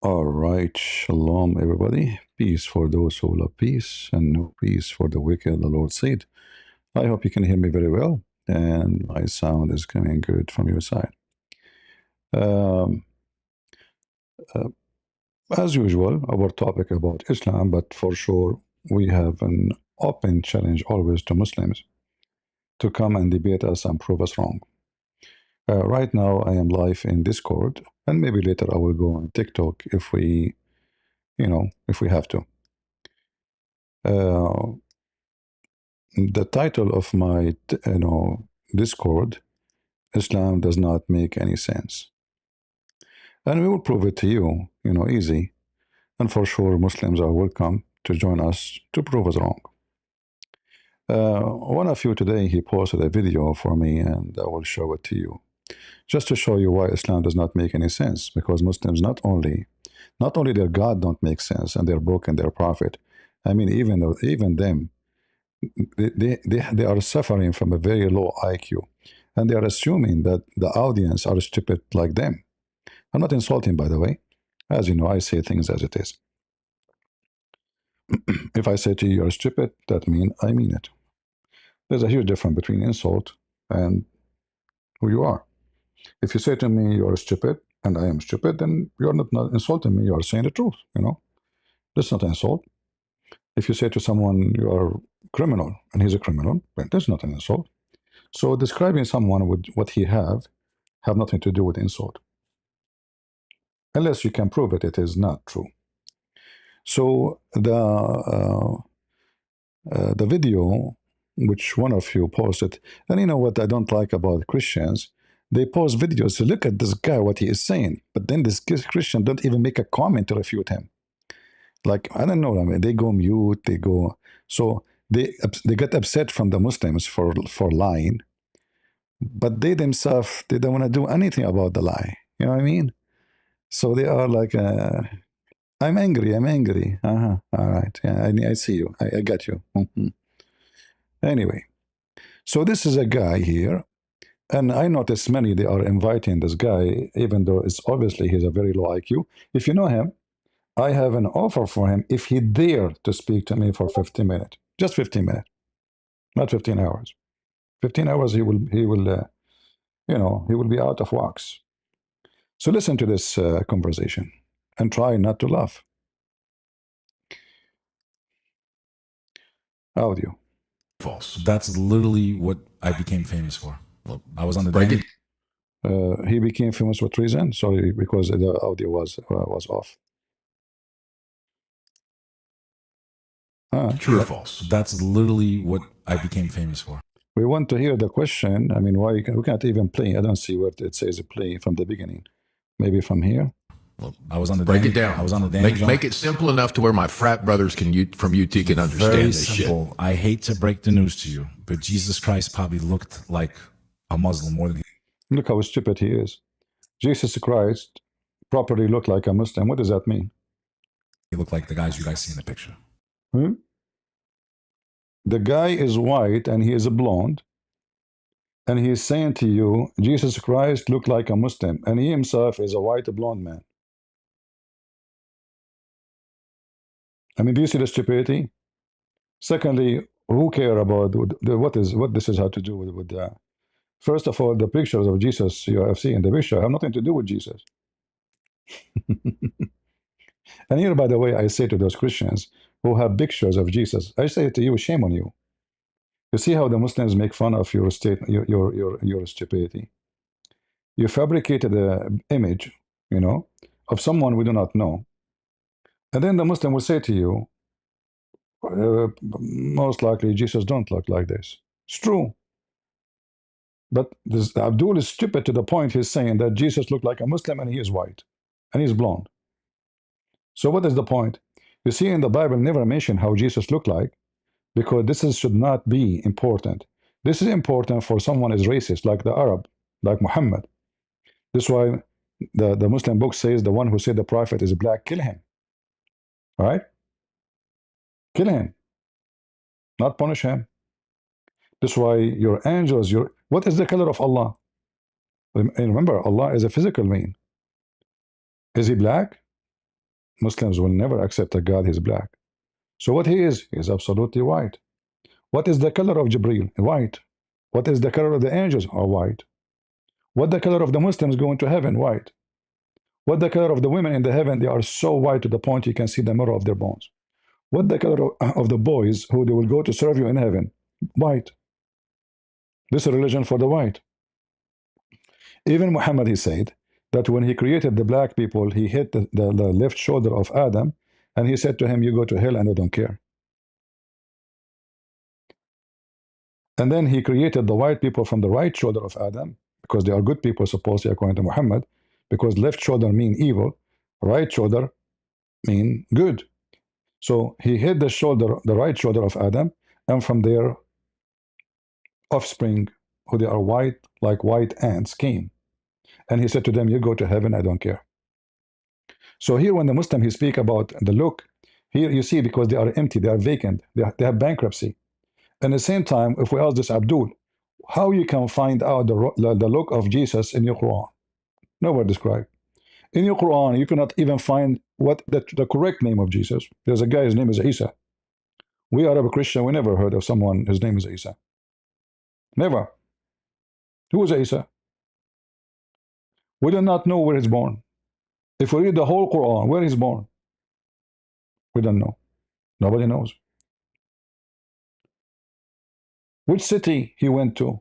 All right, shalom, everybody. Peace for those who love peace, and no peace for the wicked, the Lord said. I hope you can hear me very well, and my sound is coming good from your side. Um, uh, as usual, our topic about Islam, but for sure, we have an open challenge always to Muslims to come and debate us and prove us wrong. Right now, I am live in Discord, and maybe later I will go on TikTok if if we have to. Uh, the title of my Discord, Islam does not make any sense, and we will prove it to you, easy. And for sure, Muslims are welcome to join us to prove us wrong. One of you today, he posted a video for me, and I will show it to you, just to show you why Islam does not make any sense. Because Muslims not only their God don't make sense, and their book and their prophet. I mean, even them, they are suffering from a very low IQ, and they are assuming that the audience are stupid like them. I'm not insulting, by the way. As you know, I say things as it is. If I say to you, you're stupid, that means I mean it. There's a huge difference between insult and who you are. If you say to me, you're stupid, and I am stupid, then you're not insulting me, you are saying the truth, That's not an insult. If you say to someone, you are criminal, and he's a criminal, then that's not an insult. So describing someone with what he have nothing to do with insult, unless you can prove it is not true. So the video which one of you posted, and you know what I don't like about Christians, they post videos to look at this guy what he is saying, but then this Christian don't even make a comment to refute him. Like, I don't know, I mean, they go mute, they go, so they get upset from the Muslims for lying, but they themselves, they don't want to do anything about the lie. You know what I mean? So they are like, I'm angry, I'm angry. Uh-huh. All right. Yeah, I see you. I got you. Mhm. Anyway, so this is a guy here, and I notice many they are inviting this guy, even though it's obviously he's a very low IQ. If you know him, I have an offer for him if he dare to speak to me for 15 minutes. Just 15 minutes, not 15 hours. 15 hours he will be out of wax. So listen to this conversation and try not to laugh. Audio. False. That's literally what I became famous for. Well, I was on the Break it. He became famous for reason? Sorry, because the audio was off. True or false? That's literally what I became famous for. We want to hear the question. I mean, we can't even play. I don't see what it says play from the beginning. Maybe from here. Well, I was on the Break it down. I was on the Danny Make it simple enough to where my frat brothers from UT can understand Very this shit. simple. I hate to break the news to you, but Jesus Christ probably looked like a Muslim more than Look how stupid he is. Jesus Christ properly looked like a Muslim. What does that mean? he looked like the guys you guys see in the picture. The guy is white and he is blonde, and he is saying to you, Jesus Christ looked like a Muslim, and he himself is a white blonde man. I mean, do you see the stupidity? Secondly, who care about what this has had to do with first of all, the pictures of Jesus you have seen in the picture have nothing to do with Jesus. And here, by the way, I say to those Christians who have pictures of Jesus, I say to you, shame on you. You see how the Muslims make fun of your state, your stupidity. You fabricated an image, of someone we do not know, and then the Muslim will say to you, most likely Jesus don't look like this. It's true. But this Abdul is stupid to the point he's saying that Jesus looked like a Muslim and he is white and he's blonde. So what is the point? You see, in the Bible, never mention how Jesus looked like, because should not be important. This is important for someone is racist, like the Arab, like Muhammad. This is why the Muslim book says the one who said the prophet is black, kill him. All right? Kill him, not punish him. This is why your angels, what is the color of Allah? And remember, Allah is a physical being. Is he black? Muslims will never accept a God is black. So what he is absolutely white. What is the color of Jibreel? White. What is the color of the angels? Are white. What the color of the Muslims going to heaven? White. What the color of the women in the heaven? They are so white to the point you can see the marrow of their bones. What the color of the boys who they will go to serve you in heaven? White. This is a religion for the white. Even Muhammad, he said that when he created the black people, he hit the left shoulder of Adam, and he said to him, you go to hell and I don't care. And then he created the white people from the right shoulder of Adam, because they are good people, supposedly, according to Muhammad, because left shoulder mean evil, right shoulder mean good. So he hit the shoulder, the right shoulder of Adam, and from there, offspring, who they are white, like white ants, came. And he said to them, you go to heaven, I don't care. So here when the Muslim, he speak about the look, here you see, because they are empty, they are vacant, they have bankruptcy. And at the same time, if we ask this Abdul, how you can find out the look of Jesus in your Quran? Nowhere described. In your Quran, you cannot even find what the correct name of Jesus. There's a guy, his name is Isa. We Arab Christian, we never heard of someone, his name is Isa. Never. Who was Isa? We do not know where he's born. If we read the whole Quran, where he's born, we don't know. Nobody knows. Which city he went to,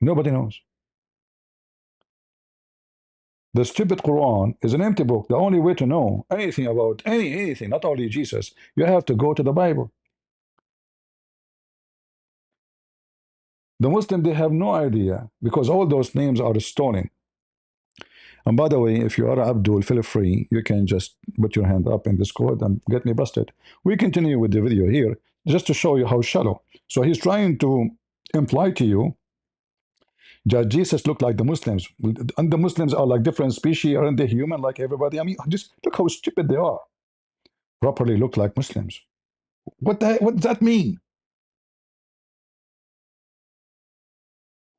nobody knows. The stupid Quran is an empty book. The only way to know anything about anything, not only Jesus, you have to go to the Bible. The Muslim, they have no idea, because all those names are stolen. And by the way, if you are Abdul, feel free, you can just put your hand up in Discord and get me busted. We continue with the video here, just to show you how shallow. So he's trying to imply to you that Jesus looked like the Muslims, and the Muslims are like different species, aren't they human like everybody? I mean, just look how stupid they are. Properly look like Muslims. What does that mean?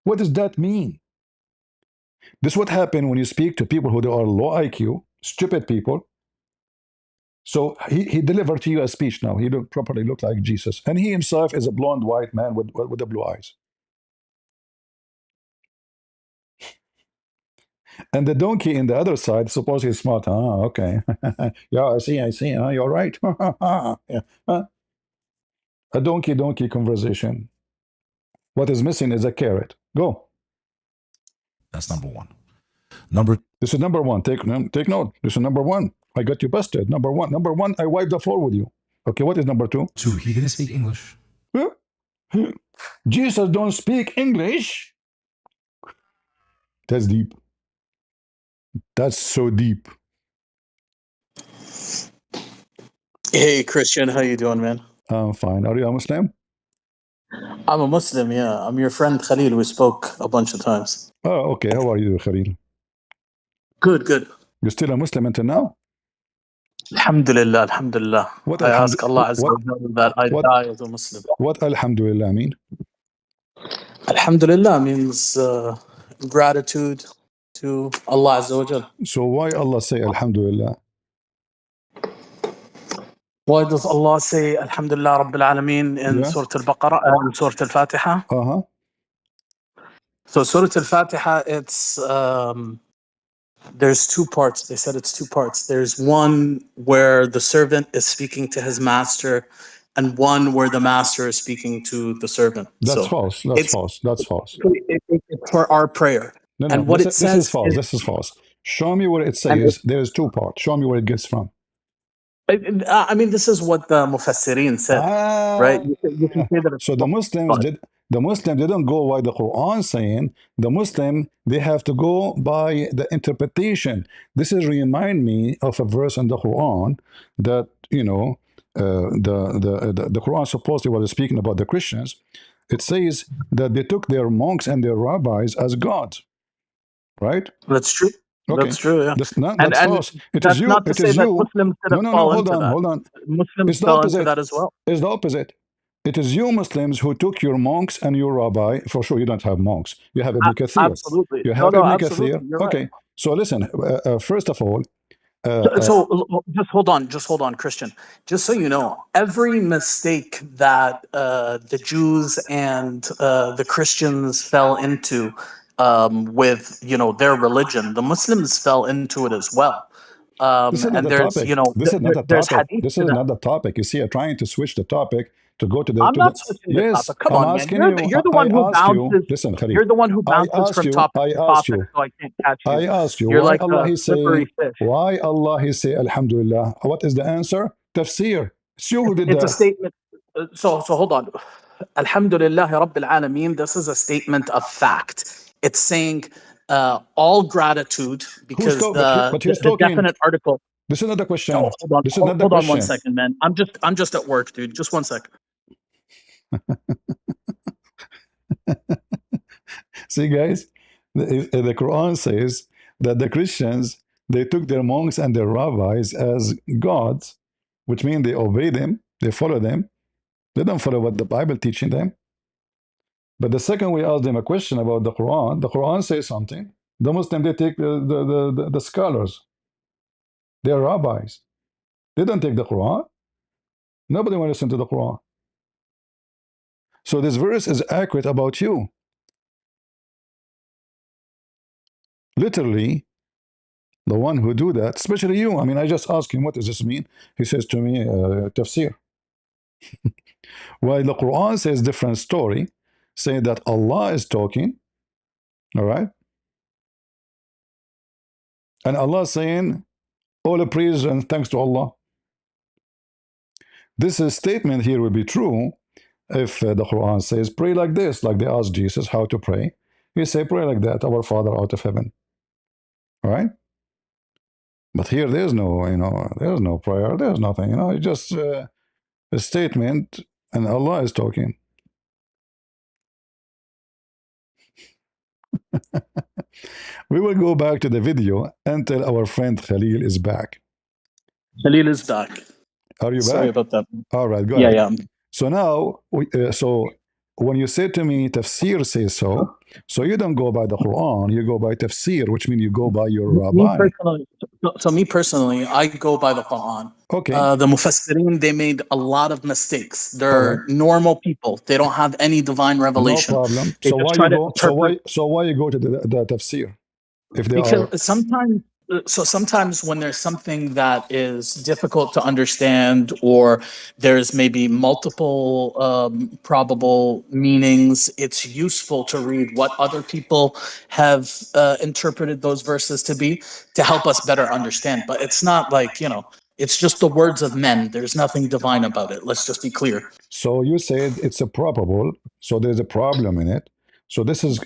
What does that mean? This is what happens when you speak to people who they are low IQ, stupid people. So he delivered to you a speech now. He properly looked like Jesus. And he himself is a blonde white man with the blue eyes. And the donkey in the other side, suppose he's smart. Ah, okay. Yeah, I see. You're right. Yeah. A donkey conversation. What is missing is a carrot. Go. That's number one. This is number one. Take note. This is number one. I got you busted. Number one. Number one, I wiped the floor with you. Okay, what is number two? Two, he didn't speak English. Jesus don't speak English. That's deep. That's so deep. Hey, Christian, how you doing, man? I'm fine. Are you a Muslim? I'm a Muslim, yeah. I'm your friend Khalil. We spoke a bunch of times. Oh, okay. How are you, Khalil? Good, good. You're still a Muslim until now? Alhamdulillah, alhamdulillah. What I ask Allah Azza wa Jalla that I die as a Muslim. What alhamdulillah mean? Alhamdulillah means gratitude to Allah Azza wa Jalla. So why Allah say alhamdulillah? Why does Allah say Alhamdulillah Rabbil Alameen in Surah Al-Baqarah and Surah Al-Fatiha? Uh-huh. So Surah Al-Fatiha, it's there's two parts. They said it's two parts. There's one where the servant is speaking to his master, and one where the master is speaking to the servant. That's false. That's false. That's false. It's for our prayer. No, and what this is false. This is false. Show me where it says there is two parts. Show me where it gets from. I mean, this is what the Mufassirin said, right? You can say that. So the Muslims did. The Muslim didn't go by the Quran saying. The Muslim, they have to go by the interpretation. This is remind me of a verse in the Quran that the Quran supposedly was speaking about the Christians. It says that they took their monks and their rabbis as gods, right? That's true. Okay. That's true. Yeah. That's false. It is you. Not to say that Muslims no. Hold on. Muslims fell into that as well. It's the opposite. It is you Muslims who took your monks and your rabbi. For sure, you don't have monks. You have Ibn Kathir. Absolutely. You have Ibn Kathir. Okay. Right. So listen, first of all, Just hold on, Christian. Just so you know, every mistake that the Jews and the Christians fell into with their religion, the Muslims fell into it as well. this is not And the there's topic. This is not the there's topic. hadith This to is that. not the topic. You see, you're trying to switch the topic to go to the I'm to the. not switching the Yes, topic. Come I'm on, man. asking you. You're the I one who asked you. bounces. Listen, Khalid. You're the one who I bounces asked from you. topic I to asked topic, you. so I can't catch you. I asked you You're why like Allah a is slippery saying. fish. Why Allah is saying Alhamdulillah. What is the answer? Tafsir. It's you who did It's a that. statement. So hold on. Alhamdulillah Rabbil Alameen. This is a statement of fact. It's saying all gratitude Who's because talking? But who's the talking? definite article. This is not the question. Oh, hold on, This is not the hold on one question. second, man. I'm just at work, dude. Just one second. See, guys, the Quran says that the Christians, they took their monks and their rabbis as gods, which means they obey them, they follow them. They don't follow what the Bible teaching them. But the second we ask them a question about the Quran says something. The Muslim, they take the scholars, they're rabbis. They don't take the Quran. Nobody want to listen to the Quran. So this verse is accurate about you. Literally, the one who do that, especially you. I mean, I just asked him, what does this mean? He says to me, tafsir. While the Quran says different story, saying that Allah is talking, all right? And Allah saying, all the praise and thanks to Allah. This statement here will be true if the Quran says, pray like this, like they asked Jesus how to pray. He say, pray like that, our Father out of heaven. All right? But here there's no, there's no prayer, there's nothing, it's just a statement, and Allah is talking. We will go back to the video until our friend Khalil is back. Khalil is back. Are you Sorry back? about that. All right, go Yeah, ahead. yeah. So now, so when you say to me, tafsir says so you don't go by the Quran, you go by tafsir, which means you go by your Me rabbi. personally, me personally, I go by the Quran. Okay. The Mufassirin, they made a lot of mistakes. All They're right. normal people. They don't have any divine No revelation. problem. They So just why try you to go? interpret. So why you go to the tafsir? If they are Because sometimes when there's something that is difficult to understand, or there's maybe multiple probable meanings, it's useful to read what other people have interpreted those verses to be, to help us better understand. But it's not like, it's just the words of men. There's nothing divine about it. Let's just be clear. So you said it's a probable, so there's a problem in it. So this is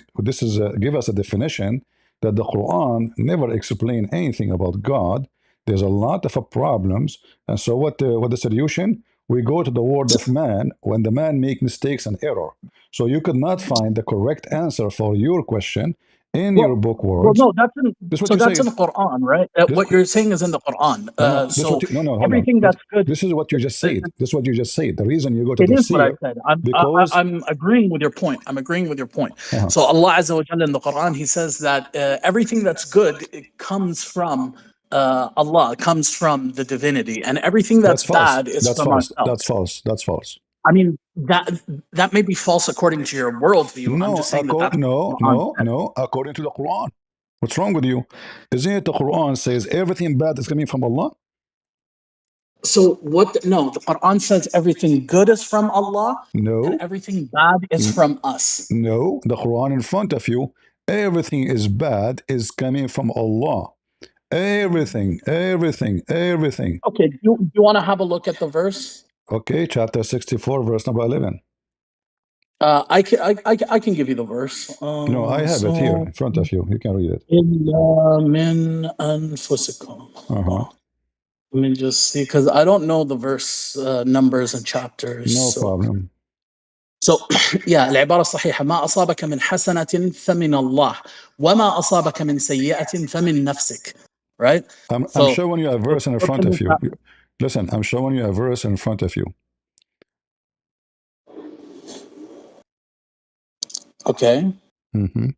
give us a definition that the Quran never explain anything about God. There's a lot of problems, and so what the solution? We go to the word of man when the man make mistakes and error. So you could not find the correct answer for your question in your book Well, words. no, that's in This is what so you that's in said. the Quran, right? This, What you're saying is in the Quran. no, this So what you, no, hold on. everything that's good, This is what you just said. This is what you just said. The reason you go to it is what I tafsir said. because I'm agreeing with your point. I'm agreeing with your point. So Allah Azza wa Jalla in the Quran, He says that everything that's good, it comes from Allah, comes from the divinity, and everything that's that's false. bad is That's from false. ourselves. That's false. That's false. I mean, that may be false according to your worldview. I'm No, just saying that's what the Quran said. no. According to the Quran, what's wrong with you? Isn't it the Quran says everything bad is coming from Allah? So no, the Quran says everything good is from Allah and No, everything bad is from us. no. The Quran in front of you, everything is bad is coming from Allah. Everything. Okay, do you want to have a look at the verse? Okay, chapter 64, verse number 11. I can give you the verse. No, I have it here in front of you. You can read it. إِلَّا مِنْ أَنفُسِكُمْ. Let me just see, because I don't know the verse numbers and chapters. No problem. So, yeah, العبارة الصحيحة ما أصابك من حسنة فمن الله وما أصابك من سيئة فمن نفسك. Right? I'm showing you a verse in front of you. Listen, I'm showing you a verse in front of you. Okay. Mm-hmm.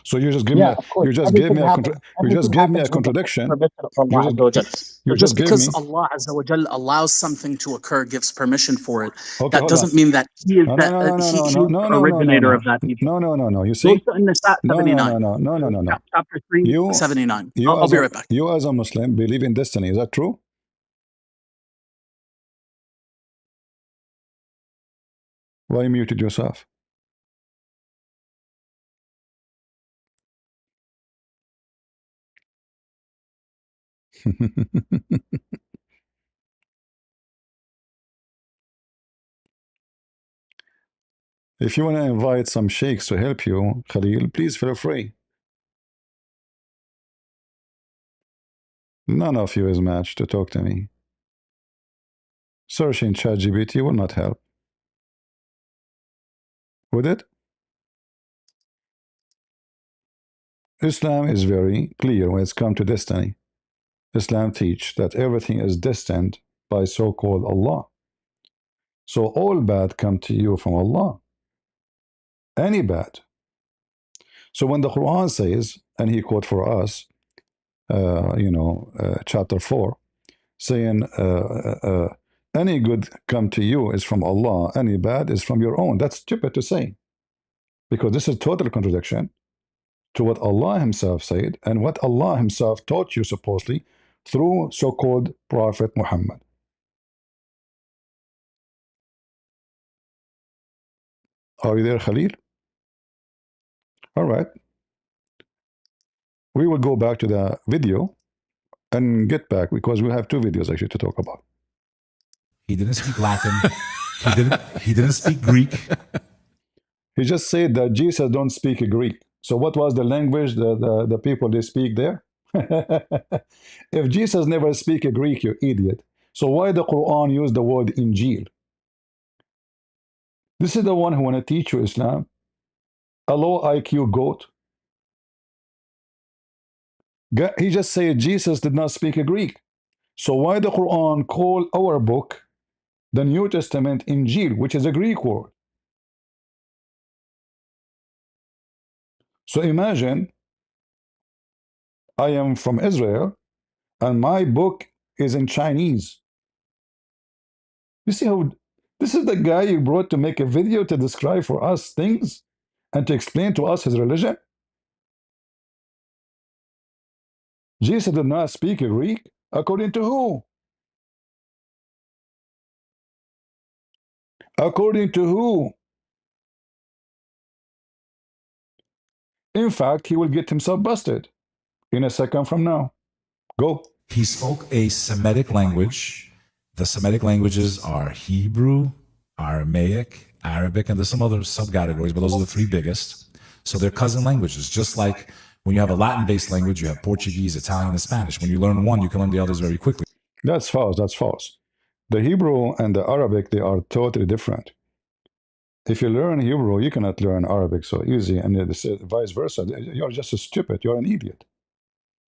So you just give Yeah, me of course. you just gave me a Everything you just everything gave me a happens with the contradiction. permission of Allah You Azza wa Jal. just So you just just gave because me. Allah Azza wa Jal allows something to occur, gives permission for it, Okay, that hold on. doesn't mean that He is No, that no, no, no, no, He no, is no, the no, no, no, originator no, of that evil. no, no, no, no. You Go see? to An-Nisa No, no, 79. no, no, no, no, no. Chapter 3, You 79. you I'll as be a right back. you as a Muslim believe in destiny. Is that true? Why you muted yourself? If you want to invite some sheikhs to help you, Khalil, please feel free. None of you is matched to talk to me. Searching ChatGPT will not help. Would it? Islam is very clear when it's come to destiny. Islam teach that everything is destined by so-called Allah. So all bad come to you from Allah. Any bad. So when the Quran says, and he quote for us, chapter 4, saying, any good come to you is from Allah, any bad is from your own. That's stupid to say, because this is total contradiction to what Allah himself said and what Allah himself taught you supposedly through so-called Prophet Muhammad. Are you there, Khalil? All right. We will go back to the video and get back, because we have two videos actually to talk about. He didn't speak Latin. He didn't speak Greek. He just said that Jesus don't speak Greek. So what was the language the people they speak there? If Jesus never speak a Greek, you idiot. So why the Quran use the word Injil? This is the one who want to teach you Islam. A low IQ goat. He just said Jesus did not speak a Greek. So why the Quran call our book, the New Testament, Injil, which is a Greek word? So imagine I am from Israel and my book is in Chinese. You see how this is the guy you brought to make a video to describe for us things and to explain to us his religion? Jesus did not speak Greek. According to who? According to who? In fact, he will get himself busted in a second from now. Go. He spoke a Semitic language. The Semitic languages are Hebrew, Aramaic, Arabic, and there's some other subcategories, but those are the three biggest. So they're cousin languages, just like when you have a Latin-based language, you have Portuguese, Italian, and Spanish. When you learn one, you can learn the others very quickly. That's false. That's false. The Hebrew and the Arabic, they are totally different. If you learn Hebrew, you cannot learn Arabic so easy, and vice versa. You're just a stupid. You're an idiot.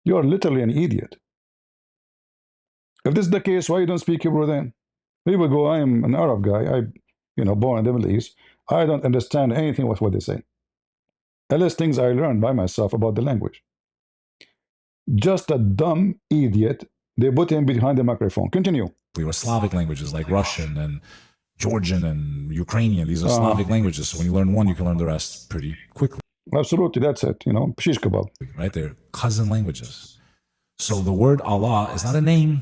You're literally an idiot. If this is the case, why you don't speak Hebrew then? People go, I am an Arab guy. Born in the Middle East. I don't understand anything with what they say. Unless things I learned by myself about the language. Just a dumb idiot. They put him behind the microphone. Continue. We were Slavic languages like Russian and Georgian and Ukrainian. These are Slavic languages. So when you learn one, you can learn the rest pretty quickly. Absolutely, that's it. Shish kebab. Right? They're cousin languages. So the word Allah is not a name.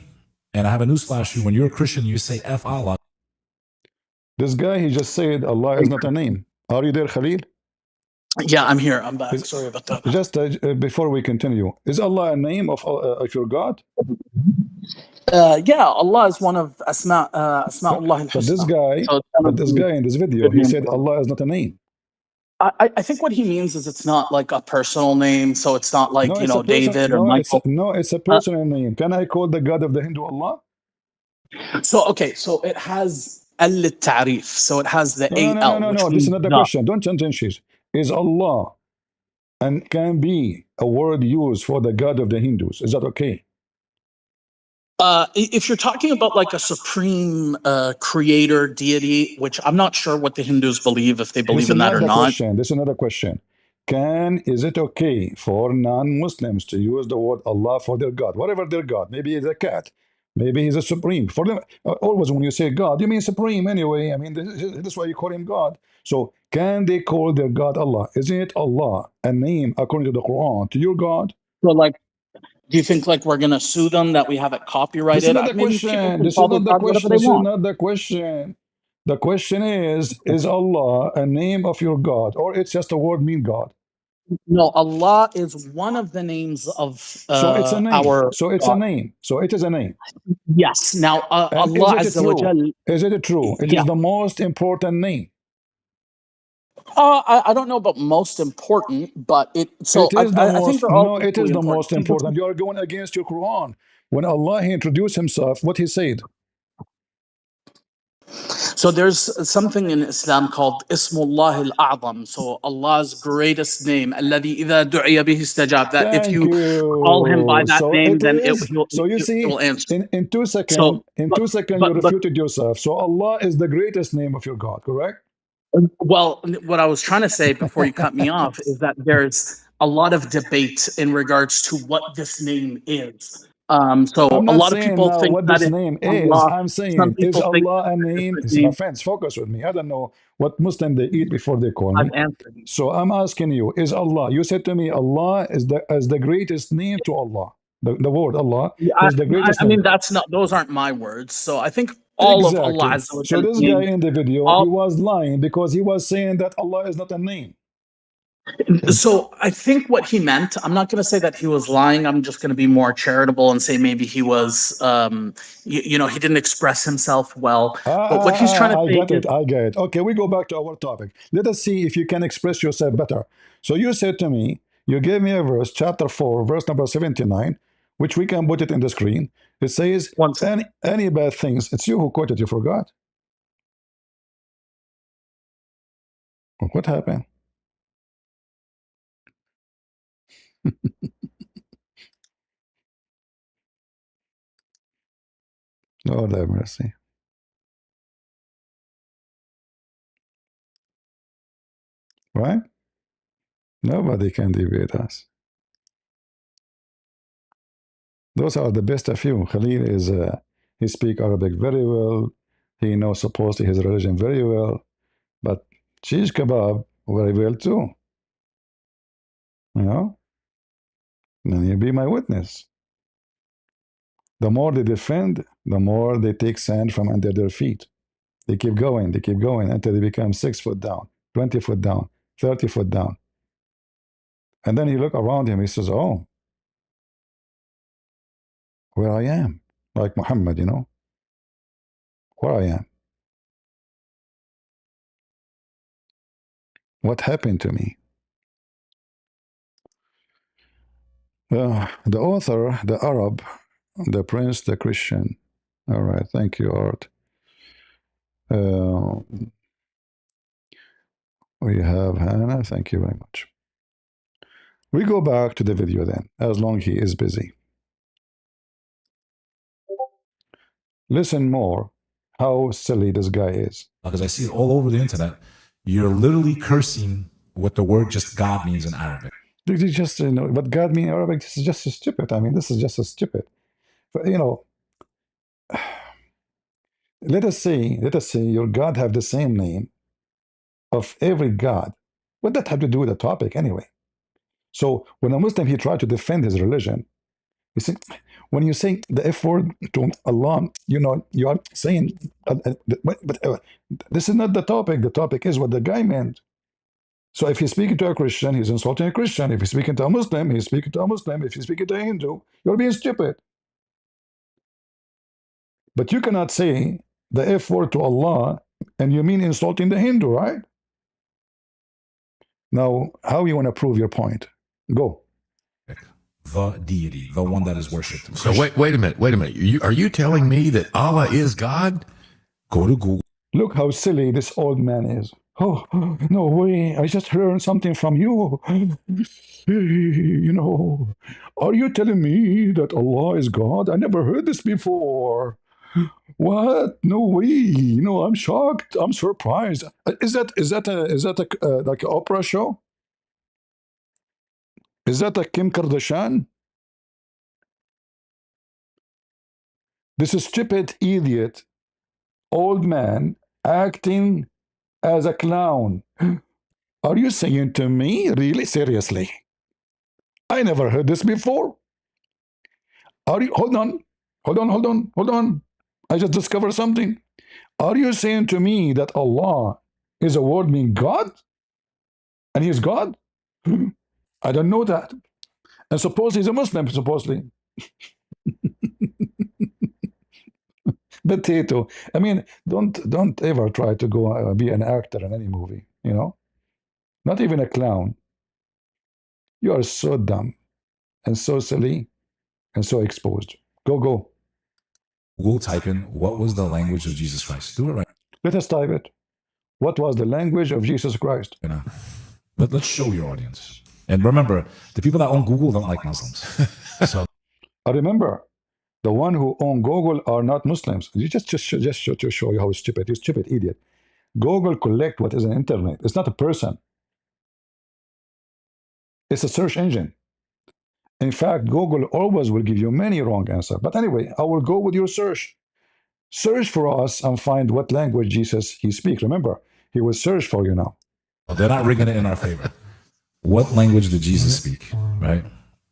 And I have a newsflash for you. When you're a Christian, you say F Allah. This guy, he just said Allah is not a name. Are you there, Khalil? Yeah, I'm here. I'm back. Sorry about that. Just before we continue, is Allah a name of your God? Yeah, Allah is one of Asma'ullah al-Husna. But this guy in this video, he said Allah is not a name. I think what he means is it's not like a personal name, so it's not like, David or Michael. It's a personal name. Can I call the God of the Hindu Allah? So it has al-Ta'rif, so it has the A-L. No, this is not the question. Don't change it. Is Allah and can be a word used for the God of the Hindus? Is that okay? If you're talking about like a supreme creator deity, which I'm not sure what the Hindus believe, if they believe in that or not. This is another question. is it okay for non-Muslims to use the word Allah for their God, whatever their God? Maybe it's a cat, maybe he's a supreme. For them, always when you say God, you mean supreme anyway. I mean, this is why you call him God. So can they call their God Allah? Isn't it Allah a name according to the Quran to your God? So, like, do you think like we're gonna sue them that we have it This is copyrighted? not the Maybe people question. can This is call their not the God whatever question. they This is want. not the question. The question is Allah a name of your God, or it's just a word mean God? No, Allah is one of the names of So it's a name. our So it's a God. name. So it is a name. Yes. Now, And is Allah it Azza wa true? Jal, Is it true? It is yeah. the most important name. I don't know about most important, but it. So It is the I think most, they're all no, it is equally the important. most important. You are going against your Quran. When Allah he introduced himself, what he said. So there's something in Islam called Ismullah al-A'zam. So Allah's greatest name, الذي إذا دعي به استجاب. That if Thank you call him by you. that So name, it then is. So you he see, will answer. in 2 seconds, So, in but 2 seconds, you but refuted yourself. So Allah is the greatest name of your God, correct? well, what I was trying to say before you cut me off is that there's a lot of debate in regards to what this name is. So I'm a not lot of saying people now think what that this it's name is. Allah. I'm Some saying, is people think Allah a it's a name? different It's my name. friends, focus with me. I don't know what Muslim they eat before they call I've me. answered. So I'm asking you, is Allah? You said to me, Allah is the greatest name to Allah. The word Allah Yeah, is the greatest I mean, name. that's not; those aren't my words. So I think all of Allah Exactly. Azza wa So Jal this guy names, in the video, he all. was lying because he was saying that Allah is not a name. So I think what he meant. I'm not going to say that he was lying. I'm just going to be more charitable and say maybe he was, he didn't express himself well. But what he's trying to I say got is, it. I get it. Okay, we go back to our topic. Let us see if you can express yourself better. So you said to me, you gave me a verse, chapter 4, verse number 79, which we can put it in the screen. It says, once any bad things. It's you who quoted, you forgot. What happened? Lord have mercy. Right? Nobody can debate us. Those are the best of you. Khalil is, he speak Arabic very well. He knows supposedly his religion very well. But Shish Kebab very well too. You know? And you be my witness. The more they defend, the more they take sand from under their feet. They keep going until they become 6 foot down, 20 foot down, 30 foot down. And then he look around him, he says, oh, where I am. Like Muhammad, you know, where I am. What happened to me? The author, the Arab, the prince, the Christian. All right, thank you, Art. Uh, we have Hannah, thank you very much. We go back to the video then, as long he is busy. Listen more how silly this guy is. Because I see it all over the internet. You're literally cursing what the word just God means in Arabic. Did you just, what God mean in Arabic? This is just so stupid. I mean, this is just so stupid. But, let us say your God have the same name of every God. What that have to do with the topic anyway? So when a Muslim, he tried to defend his religion, you see, when you say the F word to Allah, you are saying, but this is not the topic. The topic is what the guy meant. So if he's speaking to a Christian, he's insulting a Christian. If he's speaking to a Muslim, he's speaking to a Muslim. If he's speaking to a Hindu, you're being stupid. But you cannot say the F word to Allah and you mean insulting the Hindu, right? Now, how you want to prove your point? Go. The deity, the one that is worshipped. So wait a minute. Are you telling me that Allah is God? Go to Google. Look how silly this old man is. Oh, no way. I just learned something from you. Are you telling me that Allah is God? I never heard this before. What? No way. I'm shocked. I'm surprised. Is that like an opera show? Is that a Kim Kardashian? This is stupid idiot, old man acting as a clown. Are you saying to me, really, seriously? I never heard this before. Are you, hold on, hold on. I just discovered something. Are you saying to me that Allah is a word meaning God? And he is God? I don't know that. And supposedly he's a Muslim, supposedly. Potato. I mean, don't ever try to go be an actor in any movie, you know? Not even a clown. You are so dumb and so silly and so exposed. Go. Google, type in what was the language of Jesus Christ. Do it right Let us type it. What was the language of Jesus Christ? now. Let's show your audience. And remember, the people that own Google don't like Muslims. So I remember the one who own Google are not Muslims. You just to show you how stupid. You stupid idiot. Google collect what is an internet. It's not a person. It's a search engine. In fact, Google always will give you many wrong answers. But anyway, I will go with your search. Search for us and find what language Jesus he speaks. Remember, he will search for you now. they're not rigging it in our favor. What language did Jesus speak? Right?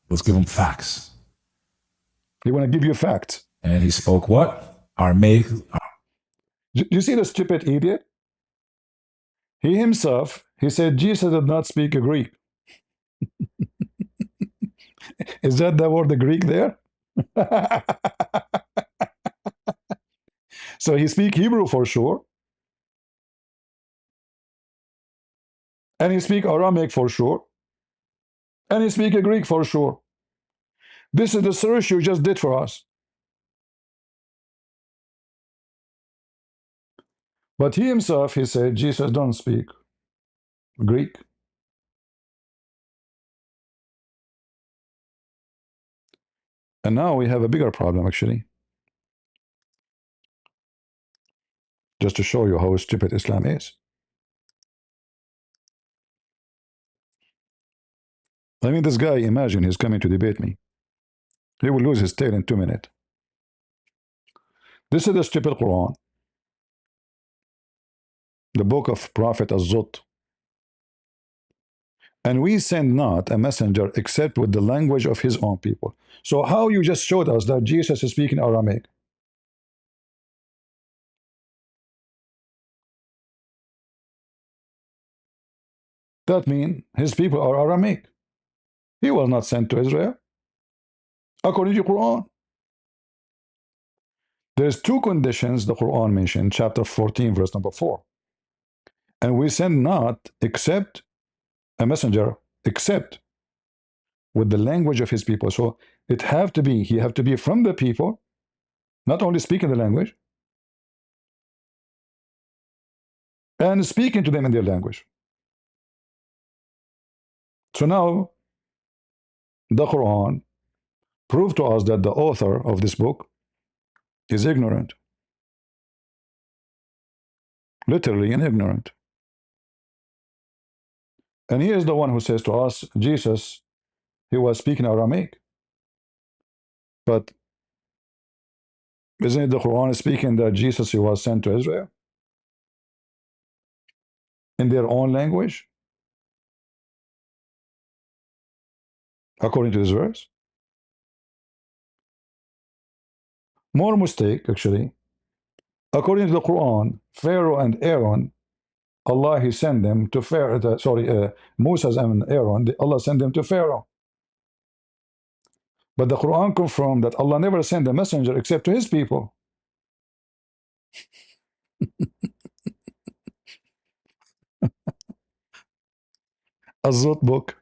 Let's give them facts. He want to give you facts. And he spoke what? Aramaic. You see the stupid idiot? He himself, he said Jesus did not speak Greek. Is that the word the Greek there? So he speak Hebrew for sure. And he speak Aramaic for sure. And he speak Greek for sure. This is the search you just did for us. But he himself, he said, Jesus don't speak Greek. And now we have a bigger problem, actually. Just to show you how stupid Islam is. I mean, this guy, imagine he's coming to debate me. He will lose his tail in 2 minutes. This is the stupid Quran, the book of Prophet Az-Zut. And we send not a messenger except with the language of his own people. So how you just showed us that Jesus is speaking Aramaic? That means his people are Aramaic. He was not sent to Israel. According to the Quran. There's 2 conditions the Quran mentioned, chapter 14, verse number 4. And we send not except a messenger, except with the language of his people. So it have to be, he have to be from the people, not only speaking the language, and speaking to them in their language. So now, the Quran proved to us that the author of this book is ignorant. Literally ignorant. And he is the one who says to us, Jesus, he was speaking Aramaic. But isn't it the Quran speaking that Jesus, he was sent to Israel? In their own language? According to this verse? More mistake, actually. According to the Quran, Pharaoh and Aaron, Allah, he sent them to Pharaoh, Moses and Aaron, Allah sent them to Pharaoh. But the Quran confirmed that Allah never sent a messenger except to his people. Az-Zut book.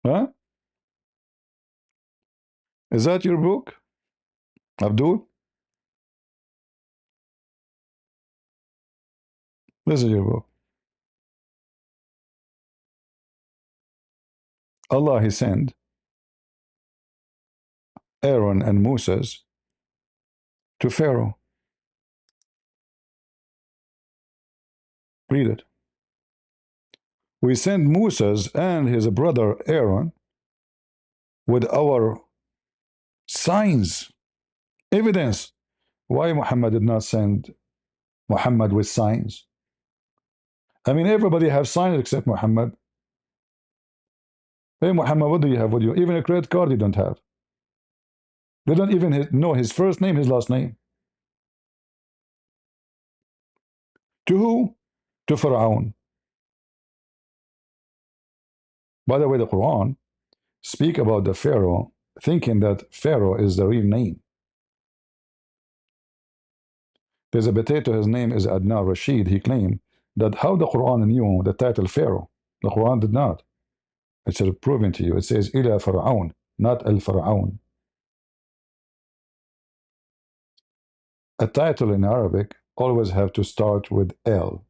Huh? Is that your book, Abdul? This is your book. Allah, he sent Aaron and Moses to Pharaoh. Read it. We sent Moses and his brother Aaron with our signs, evidence. Why Muhammad did not send Muhammad with signs? I mean, everybody have signs except Muhammad. Hey, Muhammad, what do you have with you? Even a credit card you don't have. They don't even know his first name, his last name. To who? To Pharaoh. By the way, the Quran speak about the Pharaoh, thinking that Pharaoh is the real name. There's a potato, his name is Adnan Rashid. He claimed that how the Quran knew the title Pharaoh. The Quran did not. It's proven to you. It says Ila Pharaon, not Al Pharaon. A title in Arabic always have to start with L.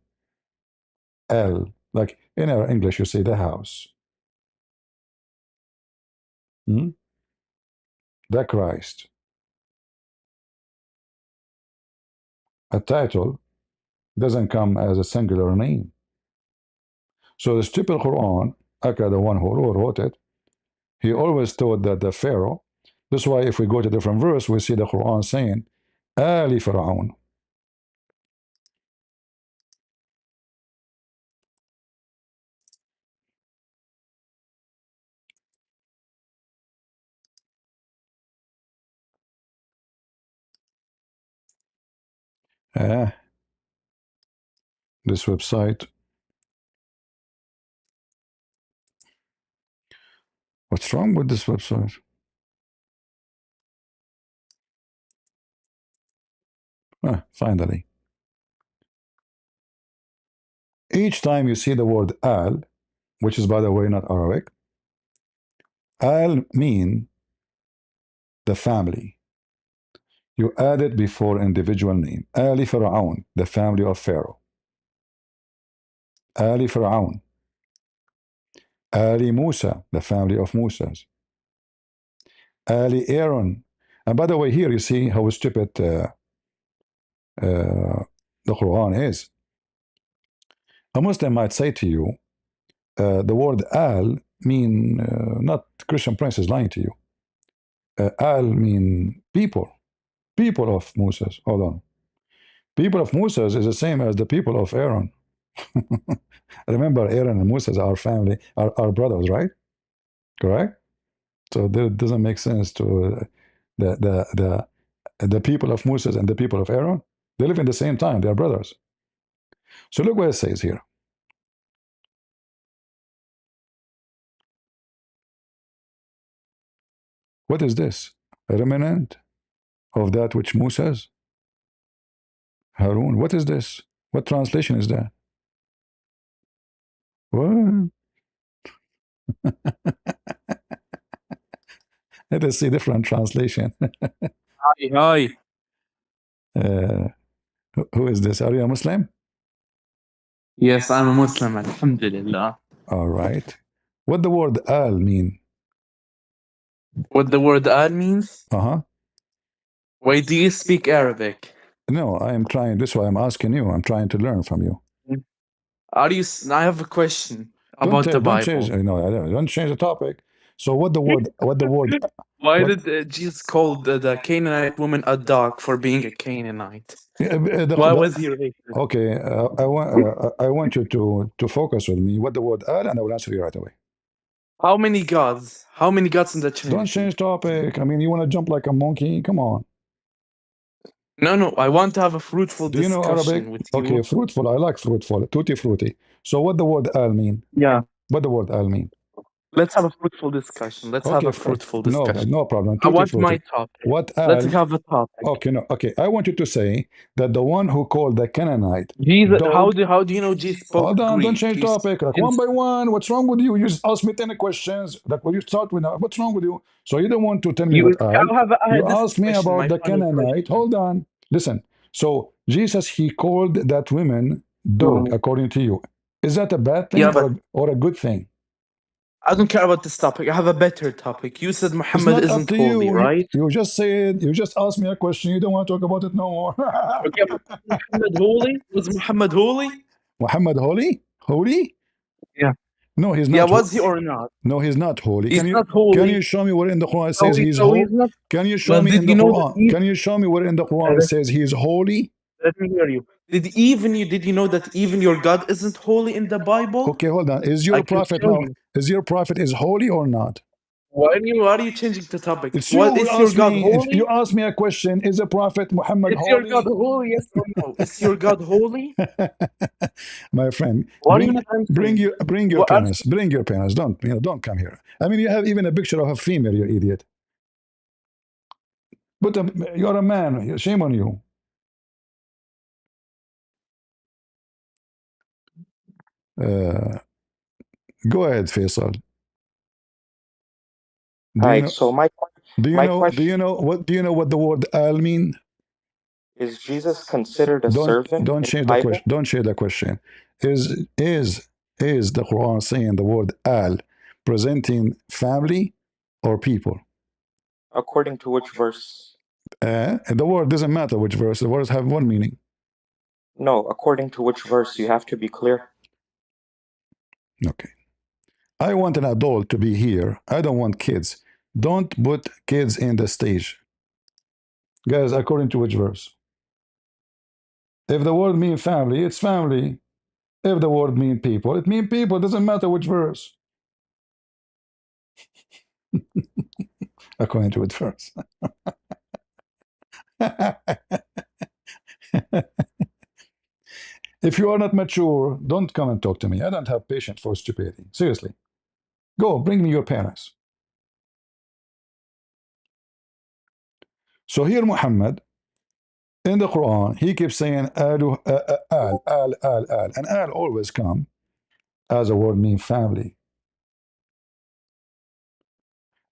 L. Like in our English, you say the house. The Christ. A title doesn't come as a singular name. So the stupid Quran, Aka, the one who wrote it, he always thought that the Pharaoh. That's why if we go to different verse, we see the Quran saying, Ali Pharaon. This website. What's wrong with this website? Finally. Each time you see the word al, which is by the way not Arabic, al mean the family. You add it before individual name. Ali Pharaon, the family of Pharaoh. Ali Pharaon. Ali Musa, the family of Musas. Ali Aaron. And by the way, here you see how stupid the Quran is. A Muslim might say to you, the word al mean not Christian Prince is lying to you. Al mean people. People of Moses. Hold on. People of Moses is the same as the people of Aaron. Remember, Aaron and Moses are family, are brothers, right? Correct? So that doesn't make sense to the people of Moses and the people of Aaron. They live in the same time. They are brothers. So look what it says here. What is this? A remnant of that which Moses? Harun. What is this? What translation is that? What? Let us see different translation. Hi. Who is this? Are you a Muslim? Yes, I'm a Muslim, alhamdulillah. All right. What the word al mean? What the word al means? Uh-huh. Why do you speak Arabic? No, I am trying. This is why I'm asking you. I'm trying to learn from you. Are you? I have a question about the Don't change. Bible. No, don't change the topic. So what the word? What the word? Why what- did Jesus call the Canaanite woman a dog for being a Canaanite? the- Why the- was he racist? Okay, I want you to focus with me. What the word al, and I will answer you right away. How many gods? How many gods in the Trinity? Don't change topic. I mean, you want to jump like a monkey? Come on. No, I want to have a fruitful Do you know discussion Arabic? with you. Okay, fruitful. I like fruitful. Tutti frutti. So what the word al mean? Yeah. What the word al mean? Let's have a fruitful discussion. Let's have a fruitful discussion. No problem. I Tutti want frutti. my topic. What al? Let's have a topic. Okay, no. Okay, I want you to say that the one who called the Canaanite. Jesus, dog, how do you know Jesus spoke hold on, Greek? don't change He's- topic. Like one by one, what's wrong with you? You just ask me 10 questions. Like when you start with what's wrong with you? So you don't want to tell me what al. You ask me about the Canaanite. Hold on. Listen. So Jesus, he called that woman dog, according to you. Is that a bad thing Yeah, or a good thing? I don't care about this topic. I have a better topic. You said It's Muhammad not up isn't to holy, you. right? You just said, you just asked me a question. You don't want to talk about it no more. Okay, but was Muhammad holy? Was Muhammad holy? Muhammad holy? Holy? Yeah. No, he's Yeah, not. was he or not? No, he's not holy. He's Can not you holy. show me where in the Quran it So, says he's so he's holy? not. Can you show Well, me did in the you know that Quran? Can you show me where in the Quran it says he is holy? Let me hear you. Did you know that even your God isn't holy in the Bible? Okay, hold on. Is I your can prophet show now? you. Is your prophet is holy or not? Why are you changing the topic? It's What you is who your asked God me. If holy? you ask me a question, is the prophet Muhammad Is your God holy? holy? Yes or no? Is your God holy? My friend, What are you not answering? bring your What parents. answer? Bring your parents. Don't come here. I mean, you have even a picture of a female. You idiot. But you're a man. Shame on you. Uh, go ahead, Faisal. Do you Right. know? So my question Do you know what the word al mean? is Jesus considered a servant Don't in the change the question. Bible? Don't change the question. Is the Quran saying the word al presenting family or people? According to which verse? The word doesn't matter which verse. The words have one meaning. No, according to which verse? You have to be clear. Okay. I want an adult to be here. I don't want kids. Don't put kids in the stage. Guys, according to which verse? If the word mean family, it's family. If the word mean people, it mean people. It doesn't matter which verse. According to which verse. If you are not mature, don't come and talk to me. I don't have patience for stupidity. Seriously. Go, bring me your parents. So here, Muhammad, in the Quran, he keeps saying al, al. And al always come as a word mean family.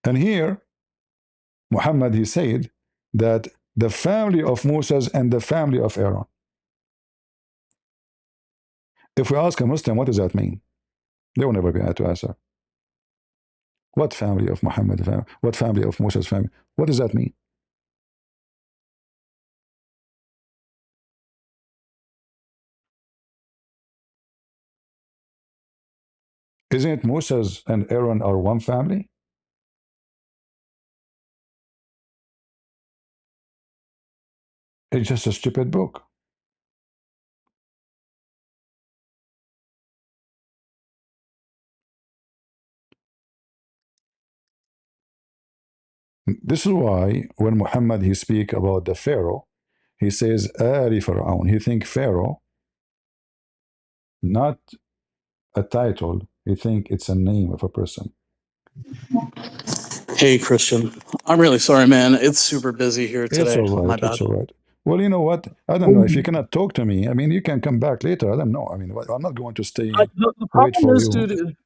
And here, Muhammad, he said that the family of Moses and the family of Aaron. If we ask a Muslim, what does that mean? They will never be able to answer. What family of Muhammad? What family of Moses' family? What does that mean? Isn't it Moses and Aaron are one family? It's just a stupid book. This is why when Muhammad he speak about the Pharaoh, he says Ali Pharaoh. He think Pharaoh, not a title. He think it's a name of a person. Hey, Christian. I'm really sorry, man. It's super busy here It's today. all My right. bad. It's all right. Well, you know what? I don't know if you cannot talk to me. I mean, you can come back later. I don't know. I mean, I'm not going to stay The wait problem for is, you. dude,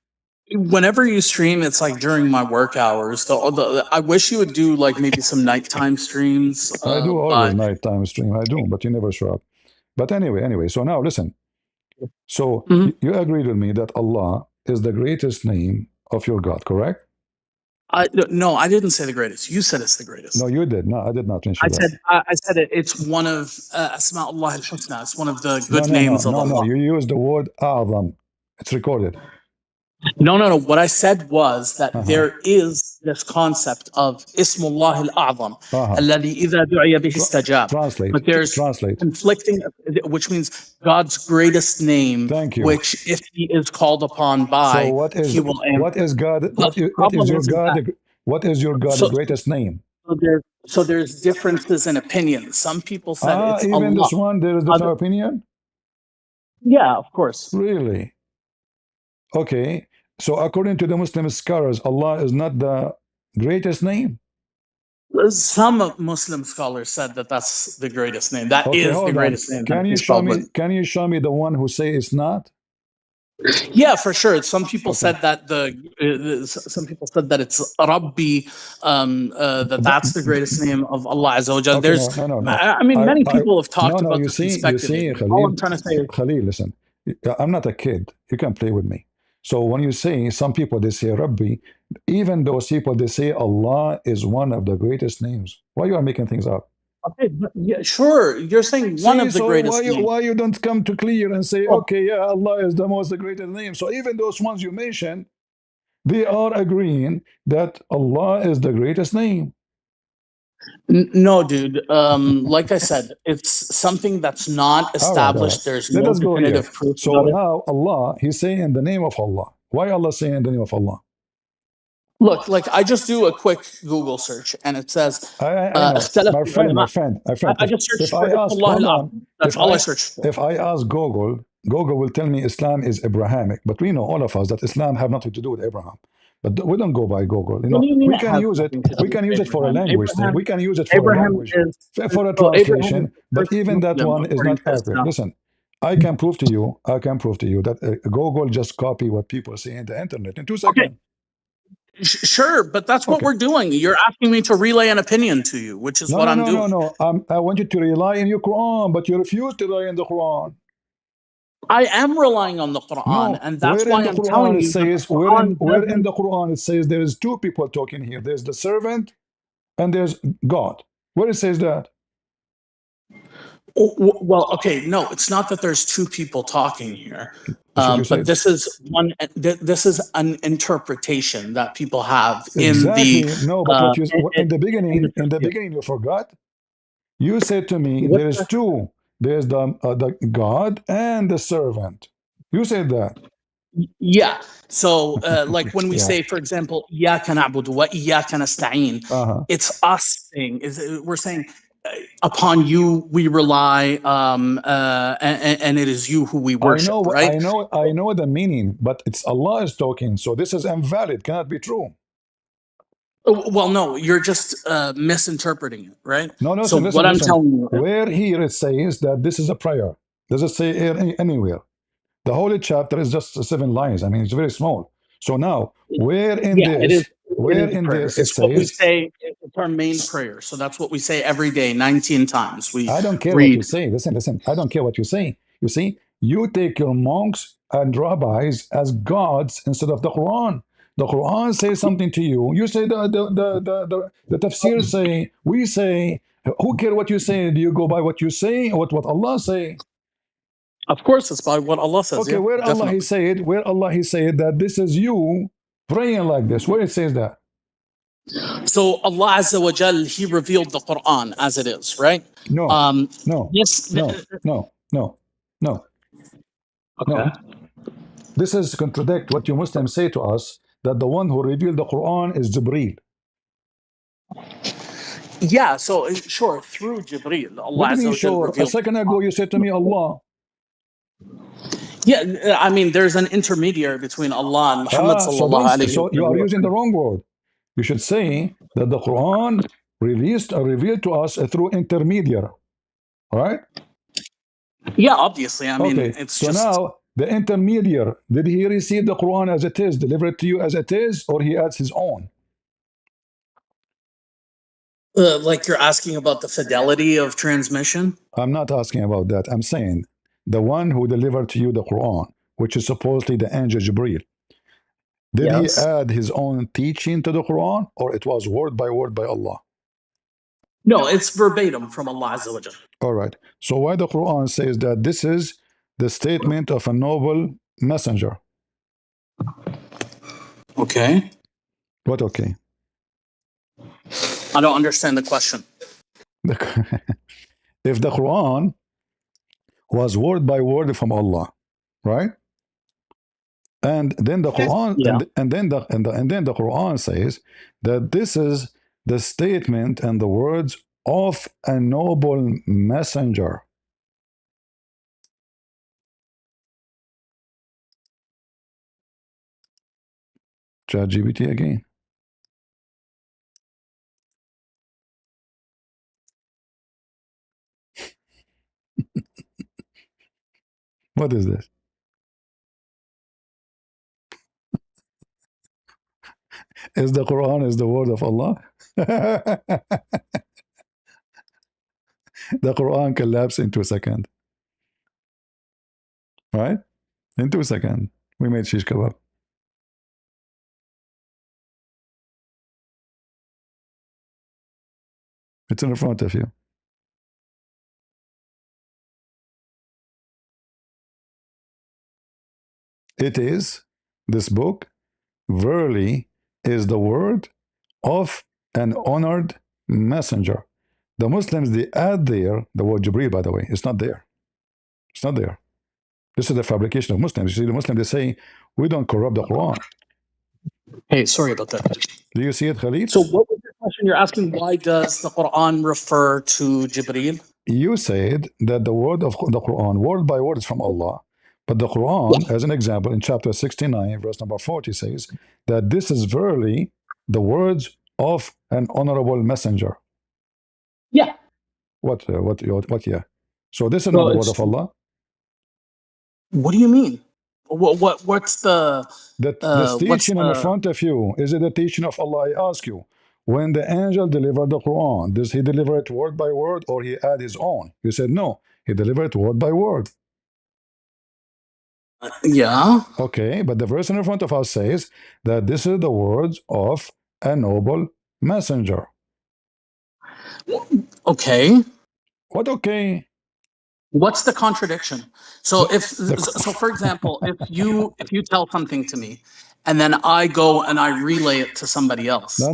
whenever you stream, it's like during my work hours. I wish you would do like maybe some nighttime streams. I do always But nighttime stream. I do, but you never show up. But anyway. So now listen. So Mhm. you agreed with me that Allah is the greatest name of your God, correct? no, I didn't say the greatest. You said it's the greatest. No, you did. No, I did not I mention that. said I said it's one of Asma'ullah al-Husna. It's one of the No, good no, no, names of no, no. Allah. You used the word A'zam. It's recorded. No. What I said was that Uh-huh. there is this concept of Ismullah al-A'zam, Uh-huh. الذي إذا دعي به استجاب. Translate. But there's Translate. conflicting, which means God's greatest name, Thank you. which if He is called upon So by, what is He will answer. God? But the What is problem your is God? that What is your God so greatest name? there's differences in opinions. Some people said it's Even Allah. this one there is Other, different opinion. yeah, of course. Really? Okay. So according to the Muslim scholars, Allah is not the greatest name. Some Muslim scholars said that that's the greatest name. That Okay, is the hold on. greatest name that He's Show called me? with. Can you show me the one who say it's not? Yeah, for sure. Some people Okay. said that some people said that it's Rabbi, that's the greatest name of Allah Azza wa Jal. Okay, There's, no. I mean, many people have talked No. about You this and see, speculated. All Khalil, I'm trying to say is, Khalil, listen. I'm not a kid. You can play with me. So when you say some people they say Rabbi, even those people they say Allah is one of the greatest names. Why you are making things up? Okay, but yeah, sure. You're saying one See, of the so greatest names. why you don't come to clear and say, Well, okay, yeah, Allah is the most the greatest name. So even those ones you mentioned, they are agreeing that Allah is the greatest name. no, dude. Like I said, it's something that's not All right, all right. established. There's Let no us go here. definitive proof So about it. now Allah, He's saying in the name of Allah. Why Allah saying in the name of Allah? Look, like I just do a quick Google search and it says I know, اختلف my friend, my العلماء. friend, my friend. I just If searched I for ask, Allah hold on, al-Azam. That's all I searched for. if I ask Google, Google will tell me Islam is Abrahamic. But we know all of us that Islam have nothing to do with Abraham. But we don't go by Google. You What know, do you mean we it can has use it. nothing to do We can with use it for a Abraham? language thing. We can use it for a Abraham language, is for a so Abraham is translation. the But first even that Muslim one is according not to accurate. Islam. Listen, I can prove to you. I can prove to you that Google just copy what people say in the internet in 2 seconds. Okay, sure, but that's what Okay. we're doing. You're asking me to relay an opinion to you, which is No, what no, I'm no, doing. no, no. I want you to rely on your Quran, but you refuse to rely on the Quran. I am relying on the Quran, No, and that's where in why the I'm Quran telling it you that the says, Quran where in doesn't. the Quran it says there is two people talking here. There's the servant and there's God. Where it says that? Well, okay, no, it's not that there's two people talking here, That's what you but said. this is one. This is an interpretation that people have in the Exactly. No, but what you in in the the beginning you forgot. You said to me what there is two. There's the God and the servant. You said that. yeah. So, like when we Yeah. say, for example, إياك نعبد وإياك نستعين, Uh-huh. it's us saying, we're saying, upon you we rely, and it is you who we worship, right? I know the meaning, but it's Allah is talking, so this is invalid, cannot be true. Well, no, you're just misinterpreting it, right? No, So listen, what listen, I'm listen. telling you, Where here it says that this is a prayer. Does it say anywhere? The holy chapter is just 7 lines. I mean, it's very small. So now, yeah, it is. It where is a in prayer. this it It's what we says, say. It's our main prayer. So that's what we say every day, 19 times. We I don't care what you read. say. Listen, listen. I don't care what you say. You see, you take your monks and rabbis as gods instead of the Quran. The Quran says something to you. You say the tafsir say, we say, who care what you say? Do you go by what you say or what Allah say? Of course, it's by what Allah says. Okay, Yeah, where Allah He definitely. said, that this is you praying like this. Where it says that? So Allah Azza wa Jal, He revealed the Quran as it is, right? No, Um, no, yes. no, no, no, no, Okay. no. This is contradict what you Muslims say to us that the one who revealed the Quran is Jibreel. Yeah. So sure, through Jibreel, What Allah do you Azza mean wa Jal sure? A revealed the second ago you said to me Quran. Allah. Yeah, I mean, there's an intermediary between Allah and Muhammad So sallallahu don't alaihi so you are using the wasallam. wrong word. You should say that the Quran released or revealed to us through intermediary. All right? Yeah, obviously. I mean, Okay. it's So just now the intermediary, did he receive the Quran as it is, delivered to you as it is, or he adds his own? like you're asking about the fidelity of transmission. I'm not asking about that. I'm saying the one who delivered to you the Quran, which is supposedly the angel Jibreel, did he Yes. add his own teaching to the Quran, or it was word by Allah? No, it's verbatim from Allah Azza wa Jal. All right. So why the Quran says that this is the statement of a noble messenger? Okay. What okay? I don't understand the question. If the Quran was word by word from Allah, right? And then the Quran Yeah. and then the Quran says that this is the statement and the words of a noble messenger. ChatGPT again. What is this? Is the Quran is the word of Allah? The Quran collapsed in 2 seconds, right? In 2 seconds, we made shish kebab. It's in front of you. It is, this book, verily is the word of an honored messenger. The Muslims, they add there the word Jibreel, by the way. It's not there. It's not there. This is the fabrication of Muslims. You see, the Muslims, they say, we don't corrupt the Quran. Hey, sorry about that. Do you see it, Khalid? So what was your question? You're asking why does the Quran refer to Jibreel? You said that the word of the Quran, word by word, is from Allah. But the Quran, as an example, in chapter 69, verse number 40, says that this is verily the words of an honorable messenger. Yeah. What, yeah. So this is So not the word it's, of Allah. what do you mean? What's the That this what's teaching in the front of you, is it the teaching of Allah? I ask you. When the angel delivered the Quran, does he deliver it word by word or he add his own? You said no, he delivered it word by word. yeah? Okay, but the verse in front of us says that this is the words of a noble messenger. Okay. What okay? What's the contradiction? So The, if the, so, for example, if you tell something to me, and then I go and I relay it to somebody else,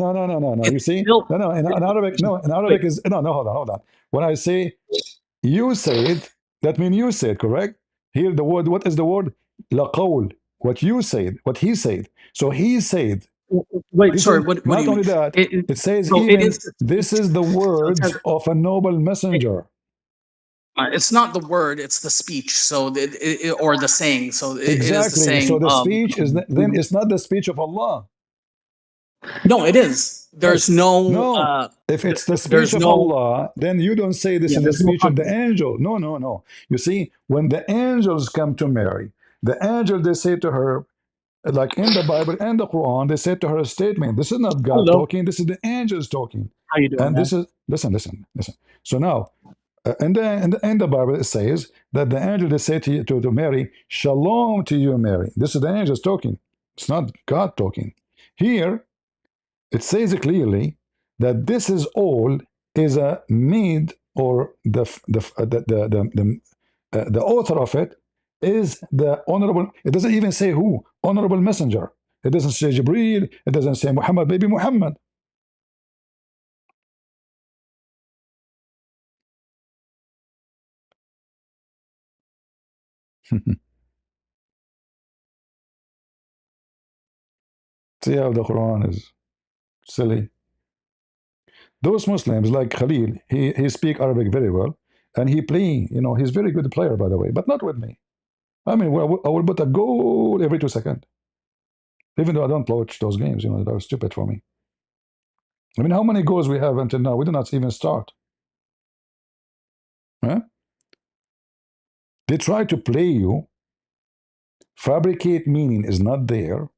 no. You it's see? still No, in Arabic, no, in wait. Arabic is no, hold on. When I say you said, that means you said, correct? Here the word, what is the word? Laqawl. What you said, what he said. So he said, Wait, sorry. listen, What do not you mean? only that, It, it says so it is even the this speech. is the So it words says of a noble messenger. it's not the word; it's the speech. So or the saying. So it is the Exactly. So saying the of. speech is then it's not the speech of Allah. No, it is. There's Yes. no. No. If it's the speech There's of no. Allah, then you don't say this Yeah, is the there's no speech of the contradiction. angel. No. You see, when the angels come to Mary, the angel they say to her, like in the Bible and the Quran, they say to her a statement. This is not God Hello. talking. This is the angels talking. How you doing, And man? this is listen. So now, in the Bible, it says that the angel they say to Mary, "Shalom to you, Mary." This is the angels talking. It's not God talking. Here, it says clearly that this is all is a made or the author of it is the honorable. It doesn't even say who honorable messenger. It doesn't say Jibreel. It doesn't say Muhammad. Baby Muhammad. See how the Quran is silly. Those Muslims like Khalil, he speak Arabic very well, and he play. He's very good player, by the way, but not with me. I mean, I will put a goal every 2 seconds, even though I don't watch those games. They're stupid for me. I mean, how many goals we have until now? We do not even start. Huh? They try to play you, fabricate meaning is not there,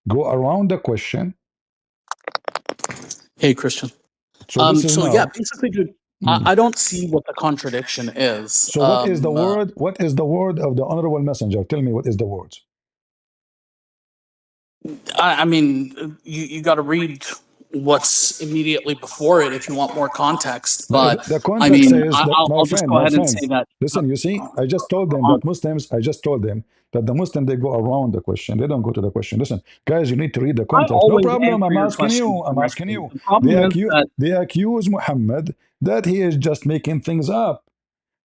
go around the question. Hey, Christian. So this is So yeah, now. basically, dude, Hmm. I don't see what the contradiction is. So what is the word? What is the word of the honorable messenger? Tell me what is the words. I mean, you got to read what's immediately before it if you want more context. No, But the I context mean, says that my I'll just friend, go my ahead and friend. say that. Listen, you see, I just told them that Muslims. I just told them that the Muslim they go around the question. They don't go to the question. Listen, guys, you need to read the I context. No always problem. answer I'm your asking questions you. I'm asking directly. you. The They problem is accuse. that They accuse Muhammad that he is just making things up.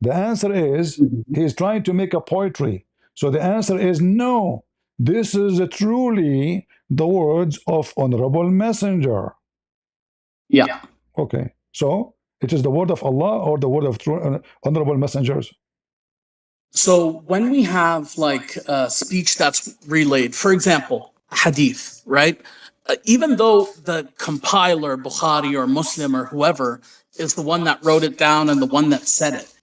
The answer is he's trying to make a poetry. So the answer is no. This is truly the words of honorable messenger. yeah. Okay. So it is the word of Allah or the word of true, honorable messengers. So when we have like speech that's relayed, for example, hadith, right? Even though the compiler, Bukhari or Muslim or whoever, is the one that wrote it down and the one that said it,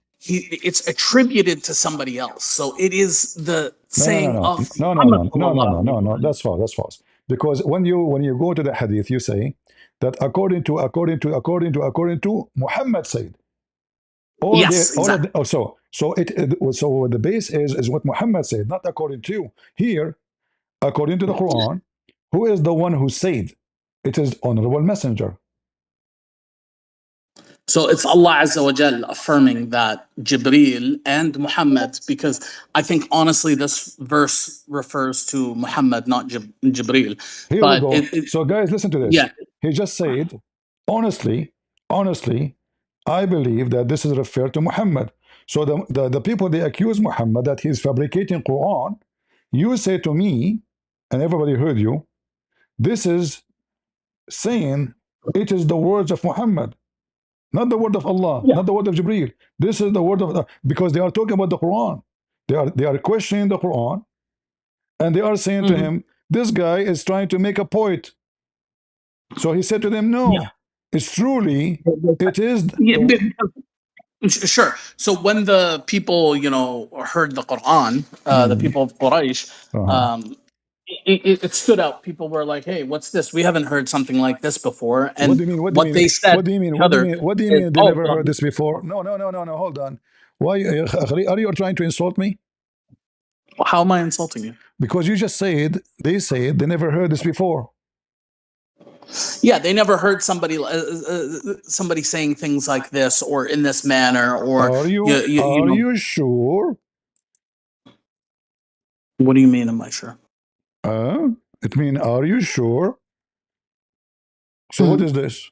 it's attributed to somebody else. So it is the No, no, no, saying no, of no, no, Muhammad no, no, no, sallallahu no, no, alaihi no. wasallam. That's false. That's false. Because when you go to the hadith, you say that according to Muhammad said. Yes, All of exactly. the, oh, so the base is what Muhammad said, not according to here, according to the Quran. Who is the one who said? It is honorable messenger. So it's Allah Azza wa Jal affirming that Jibreel and Muhammad, because I think honestly this verse refers to Muhammad, not Jibreel. Here we But go. So guys, listen to this. yeah. He just said, honestly, I believe that this is referred to Muhammad. So the people, they accuse Muhammad that he's fabricating Quran. You say to me, and everybody heard you, this is saying it is the words of Muhammad, not the word of Allah, Yeah. not the word of Jibreel. This is the word of Allah, because they are talking about the Quran. They are questioning the Quran, and they are saying to him, this guy is trying to make a point. So he said to them, no, Yeah. it's truly, it is. Yeah, sure. So when the people, heard the Quran, the people of Quraysh, it stood out. People were like, "Hey, what's this? We haven't heard something like this before." What And do you mean? What do you what mean? they said What do you mean? to each What do you other mean? What do you is, mean? They "Oh, never well, heard this before? No, no, no, no, no. Hold on. Why are you trying to insult me? how am I insulting you?" Because you just said they never heard this before. Yeah, they never heard somebody saying things like this or in this manner, or Are you you are know. you sure? What do you mean? Am I sure? It mean, are you sure? So what is this?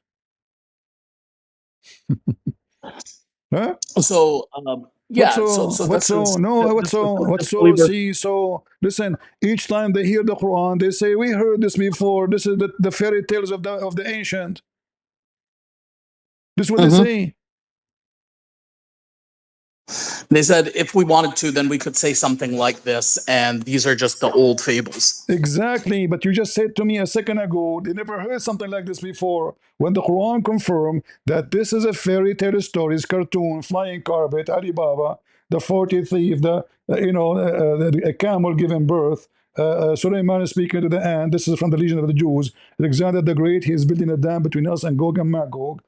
Huh? So yeah, so What's this so is no? What's this is so? the What's so? disbeliever. See, so listen. Each time they hear the Quran, they say, "We heard this before. This is the fairy tales of the ancient." This is what they say. They said if we wanted to, then we could say something like this, and these are just the old fables. Exactly, but you just said to me a second ago they never heard something like this before. When the Quran confirmed that this is a fairy tale stories, cartoon, flying carpet, Alibaba, the 40 thief, a camel giving birth, Suleiman is speaking to the ant. This is from the Legion of the Jews. Alexander the Great, he is building a dam between us and Gog and Magog.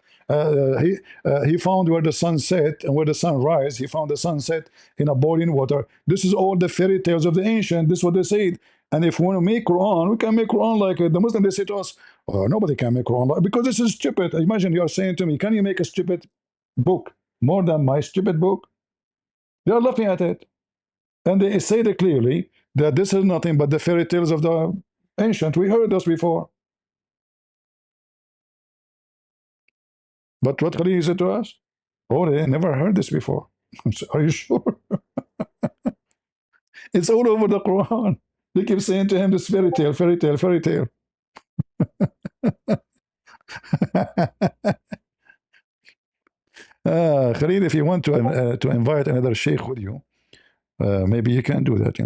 He found where the sun set and where the sun rise. He found the sunset in a boiling water. This is all the fairy tales of the ancient. This is what they said. And if we want to make Quran, we can make Quran like it. The Muslim, they say to us, oh, nobody can make Quran like, because this is stupid. Imagine you're saying to me, can you make a stupid book more than my stupid book? They are laughing at it. And they say it clearly that this is nothing but the fairy tales of the ancient. We heard this before. But what Khalil said to us? Oh, they never heard this before. Are you sure? It's all over the Quran. They keep saying to him this fairy tale, fairy tale, fairy tale. Khalid, if you want to invite another sheikh with you, maybe you can do that,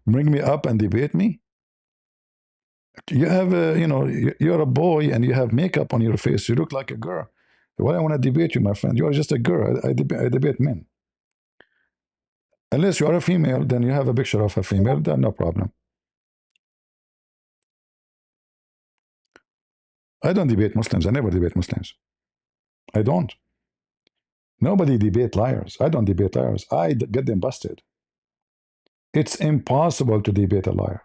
Bring me up and debate me. You have, you're a boy and you have makeup on your face. You look like a girl. Why I want to debate you, my friend? You are just a girl. I debate men. Unless you are a female, then you have a picture of a female, then no problem. I don't debate Muslims. I never debate Muslims. I don't. Nobody debate liars. I don't debate liars. I get them busted. It's impossible to debate a liar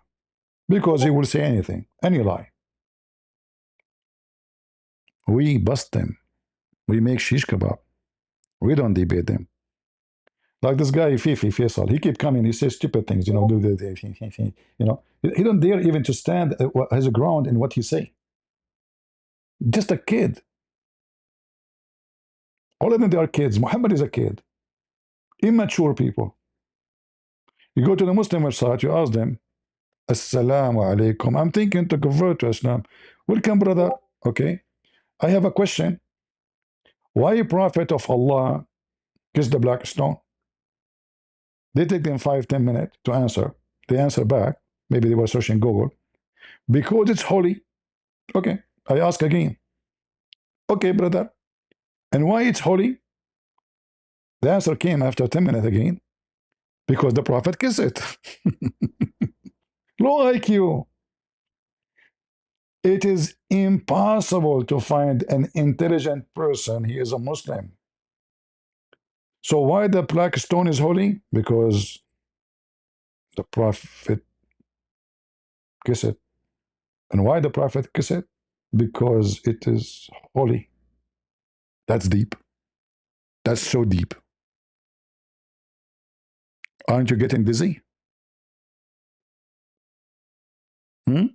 because he will say anything, any lie. We bust them. We make shish kebab. We don't debate them. Like this guy Fifi Faisal, he keep coming. He says stupid things, do the he don't dare even to stand his ground in what he say. Just a kid. All of them, they are kids. Muhammad is a kid. Immature people. You go to the Muslim website, you ask them, Assalamu alaikum. I'm thinking to convert to Islam. Welcome, brother. Okay. I have a question. Why a prophet of Allah kissed the black stone? They take them 5-10 minutes to answer. They answer back. Maybe they were searching Google. Because it's holy. Okay. I ask again. Okay, brother. And why it's holy? The answer came after 10 minutes again. Because the prophet kissed it. Low IQ. It is impossible to find an intelligent person. He is a Muslim. So why the black stone is holy? Because the prophet kissed it. And why the prophet kissed it? Because it is holy. That's deep. That's so deep. Aren't you getting dizzy? Hmm?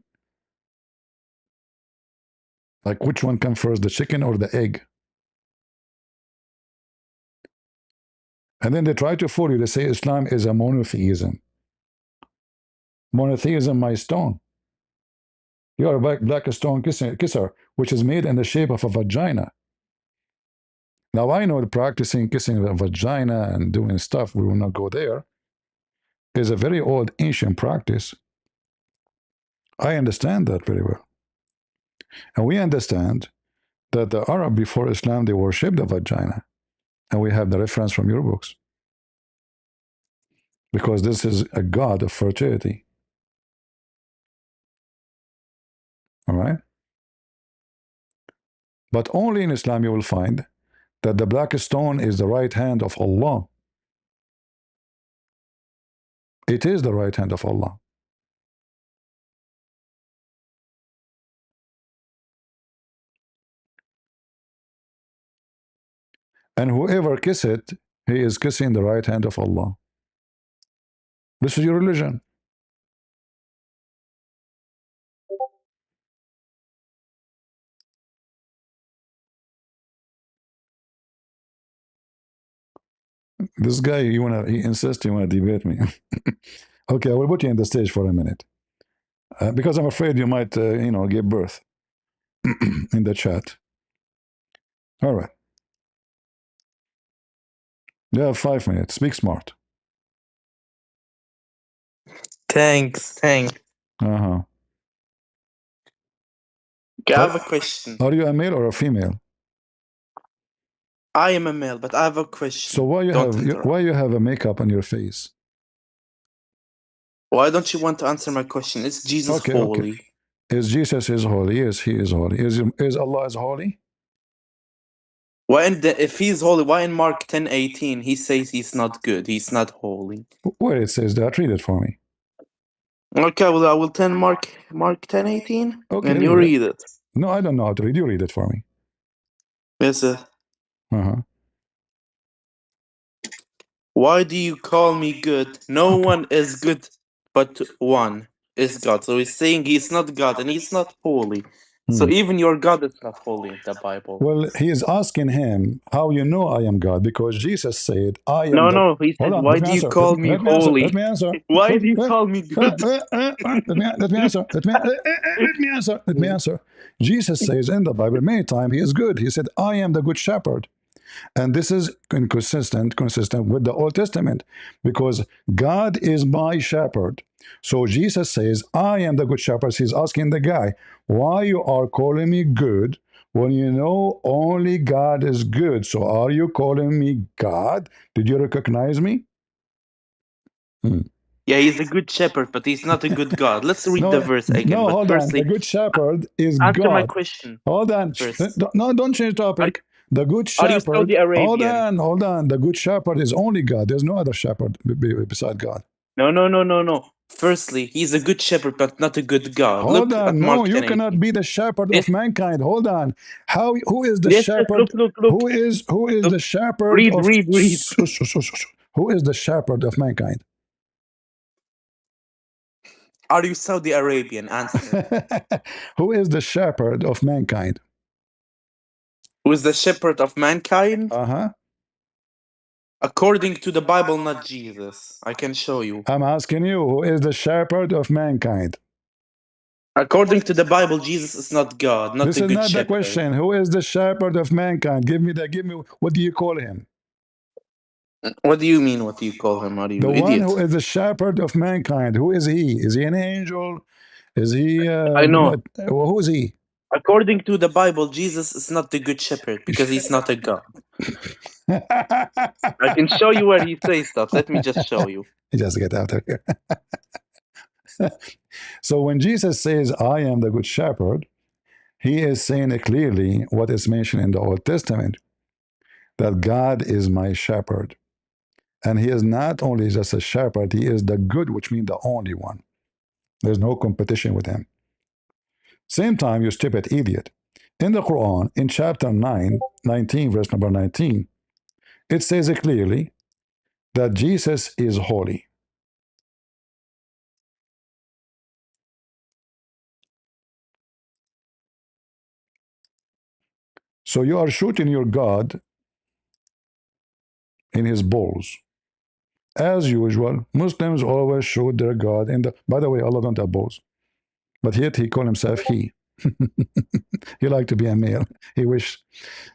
Like, which one comes first, the chicken or the egg? And then they try to fool you. They say Islam is a monotheism. Monotheism, my stone. You are a black stone kisser, which is made in the shape of a vagina. Now, I know that practicing kissing the vagina and doing stuff, we will not go there, is a very old, ancient practice. I understand that very well. And we understand that the Arab before Islam, they worshipped the vagina. And we have the reference from your books. Because this is a god of fertility. All right? But only in Islam you will find that the black stone is the right hand of Allah. It is the right hand of Allah. And whoever kiss it, he is kissing the right hand of Allah. This is your religion. This guy, he insists you want to debate me. Okay, I will put you in the stage for a minute. Because I'm afraid you might, give birth in the chat. All right. You have 5 minutes. Speak smart. Thanks. Uh-huh. Okay, I have a question. Are you a male or a female? I am a male, but I have a question. So why Don't interrupt. you have a makeup on your face? Why don't you want to answer my question? Is Jesus Okay. holy? Is Jesus is holy? Yes, he is holy. Is Allah is holy? If he's holy, why in Mark 10:18 he says he's not good, he's not holy? Where it says that, read it for me. Okay, well I will tell Mark 10:18, Okay, and you read it. No, I don't know how to read. You read it for me. Yes, sir. Uh-huh. Why do you call me good? No one is good but one is God. So he's saying he's not God and he's not holy. So even your God is not holy in the Bible. Well, he is asking him, how you know I am God? Because Jesus said, I am No, he said, why do you call me holy? Let me answer. Why do you call me good? Let me answer. Let me answer. Jesus says in the Bible many times he is good. He said, I am the good shepherd. And this is consistent with the Old Testament, because God is my shepherd. So Jesus says, I am the good shepherd. He's asking the guy, why you are calling me good when you know only God is good? So are you calling me God? Did you recognize me? Yeah, he's a good shepherd, but he's not a good God. Let's read the verse again. No, but hold firstly, on. The good shepherd is answer God. my question. Hold on. First. No, don't change topic. The good Are you shepherd. Saudi Arabian? Hold on. The good shepherd is only God. There's no other shepherd beside God. No. Firstly, he's a good shepherd, but not a good God. Hold Look on. at No, Mark you 10:18. cannot be the shepherd of mankind. Hold on. Who is the Yes, shepherd? look. Who is the shepherd Read. of Who is the shepherd of mankind? Are you Saudi Arabian? Answer. Who is the shepherd of mankind? Who is the shepherd of mankind? Uh-huh. According to the Bible, not Jesus. I can show you. I'm asking you, who is the shepherd of mankind? According to the Bible, Jesus is not God, not This a is good not shepherd. the question. Who is the shepherd of mankind? Give me, what do you call him? What do you mean, what do you call him? Are you The idiot? one who is the shepherd of mankind. Who is he? Is he an angel? Is he... I know. Who is he? According to the Bible, Jesus is not the good shepherd because he's not a God. I can show you where he says stuff. Let me just show you. Just get out of here. So when Jesus says, I am the good shepherd, he is saying clearly what is mentioned in the Old Testament, that God is my shepherd. And he is not only just a shepherd, he is the good, which means the only one. There's no competition with him. Same time, you stupid idiot. In the Quran, in chapter 19, verse number 19, it says clearly that Jesus is holy. So you are shooting your God in his balls. As usual, Muslims always shoot their God in the. By the way, Allah don't have balls, but yet he called himself he. He like to be a male. He wish.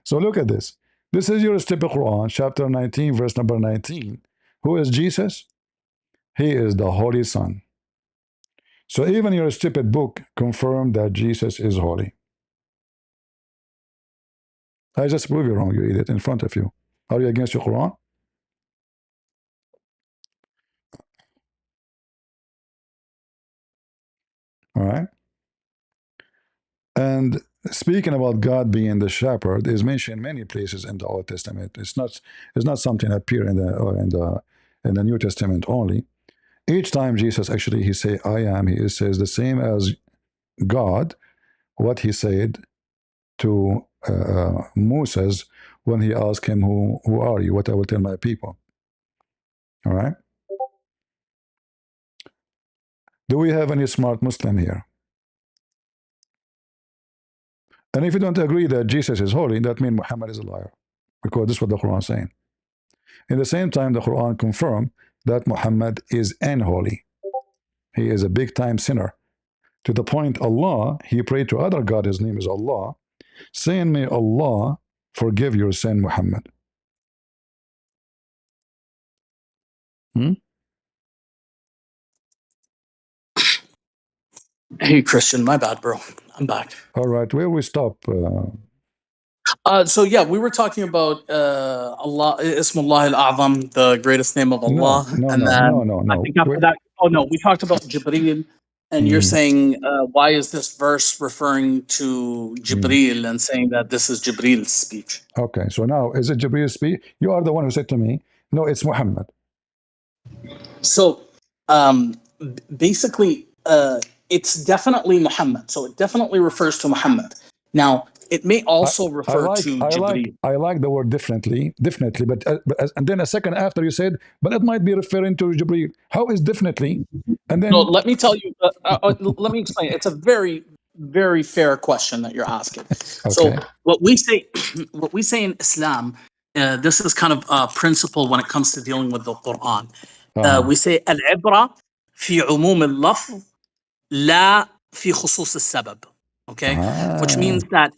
So look at this. This is your stupid Quran, chapter 19, verse number 19. Who is Jesus? He is the Holy Son. So even your stupid book confirmed that Jesus is holy. I just prove you wrong, you idiot, in front of you. Are you against your Quran? All right. And speaking about God being the shepherd is mentioned many places in the Old Testament. It's not something that appear in the New Testament only. Each time Jesus actually he say I am, he says the same as God, what he said to Moses when he asked him, who are you? What I will tell my people. All right. Do we have any smart Muslim here? And if you don't agree that Jesus is holy, that means Muhammad is a liar, because this is what the Quran is saying. In the same time, the Quran confirmed that Muhammad is unholy. He is a big time sinner. To the point Allah, he prayed to other God, his name is Allah, saying, may Allah forgive your sin, Muhammad. Hey, Christian, my bad, bro. I'm back. All right, where we stop? So yeah, we were talking about Allah, Ismullah al-A'zam, the greatest name of Allah, and then I think after that, we talked about Jibreel, and you're saying why is this verse referring to Jibreel and saying that this is Jibreel's speech? Okay, so now is it Jibreel's speech? You are the one who said to me, no, it's Muhammad. So basically, it's definitely Muhammad. So it definitely refers to Muhammad. Now, it may also refer to Jibreel. I like the word definitely, but and then a second after you said, but it might be referring to Jibreel. How is definitely? And then no, let me tell you. Let me explain. It's a very, very fair question that you're asking. Okay. So what we say in Islam, this is kind of a principle when it comes to dealing with the Quran. We say al-ibra fi umum al-lafz la fi khusus al-sabab. Okay, which means that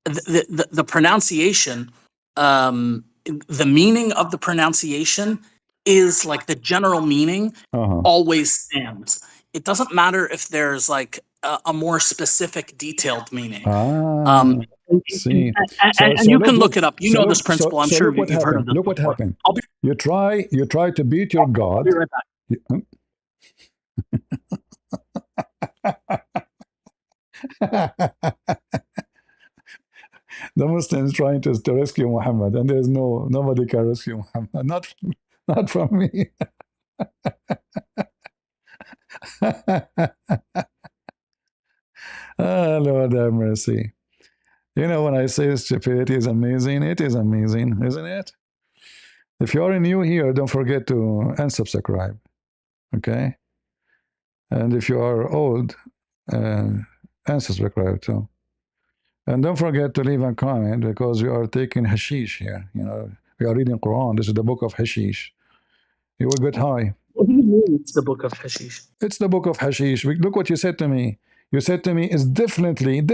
the pronunciation, the meaning of the pronunciation is like the general meaning always stands. It doesn't matter if there's like a more specific, detailed meaning. See, and you can look it up. You know this principle. I'm sure you've heard of this. Look what happened. You try to beat your God. I'll be right back. The Muslims trying to rescue Muhammad, and there's nobody can rescue Muhammad. Not from me. Oh, Lord have mercy. You know, when I say stupidity is amazing, it is amazing, isn't it? If you're new here, don't forget to unsubscribe. Okay? And if you are old, unsubscribe too. And don't forget to leave a comment, because we are taking hashish here. You know, we are reading Quran. This is the book of hashish. You will get high. What do you mean it's the book of hashish? It's the book of hashish. Look what you said to me. You said to me, it's definitely, it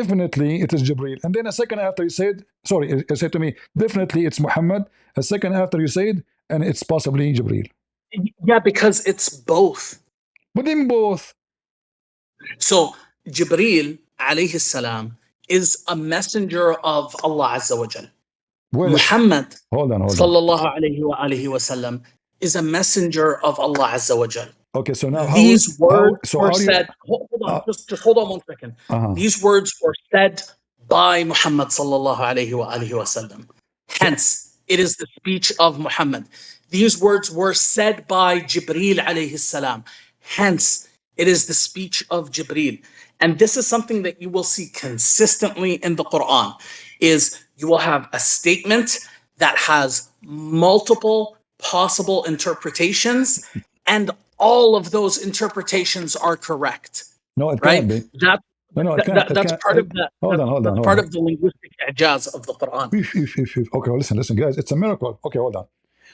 is Jibreel. And then a second after you said, sorry, you said to me, definitely it's Muhammad. A second after you said, and it's possibly Jibreel. Yeah, because it's both. But in both. So Jibreel, alayhi salam, is a messenger of Allah Azza wa Jal. Muhammad, hold on. Sallallahu alayhi wa sallam, is a messenger of Allah Azza wa Jal. Okay, so now these words were said. Hold on, just hold on 1 second. These words were said by Muhammad sallallahu alayhi wa sallam. Hence, it is the speech of Muhammad. These words were said by Jibreel alayhi salam. Hence, it is the speech of Jibreel. And this is something that you will see consistently in the Quran, is you will have a statement that has multiple possible interpretations, and all of those interpretations are correct. No, it Right? can't be. That, No, it can't. that, It that's can't. part of the Hold on, hold on, that's hold part on. of the linguistic ijaz of the Quran. Okay, well, listen, guys. It's a miracle. Okay, hold on.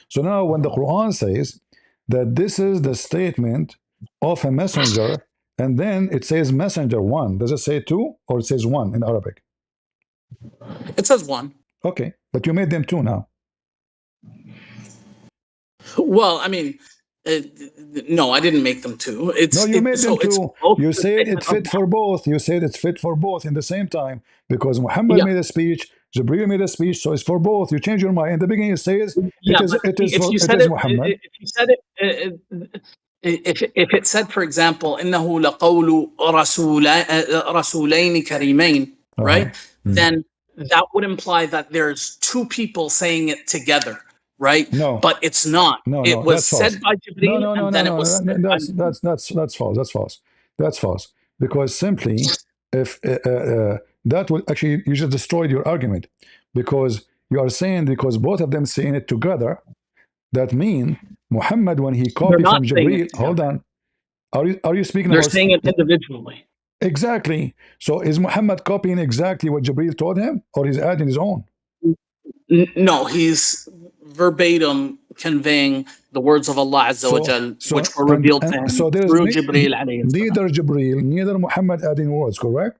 So now, when the Quran says that this is the statement of a messenger, and then it says messenger one, does it say two or it says one in Arabic? It says one. Okay, but you made them two now. Well, I mean, no, I didn't make them two. No, you made them it's two. both You the said statement it's of fit for both. You said it's fit for both in the same time because Muhammad Yeah. made a speech, Jibreel made a speech, so it's for both. You change your mind. In the beginning, it says Yeah, but it is if you for, it said is it, Muhammad. if you said it, if it said, for example, إنه لقول رسولين كريمين, right? Then that would imply that there's two people saying it together, right? No, But it's not. no, It was that's false. said by Jibreel, No, and then it was said by that's false. That's false. That's false. Because simply, if that will actually, you just destroyed your argument, because you are saying because both of them saying it together, that mean Muhammad when he They're copied not from saying it Jibreel. Hold together. on. Are you speaking They're about saying it individually. exactly? So is Muhammad copying exactly what Jibreel told him, or he's adding his own? No, he's verbatim conveying the words of Allah Azza wa Jal, which were revealed to him so there is through Jibreel alayhi salam. neither Jibreel, neither Muhammad adding words, correct?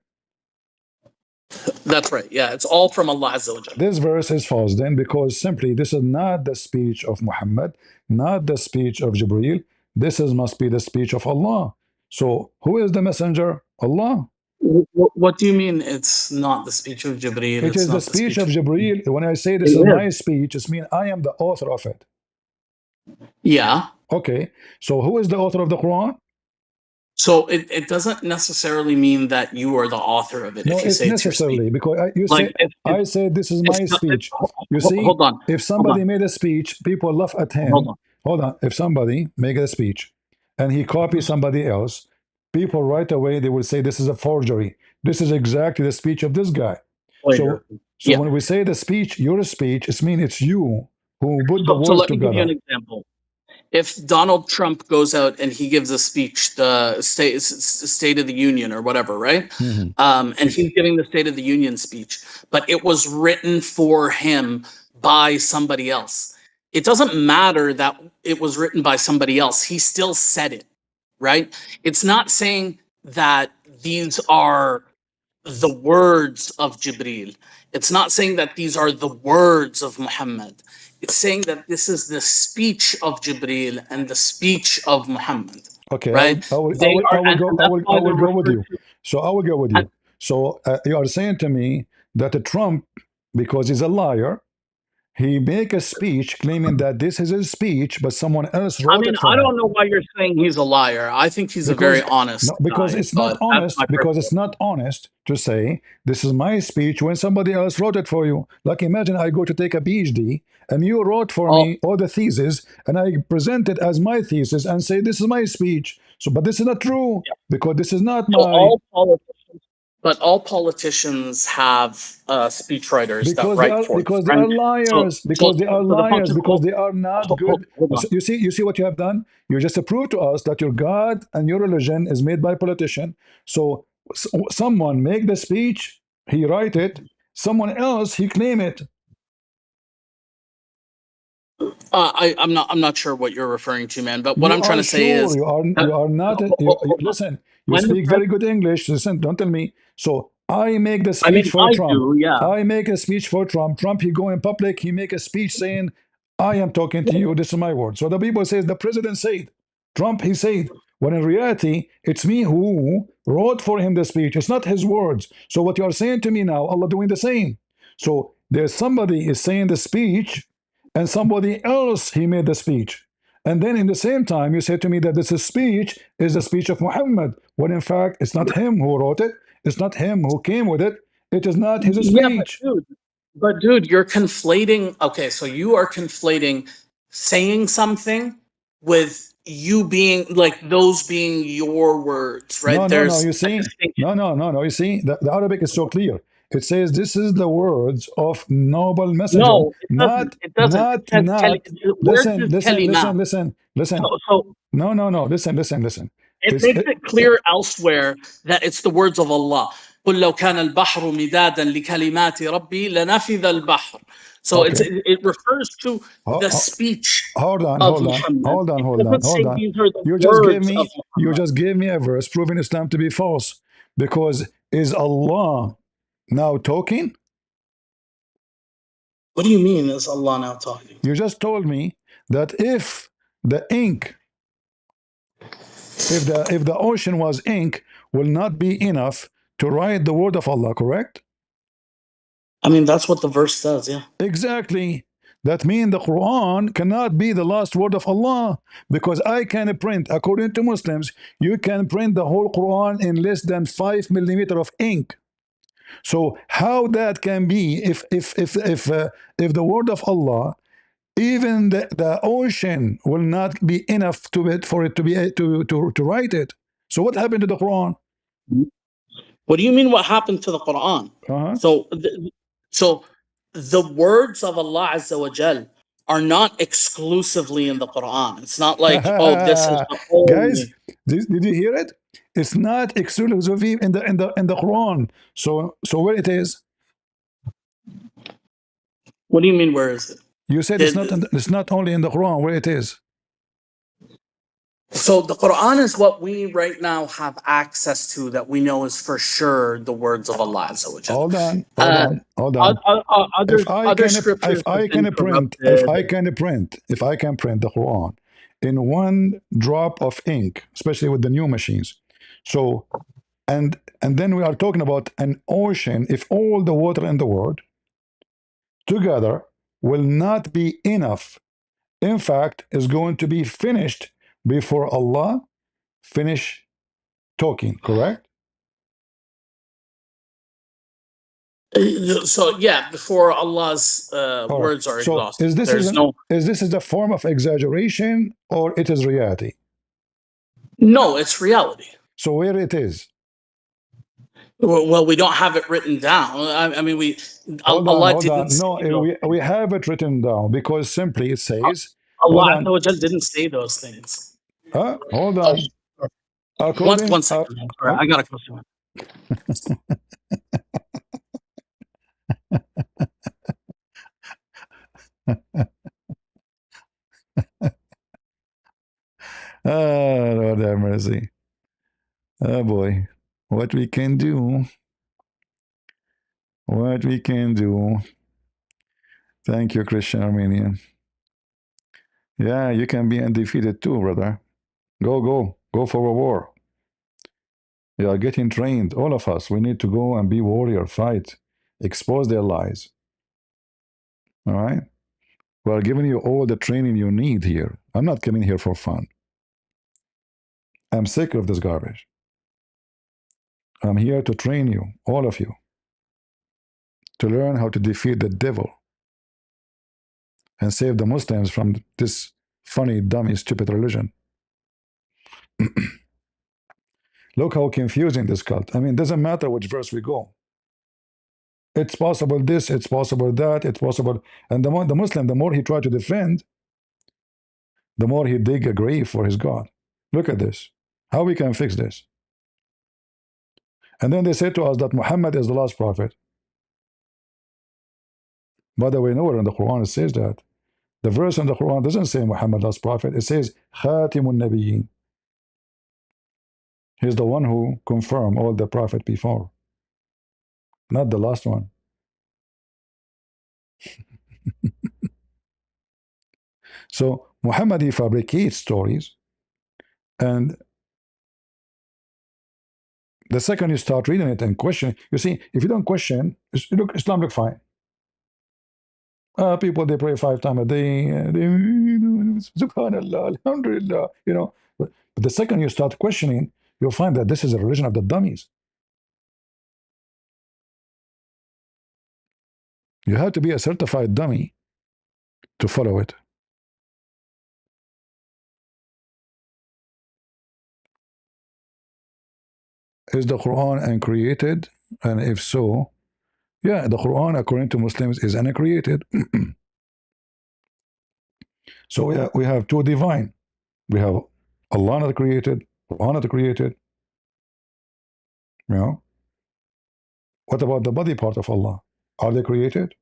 That's right. Yeah, it's all from Allah Azza wa Jal. This verse is false then, because simply this is not the speech of Muhammad, not the speech of Jibreel. This must be the speech of Allah. So who is the messenger? Allah. What do you mean it's not the speech of Jibreel? It It's is the not speech of Jibreel. When I say this It is is. my speech, it means I am the author of it. Yeah. Okay. So who is the author of the Quran? So it doesn't necessarily mean that you are the author of it No, if you it's say it's your speech. necessarily because you Like, say I said this is my speech. You see, hold on. if somebody made a speech, people laugh at him. Hold on. If somebody make a speech and he copies somebody else, people right away they will say this is a forgery. This is exactly the speech of this guy. So Yeah. when we say the speech, your speech, it means it's you who put the So words let me give you an together. example. If Donald Trump goes out and he gives a speech, the State of the Union or whatever, right? And he's giving the State of the Union speech, but it was written for him by somebody else. It doesn't matter that it was written by somebody else. He still said it, right? It's not saying that these are the words of Jibreel. It's not saying that these are the words of Muhammad. It's saying that this is the speech of Jibreel and the speech of Muhammad. Okay, right? I will go with you. So I will go with you. So you are saying to me that Trump, because he's a liar, he make a speech claiming that this is his speech, but someone else wrote it for I him. don't know why you're saying he's a liar. I think he's a very honest No, because guy, it's not but that's honest. my Because personal- it's not honest to say this is my speech when somebody else wrote it for you. Like imagine I go to take a PhD and you wrote for me all the thesis, and I present it as my thesis and say this is my speech. So, but this is not true because this is not So my. all politicians have speechwriters that Because write for them. because they are liars. Because they are liars. Because they are not good. Hold on. You see what you have done. You just proved to us that your God and your religion is made by politician. So someone make the speech, he write it. Someone else he claim it. I'm not sure what you're referring to, man. But what I'm trying to say is you are not. Listen, you speak very good English. Listen, don't tell me. So I make the speech for Trump. I make a speech for Trump. Trump, he go in public, he make a speech saying, I am talking to you, this is my word. So the people says the president said, Trump, he said, when in reality, it's me who wrote for him the speech. It's not his words. So what you are saying to me now, Allah doing the same. So there's somebody is saying the speech, and somebody else, he made the speech. And then in the same time, you say to me that this speech is the speech of Muhammad, when in fact, it's not him who wrote it. It's not him who came with it. It is not his speech. But dude, you're conflating. Okay, so you are conflating saying something with you being like those being your words, right? No, no, no. There's You a see, distinction. no, no, no, no. You see, the Arabic is so clear. It says this is the words of noble messenger, No, it doesn't. not, It doesn't. It not, says not. the word Listen, is listen, kalima. listen, listen, listen. So No, no, no. Listen, listen, listen. it It's makes it clear elsewhere that it's the words of Allah. قل لو كان البحر مدادا لكلمات ربي لنفذ البحر. So okay. it refers to Ho- the ho- speech Hold on, of hold on, Muhammad. hold on, It hold on, doesn't hold say on. these are the You just gave words of me, you Muhammad. just gave me a verse proving Islam to be false. Because is Allah now talking? What do you mean is Allah now talking? You just told me that if the ink, if the ocean was ink, will not be enough to write the word of Allah, correct? I mean, that's what the verse says, yeah. Exactly. That means the Quran cannot be the last word of Allah, because I can print, according to Muslims, you can print the whole Quran in less than 5 millimeter of ink. So how that can be if the word of Allah, even the ocean will not be enough to it for it to be to write it. So what happened to the Quran? What do you mean what happened to the Quran? Uh-huh. So the words of Allah Azza wa Jal are not exclusively in the Quran. It's not like, oh, this is the Guys, only. did you hear it? It's not exclusively in the Quran. So where it is? What do you mean, where is it? You said it's not only in the Quran. Where it is? So the Quran is what we right now have access to that we know is for sure the words of Allah Azza wa Jal. Hold on, hold on, hold on. Other scriptures have been If corrupted. I can print the Quran in one drop of ink, especially with the new machines. So and then we are talking about an ocean. If all the water in the world together will not be enough, in fact, is going to be finished before Allah finish talking. Correct? So yeah, before Allah's All right. words are So exhausted, there's no. is this is a form of exaggeration or it is reality? No, it's reality. So where it is? Well, we don't have it written down. I mean, Hold on, Allah hold didn't on. say No, those. we have it written down because simply it says, hold Allah on, Azza wa Jal didn't say those things. hold Oh, on. According, one second. Sorry, I got a question. Lord have mercy. Oh boy, what we can do, what we can do. Thank you, Christian Armenian. Yeah, you can be undefeated too, brother. Go for a war. You are getting trained. All of us, we need to go and be warrior, fight, expose their lies. All right? We are giving you all the training you need here. I'm not coming here for fun. I'm sick of this garbage. I'm here to train you, all of you, to learn how to defeat the devil and save the Muslims from this funny, dummy, stupid religion. Look how confusing this cult. I mean, it doesn't matter which verse we go. It's possible this, it's possible that, it's possible. And the Muslim, the more he tried to defend, the more he dig a grave for his God. Look at this. How we can fix this? And then they say to us that Muhammad is the last prophet. By the way, nowhere in the Quran it says that. The verse in the Quran doesn't say Muhammad last prophet. It says Khatimun Nabiyyin. He's the one who confirmed all the prophet before, not the last one. So Muhammad, he fabricates stories, and the second you start reading it and question, you see, if you don't question, Islam look fine. People, they pray 5 times a day. Subhanallah, Alhamdulillah. But the second you start questioning, you'll find that this is a religion of the dummies. You have to be a certified dummy to follow it. Is the Quran uncreated? And if so, yeah, the Quran, according to Muslims, is uncreated. So we have two divine. We have Allah not created, Quran not created. You know, what about the body part of Allah? Are they created?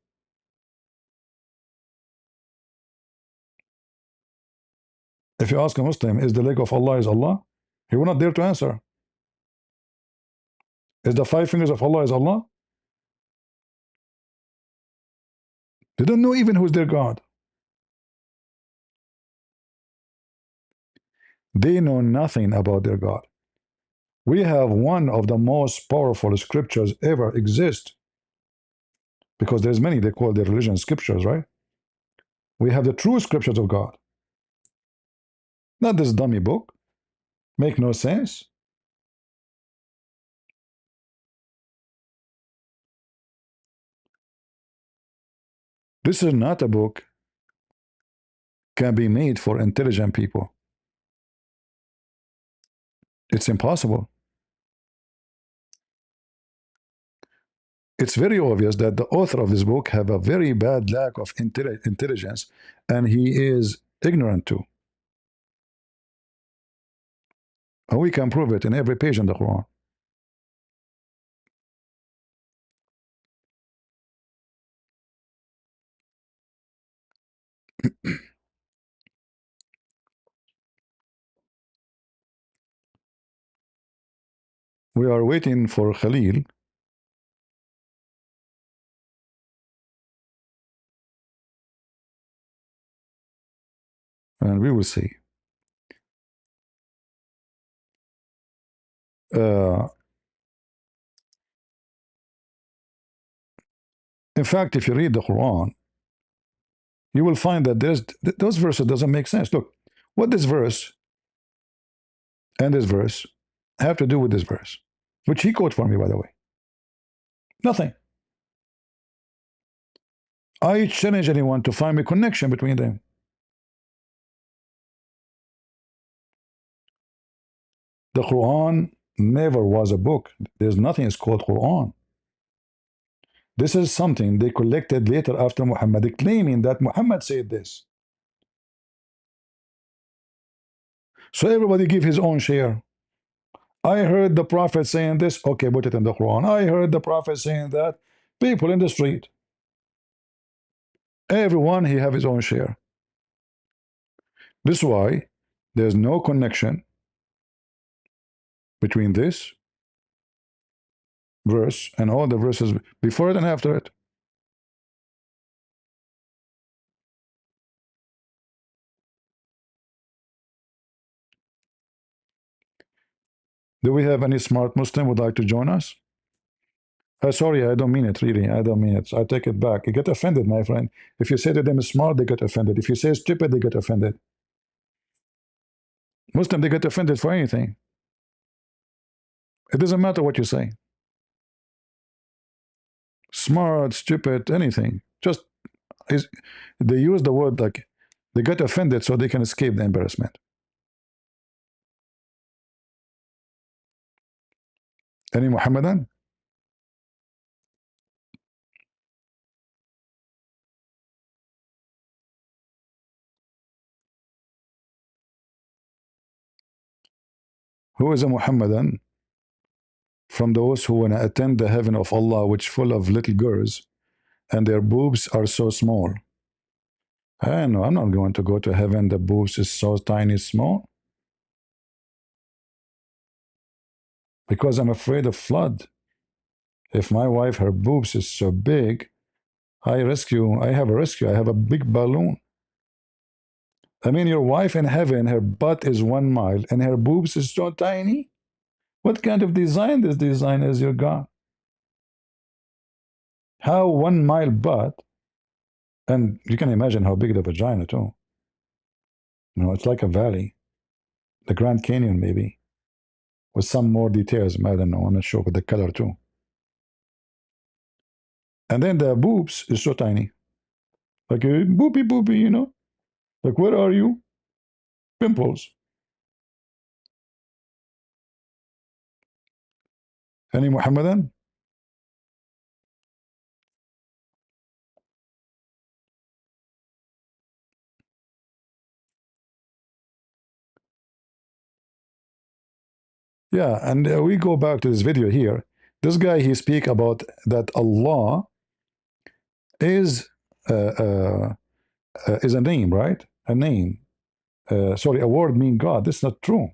If you ask a Muslim, is the leg of Allah is Allah? He will not dare to answer. Is the 5 fingers of Allah is Allah? They don't know even who's their God. They know nothing about their God. We have one of the most powerful scriptures ever exist, because there's many, they call their religion scriptures, right? We have the true scriptures of God, not this dummy book. Make no sense. This is not a book can be made for intelligent people. It's impossible. It's very obvious that the author of this book have a very bad lack of intelligence, and he is ignorant too. And we can prove it in every page in the Quran. We are waiting for Khalil. And we will see. In fact, if you read the Quran, you will find that those verses doesn't make sense. Look, what this verse and this verse have to do with this verse, which he quoted for me, by the way. Nothing. I challenge anyone to find a connection between them. The Quran never was a book. There's nothing is called Quran. This is something they collected later after Muhammad, claiming that Muhammad said this. So everybody give his own share. I heard the Prophet saying this. Okay, put it in the Quran. I heard the Prophet saying that. People in the street. Everyone, he have his own share. This is why there's no connection between this verse and all the verses before it and after it. Do we have any smart Muslim who would like to join us? Sorry, I don't mean it, really. I don't mean it. I take it back. You get offended, my friend. If you say to them smart, they get offended. If you say stupid, they get offended. Muslim, they get offended for anything. It doesn't matter what you say. Smart, stupid, anything. Just they use the word like they get offended so they can escape the embarrassment. Any Muhammadan? Who is a Muhammadan from those who want to attend the heaven of Allah, which full of little girls, and their boobs are so small? I know, I'm not going to go to heaven. The boobs is so tiny, small. Because I'm afraid of flood. If my wife, her boobs is so big, I have a rescue. I have a big balloon. I mean, your wife in heaven, her butt is 1 mile and her boobs is so tiny. What kind of design this design is your God? How 1 mile butt, and you can imagine how big the vagina too. You know, it's like a valley, the Grand Canyon maybe, with some more details. I don't know, I'm not sure, with the color too. And then the boobs is so tiny, like a boopy, you know, like where are you? Pimples. Any Muhammadan? Yeah, and we go back to this video here. This guy, he speak about that Allah uh, uh, is a name, right? A name. Sorry, a word mean God. This is not true.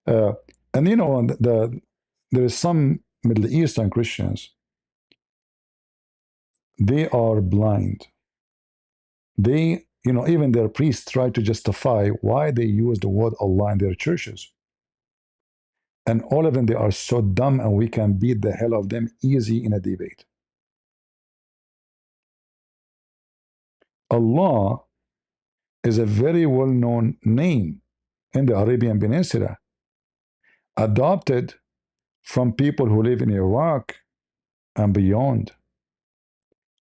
Uh, and you know, there is some Middle Eastern Christians. They are blind. They, you know, even their priests try to justify why they use the word Allah in their churches. And all of them, they are so dumb, and we can beat the hell of them easy in a debate. Allah is a very well-known name in the Arabian Peninsula, adopted from people who live in Iraq and beyond.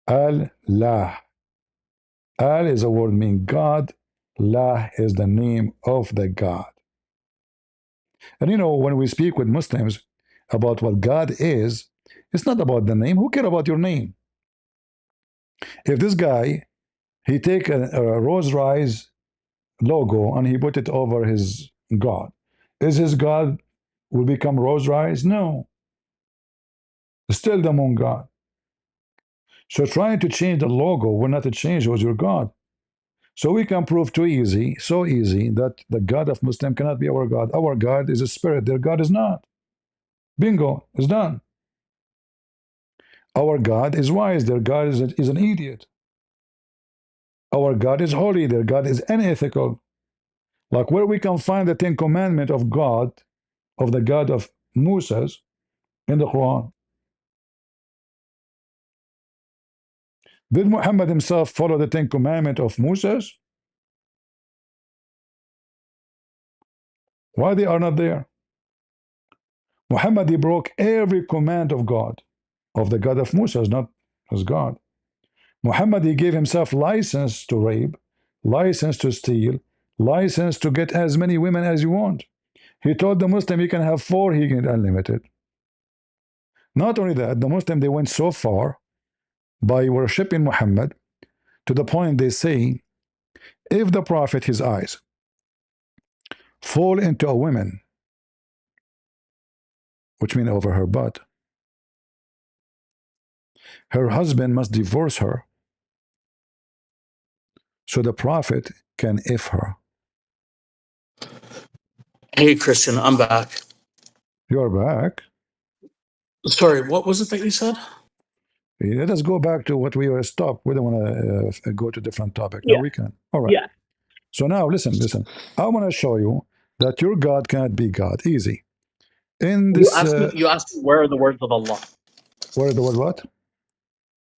Al-Lah. Al is a word meaning God. Lah is the name of the God. And you know, when we speak with Muslims about what God is, it's not about the name. Who cares about your name? If this guy, he take a Rolls-Royce logo and he put it over his God, is his God will become Rolls-Royce? No. Still the moon God. So trying to change the logo will not change who's your God. So we can prove too easy, so easy, that the God of Muslim cannot be our God. Our God is a spirit. Their God is not. Bingo, it's done. Our God is wise. Their God is an idiot. Our God is holy. Their God is unethical. Like where we can find the Ten Commandments of God, of the God of Moses, in the Quran. Did Muhammad himself follow the Ten Commandments of Moses? Why they are not there? Muhammad, he broke every command of God, of the God of Moses, not as God. Muhammad, he gave himself license to rape, license to steal, license to get as many women as you want. He told the Muslim he can have 4, he can unlimited. Not only that, the Muslim, they went so far by worshipping Muhammad to the point they say, if the Prophet, his eyes, fall into a woman, which means over her butt, her husband must divorce her so the Prophet can if her. Hey, Christian, I'm back. You're back. Sorry, what was it that you said? Let us go back to what we were stopped. We don't want to go to different topic. Now Yeah. we can. All right. Yeah. So now listen. I want to show you that your God cannot be God. Easy. In You this, asked me where are the words of Allah? where the word what?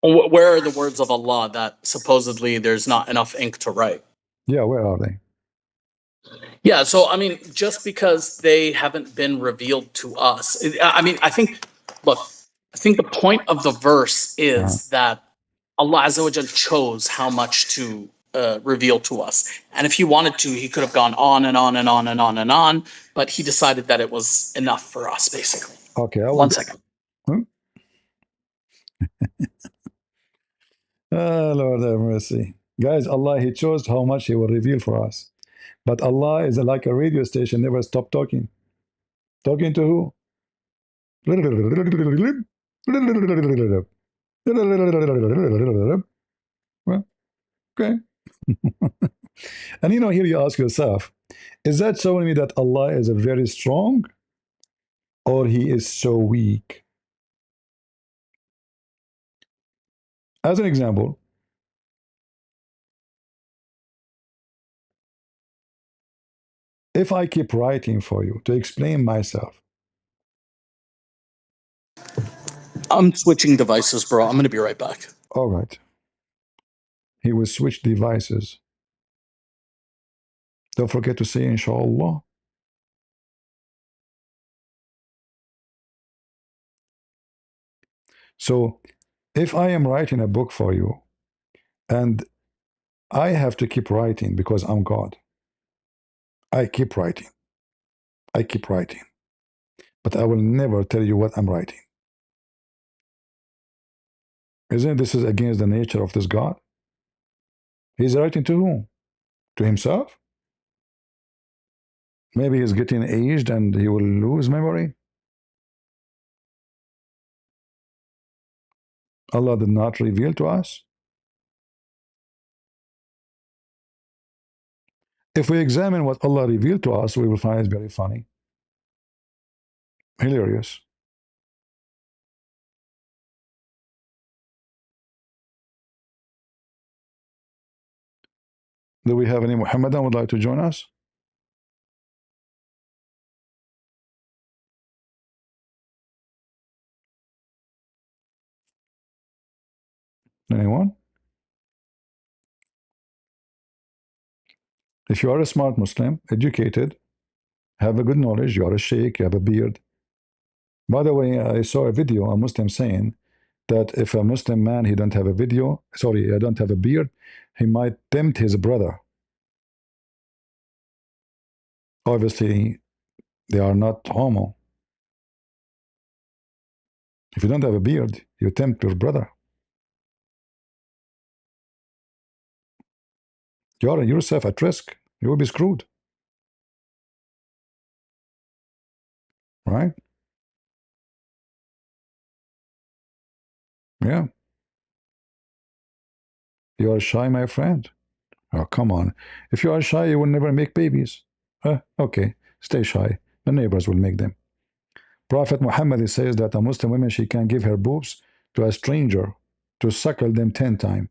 Where are the words of Allah that supposedly there's not enough ink to write? Yeah, where are they? Yeah, so I mean, just because they haven't been revealed to us, I mean, look, I think the point of the verse is that Allah Azza wa Jal chose how much to reveal to us. And if he wanted to, he could have gone on and on and on and on and on, but he decided that it was enough for us, basically. Okay, I One want. second. Oh, Lord have mercy. Guys, Allah, He chose how much He will reveal for us. But Allah is like a radio station, never stop talking. Talking to who? Well, okay. And you know, here you ask yourself, is that showing me that Allah is a very strong or He is so weak? As an example, if I keep writing for you to explain myself, I'm switching devices, bro. I'm going to be right back. all right, He will switch devices. Don't forget to say inshallah. So if I am writing a book for you and I have to keep writing because I'm God, I keep writing. I keep writing. but I will never tell you what I'm writing. Isn't this is against the nature of this God? He's writing to whom? To himself? Maybe he's getting aged and he will lose memory. Allah did not reveal to us. If we examine what Allah revealed to us, we will find it very funny, hilarious. Do we have any Muhammadan would like to join us? Anyone? If you are a smart Muslim, educated, have a good knowledge, you are a sheikh, you have a beard. By the way, I saw a video, a Muslim saying that if a Muslim man, he don't have a he don't have a beard, he might tempt his brother. Obviously, they are not homo. If you don't have a beard, you tempt your brother. You are yourself at risk. You will be screwed. Right? Yeah. You are shy, my friend. Oh, come on. If you are shy, you will never make babies. Okay, stay shy. The neighbors will make them. Prophet Muhammad says that a Muslim woman, she can give her boobs to a stranger to suckle them 10 times.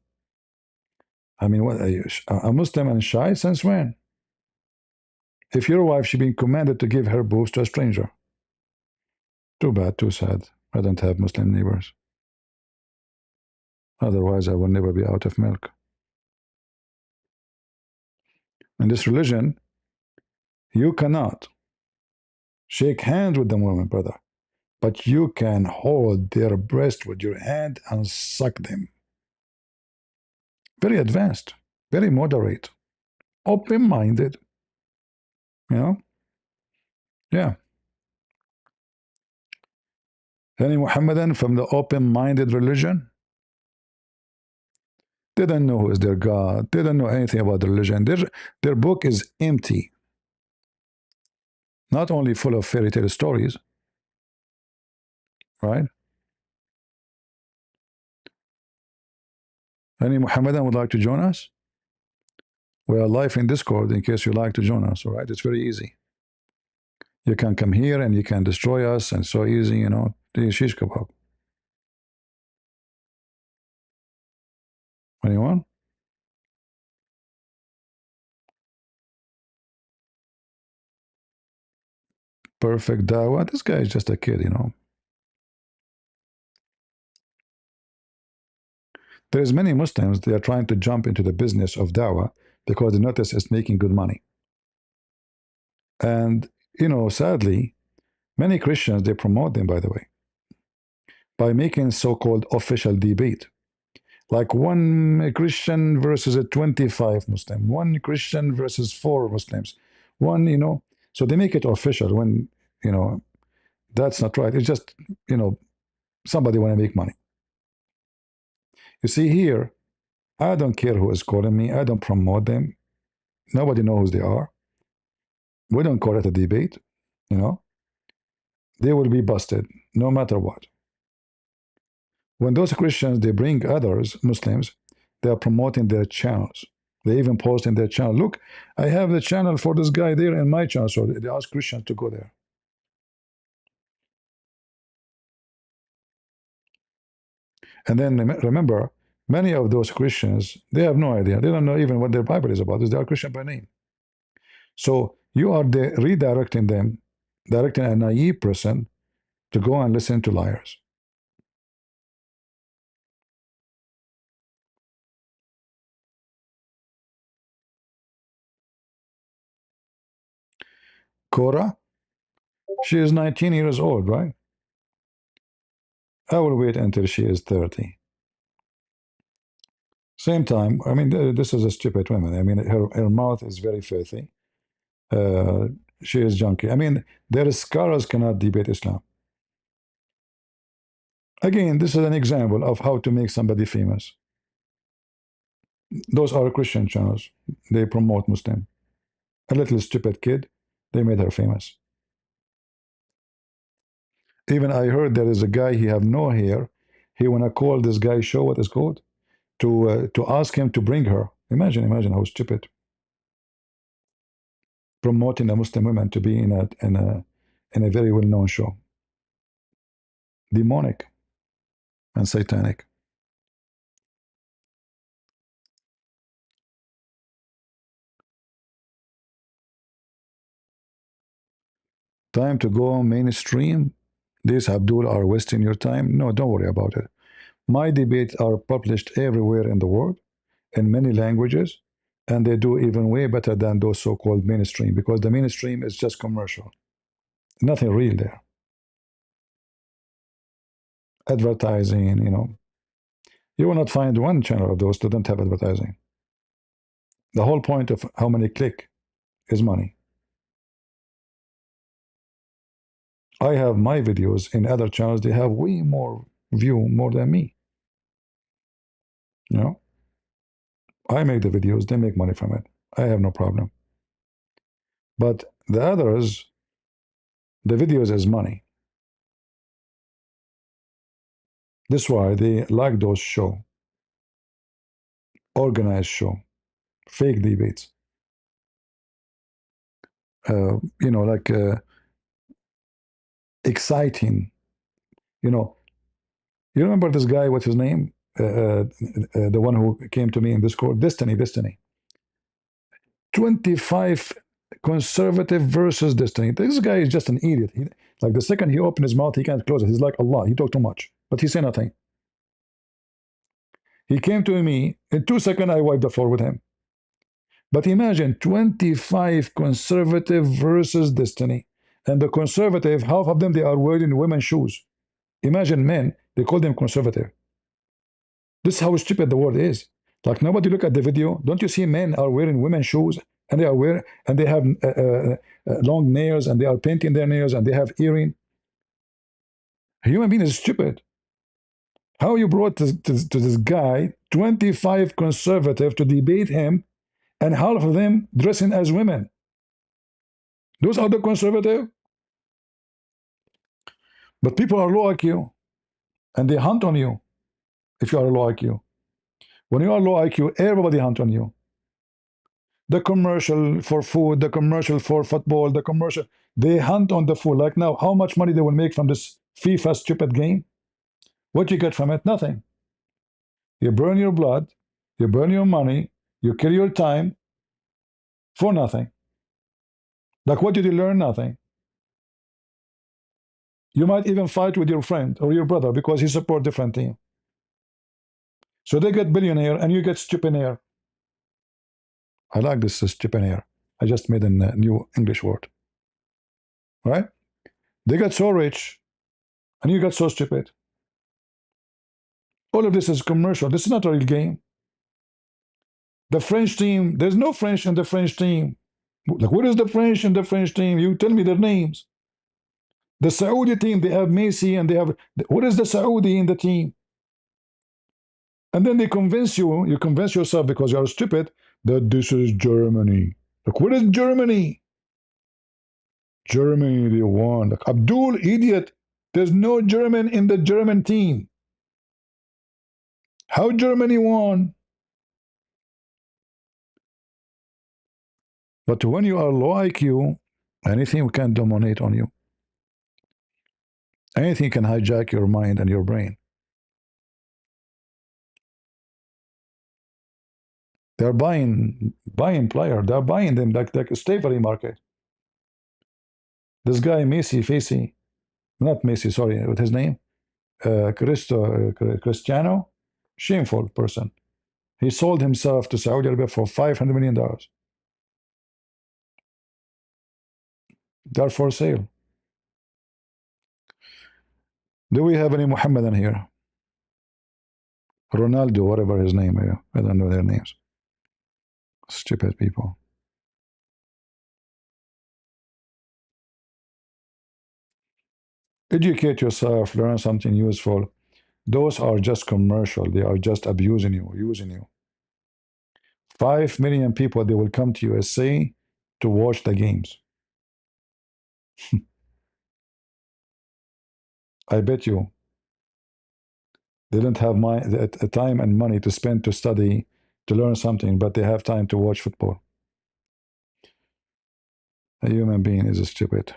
I mean, what, a Muslim and shy since when? If your wife, she been commanded to give her boobs to a stranger. Too bad, too sad. I don't have Muslim neighbors. Otherwise, I will never be out of milk. In this religion, you cannot shake hands with the woman, brother, but you can hold their breast with your hand and suck them. Very advanced, very moderate, open-minded. You know? Yeah. Any Muhammadan from the open-minded religion? They don't know who is their God. They don't know anything about the religion. Their book is empty. Not only full of fairy tale stories, right? Any Muhammadan would like to join us? We are live in Discord in case you like to join us, all right? It's very easy. You can come here and you can destroy us, and so easy, you know, the shish kebab. Anyone? Perfect dawah. This guy is just a kid, you know. There's many Muslims, they are trying to jump into the business of dawah because they notice it's making good money. And, you know, sadly, many Christians, they promote them, by the way, by making so-called official debate. Like one Christian versus a 25 Muslim, one Christian versus 4 Muslims, one, you know, so they make it official when, you know, that's not right. It's just, you know, somebody want to make money. You see here, I don't care who is calling me. I don't promote them. Nobody knows who they are. We don't call it a debate, you know. They will be busted no matter what. When those Christians, they bring others, Muslims, they are promoting their channels. They even post in their channel, look, I have the channel for this guy there in my channel. So they ask Christians to go there. And then remember, many of those Christians, they have no idea. They don't know even what their Bible is about. They are Christian by name. So you are redirecting them, directing a naive person to go and listen to liars. Korah, she is 19 years old, right? I will wait until she is 30. Same time, I mean, this is a stupid woman. I mean, her mouth is very filthy. She is junkie. I mean, their scholars cannot debate Islam. Again, this is an example of how to make somebody famous. Those are Christian channels. They promote Muslim. A little stupid kid, they made her famous. Even I heard there is a guy, he have no hair. He wanna call this guy show, what is called, to ask him to bring her. Imagine how stupid. Promoting a Muslim woman to be in a very well-known show. Demonic and satanic. Time to go mainstream. These Abdul are wasting your time. No, don't worry about it. My debates are published everywhere in the world in many languages, and they do even way better than those so-called mainstream, because the mainstream is just commercial. Nothing real there. Advertising, you know. You will not find one channel of those that don't have advertising. The whole point of how many click is money. I have my videos in other channels, they have way more view, more than me. You know? I make the videos, they make money from it. I have no problem. But the others, the videos is money. That's why they like those show, organized show, fake debates. You know, like exciting. You know, you remember this guy? What's his name? The one who came to me in Discord, Destiny. 25 conservative versus Destiny. This guy is just an idiot. Like the second he opened his mouth, he can't close it. He's like Allah. He talked too much, but he said nothing. He came to me in 2 seconds. I wiped the floor with him. But imagine 25 conservative versus Destiny, and the conservative, half of them they are wearing women's shoes. Imagine men, they call them conservative. This is how stupid the world is. Like nobody look at the video. Don't you see men are wearing women's shoes, and they are wearing, and they have long nails, and they are painting their nails, and they have earring. A human being is stupid. How you brought to this guy 25 conservative to debate him, and half of them dressing as women? Those are the conservative. But people are low IQ, and they hunt on you if you are low IQ. When you are low IQ, everybody hunt on you. The commercial for food, the commercial for football, the commercial, they hunt on the food. Like now, how much money they will make from this FIFA stupid game? What you get from it? Nothing. You burn your blood, you burn your money, you kill your time for nothing. Like what did you learn? Nothing. You might even fight with your friend or your brother because he support different team. So they get billionaire and you get stupidaire. I like this stupidaire. I just made a new English word. Right? They got so rich and you got so stupid. All of this is commercial. This is not a real game. The French team, there's no French in the French team. Like, what is the French in the French team? You tell me their names. The Saudi team, they have Messi and they have, what is the Saudi in the team? And then they convince you, you convince yourself because you are stupid, that this is Germany. Like, what is Germany? Germany, they won. Like, Abdul, idiot. There's no German in the German team. How Germany won? But when you are low IQ, anything can dominate on you. Anything can hijack your mind and your brain. They're buying player. They're buying them like a slavery market. This guy Messi, not Messi, sorry, what his name? Cristiano, shameful person. He sold himself to Saudi Arabia for $500 million. They're for sale. Do we have any Muhammadan here? Ronaldo, whatever his name is. I don't know their names. Stupid people. Educate yourself, learn something useful. Those are just commercial. They are just abusing you, using you. 5 million people, they will come to USA to watch the games. I bet you they don't have time and money to spend to study, to learn something, but they have time to watch football. A human being is stupid.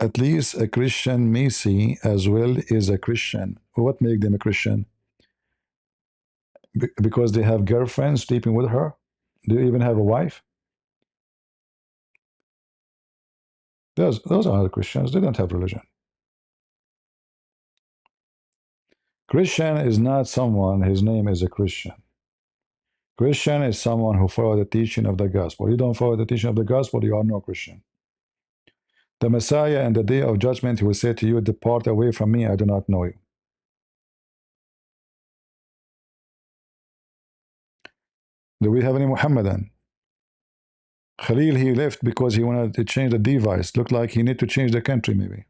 At least a Christian Messi as well is a Christian. What makes them a Christian? Because they have girlfriends sleeping with her? Do you even have a wife? Those are not Christians. They don't have religion. Christian is not someone, his name is a Christian. Christian is someone who follows the teaching of the gospel. You don't follow the teaching of the gospel, you are no Christian. The Messiah in the day of judgment, he will say to you, depart away from me, I do not know you. Do we have any Muhammadan? Khalil, he left because he wanted to change the device. Looked like he need to change the country, maybe.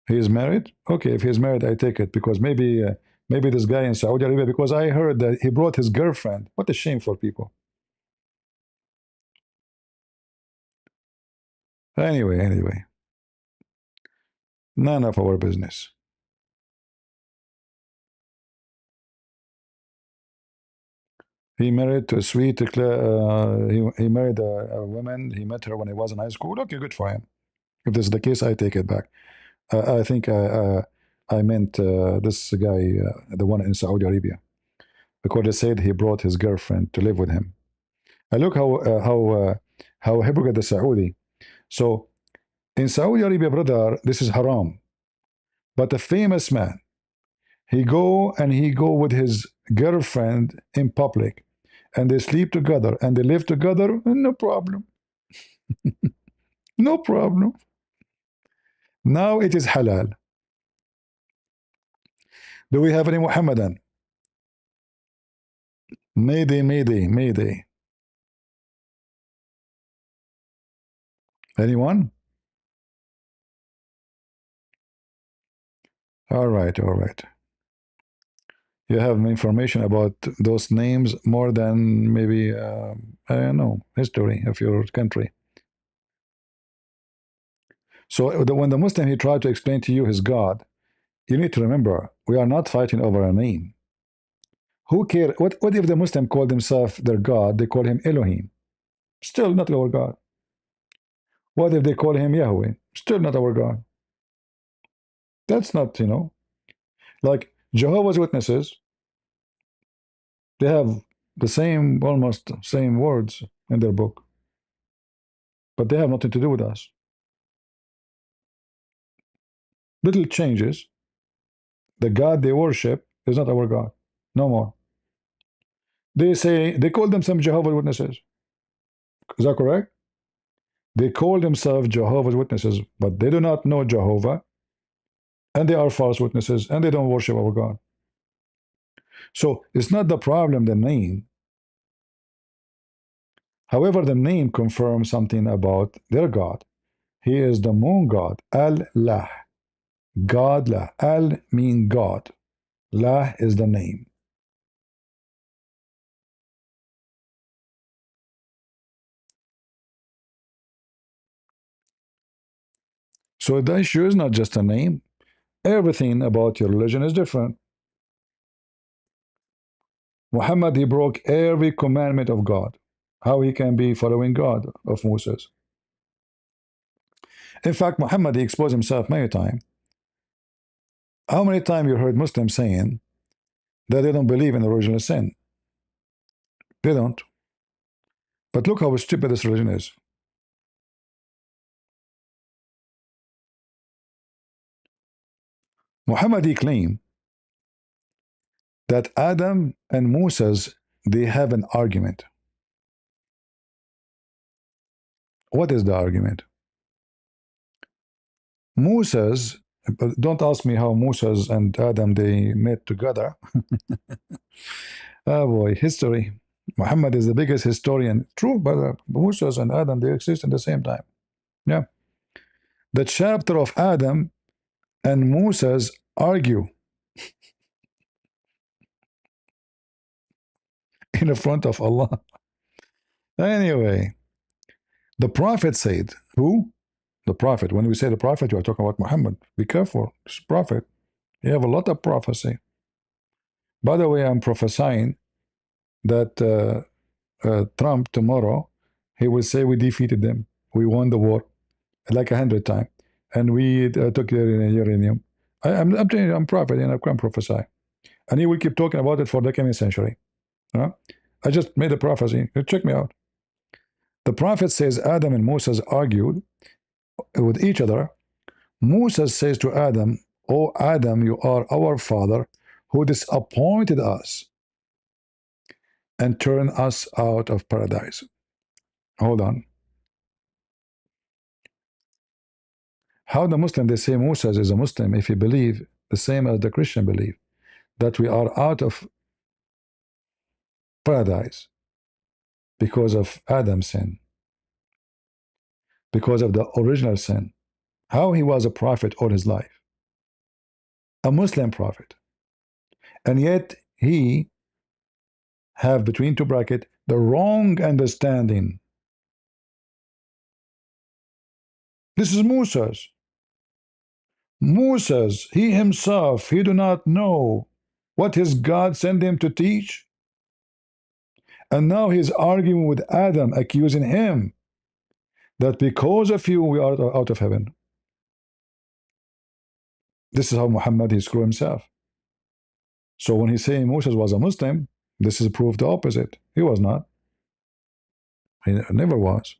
He is married? Okay, if he's married, I take it, because maybe this guy in Saudi Arabia, because I heard that he brought his girlfriend. What a shame for people. Anyway. None of our business. He married to a sweet, he married a woman. He met her when he was in high school. Okay, good for him. If this is the case, I take it back. I think I meant this guy, the one in Saudi Arabia, because they said he brought his girlfriend to live with him. And look how hypocrite the Saudi. So in Saudi Arabia, brother, this is haram. But a famous man, he go with his girlfriend in public, and they sleep together and they live together, no problem. No problem. Now it is halal. Do we have any Muhammadan? Mayday. Anyone? All right. You have information about those names more than maybe, I don't know, history of your country. So when the Muslim, he tried to explain to you his God, you need to remember, we are not fighting over a name. Who cares? What if the Muslim called himself their God? They call him Elohim. Still not our God. What if they call him Yahweh? Still not our God. That's not, like Jehovah's Witnesses, they have the same, almost same words in their book, but they have nothing to do with us. Little changes. The God they worship is not our God. No more. They call themselves Jehovah's Witnesses. Is that correct? They call themselves Jehovah's Witnesses, but they do not know Jehovah, and they are false witnesses, and they don't worship our God. So it's not the problem, the name. However, the name confirms something about their God. He is the moon god, Al-Lah. God Lah. Al means God. Lah is the name. So the issue is not just a name. Everything about your religion is different. Muhammad, he broke every commandment of God. How he can be following God of Moses? In fact, Muhammad, he exposed himself many times. How many times you heard Muslims saying that they don't believe in original sin? They don't. But look how stupid this religion is. Muhammad, he claimed that Adam and Moses, they have an argument. What is the argument? Moses, But don't ask me how Moses and Adam they met together. Oh boy, history. Muhammad is the biggest historian. True, but Moses and Adam they exist in the same time. Yeah. The chapter of Adam and Moses argue in the front of Allah. Anyway, the prophet said, who? The prophet. When we say the prophet, you are talking about Muhammad. Be careful. This prophet. You have a lot of prophecy. By the way, I'm prophesying that Trump tomorrow, he will say we defeated them. We won the war like 100 times. And we took uranium. I'm telling you, I'm prophet and I can prophesy. And he will keep talking about it for the coming century. I just made a prophecy. Check me out. The prophet says Adam and Moses argued with each other. Moses says to Adam, "O Adam, you are our father who disappointed us and turned us out of paradise." Hold on. How the Muslim, they say Moses is a Muslim if he believe the same as the Christian believe, that we are out of paradise because of Adam's sin, because of the original sin. How he was a prophet all his life, a Muslim prophet, and yet he have between two brackets the wrong understanding. This is Moses. Moses, he himself, he do not know what his God sent him to teach. And now he's arguing with Adam, accusing him that because of you we are out of heaven. This is how Muhammad he screwed himself. So when he's saying Moses was a Muslim, this is proof the opposite. He was not. He never was.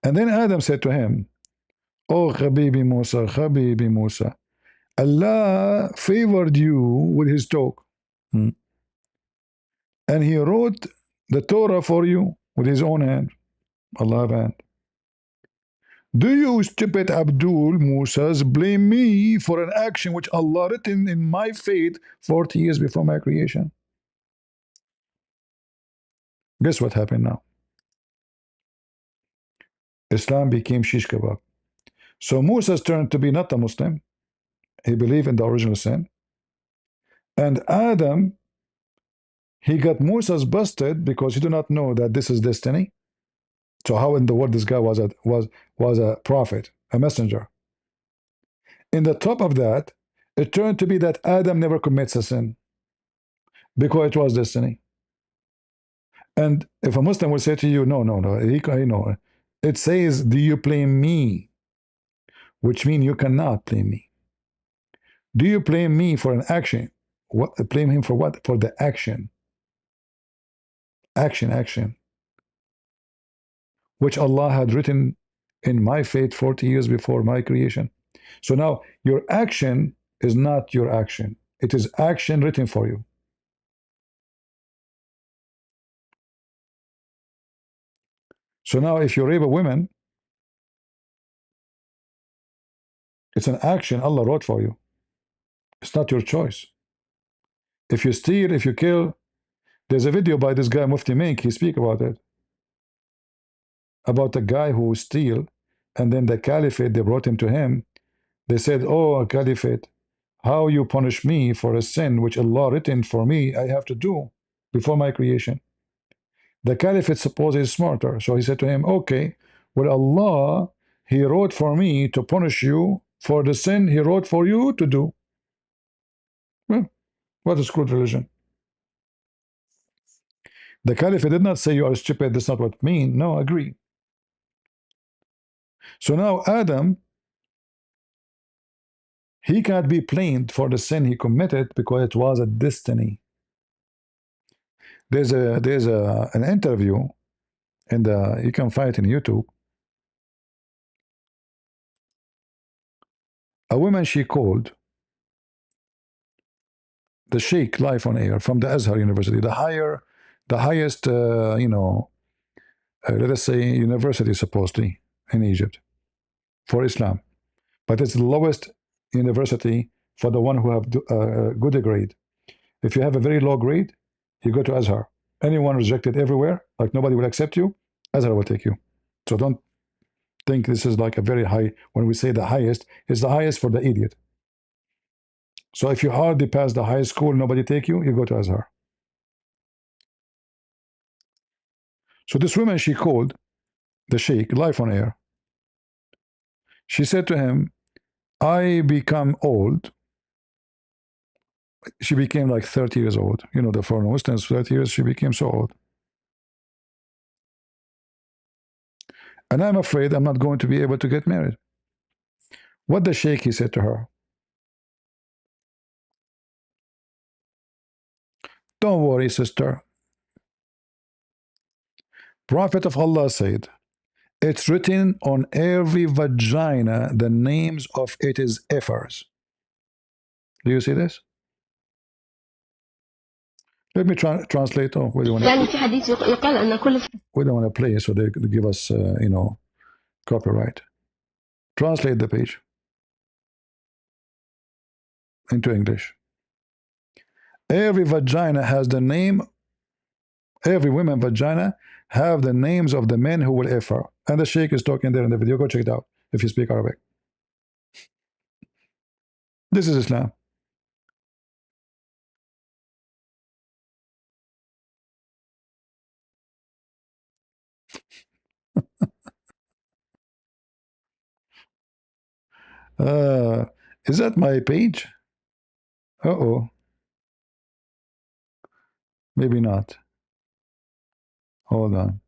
And then Adam said to him, "Oh Habibi Musa, Habibi Musa, Allah favored you with his talk. And he wrote the Torah for you with his own hand. Allah hand. Do you, stupid Abdul Musas, blame me for an action which Allah written in my fate 40 years before my creation?" Guess what happened now? Islam became shish kebab. So Moses turned to be not a Muslim. He believed in the original sin. And Adam, he got Moses busted because he did not know that this is destiny. So how in the world this guy was a prophet, a messenger? In the top of that, it turned to be that Adam never commits a sin because it was destiny. And if a Muslim will say to you, no, no, it says, do you blame me? Which means you cannot blame me. Do you blame me for an action? What, blame him for what? For the action. Action. Which Allah had written in my fate 40 years before my creation. So now your action is not your action. It is action written for you. So now if you rape a woman, it's an action Allah wrote for you. It's not your choice. If you steal, if you kill, there's a video by this guy Mufti Mink, he speak about it. About a guy who steal, and then the caliphate, they brought him to him. They said, "Oh, caliphate, how you punish me for a sin which Allah written for me I have to do before my creation?" The caliphate suppose he's smarter, so he said to him, "Okay, well Allah, he wrote for me to punish you for the sin he wrote for you to do." Well, what is good religion? The caliphate did not say you are stupid, that's not what it means. No, agree. So now Adam, he can't be blamed for the sin he committed because it was a destiny. There's an interview, and you can find it in YouTube. A woman, she called the Sheikh live on air from the Azhar University, the highest, let us say, university supposedly in Egypt for Islam, but it's the lowest university for the one who have good grade. If you have a very low grade, you go to Azhar. Anyone rejected everywhere, like nobody will accept you, Azhar will take you. So don't think this is like a very high. When we say the highest, it's the highest for the idiot. So if you hardly pass the high school, nobody take you, you go to Azhar. So this woman, she called the sheikh live on air. She said to him, I become old. She became like 30 years old. You know, the foreign Muslims, 30 years, she became so old. And I'm afraid I'm not going to be able to get married. What the sheikh, he said to her, don't worry, sister. Prophet of Allah said, it's written on every vagina the names of its effers. Do you see this? Let me translate. Oh, we don't want to play, so they give us, you know, copyright. Translate the page into English. Every vagina has the name. Every woman vagina have the names of the men who will effer. And the sheikh is talking there in the video. Go check it out if you speak Arabic. This is Islam. Is that my page? Uh-oh. Maybe not. Hold on.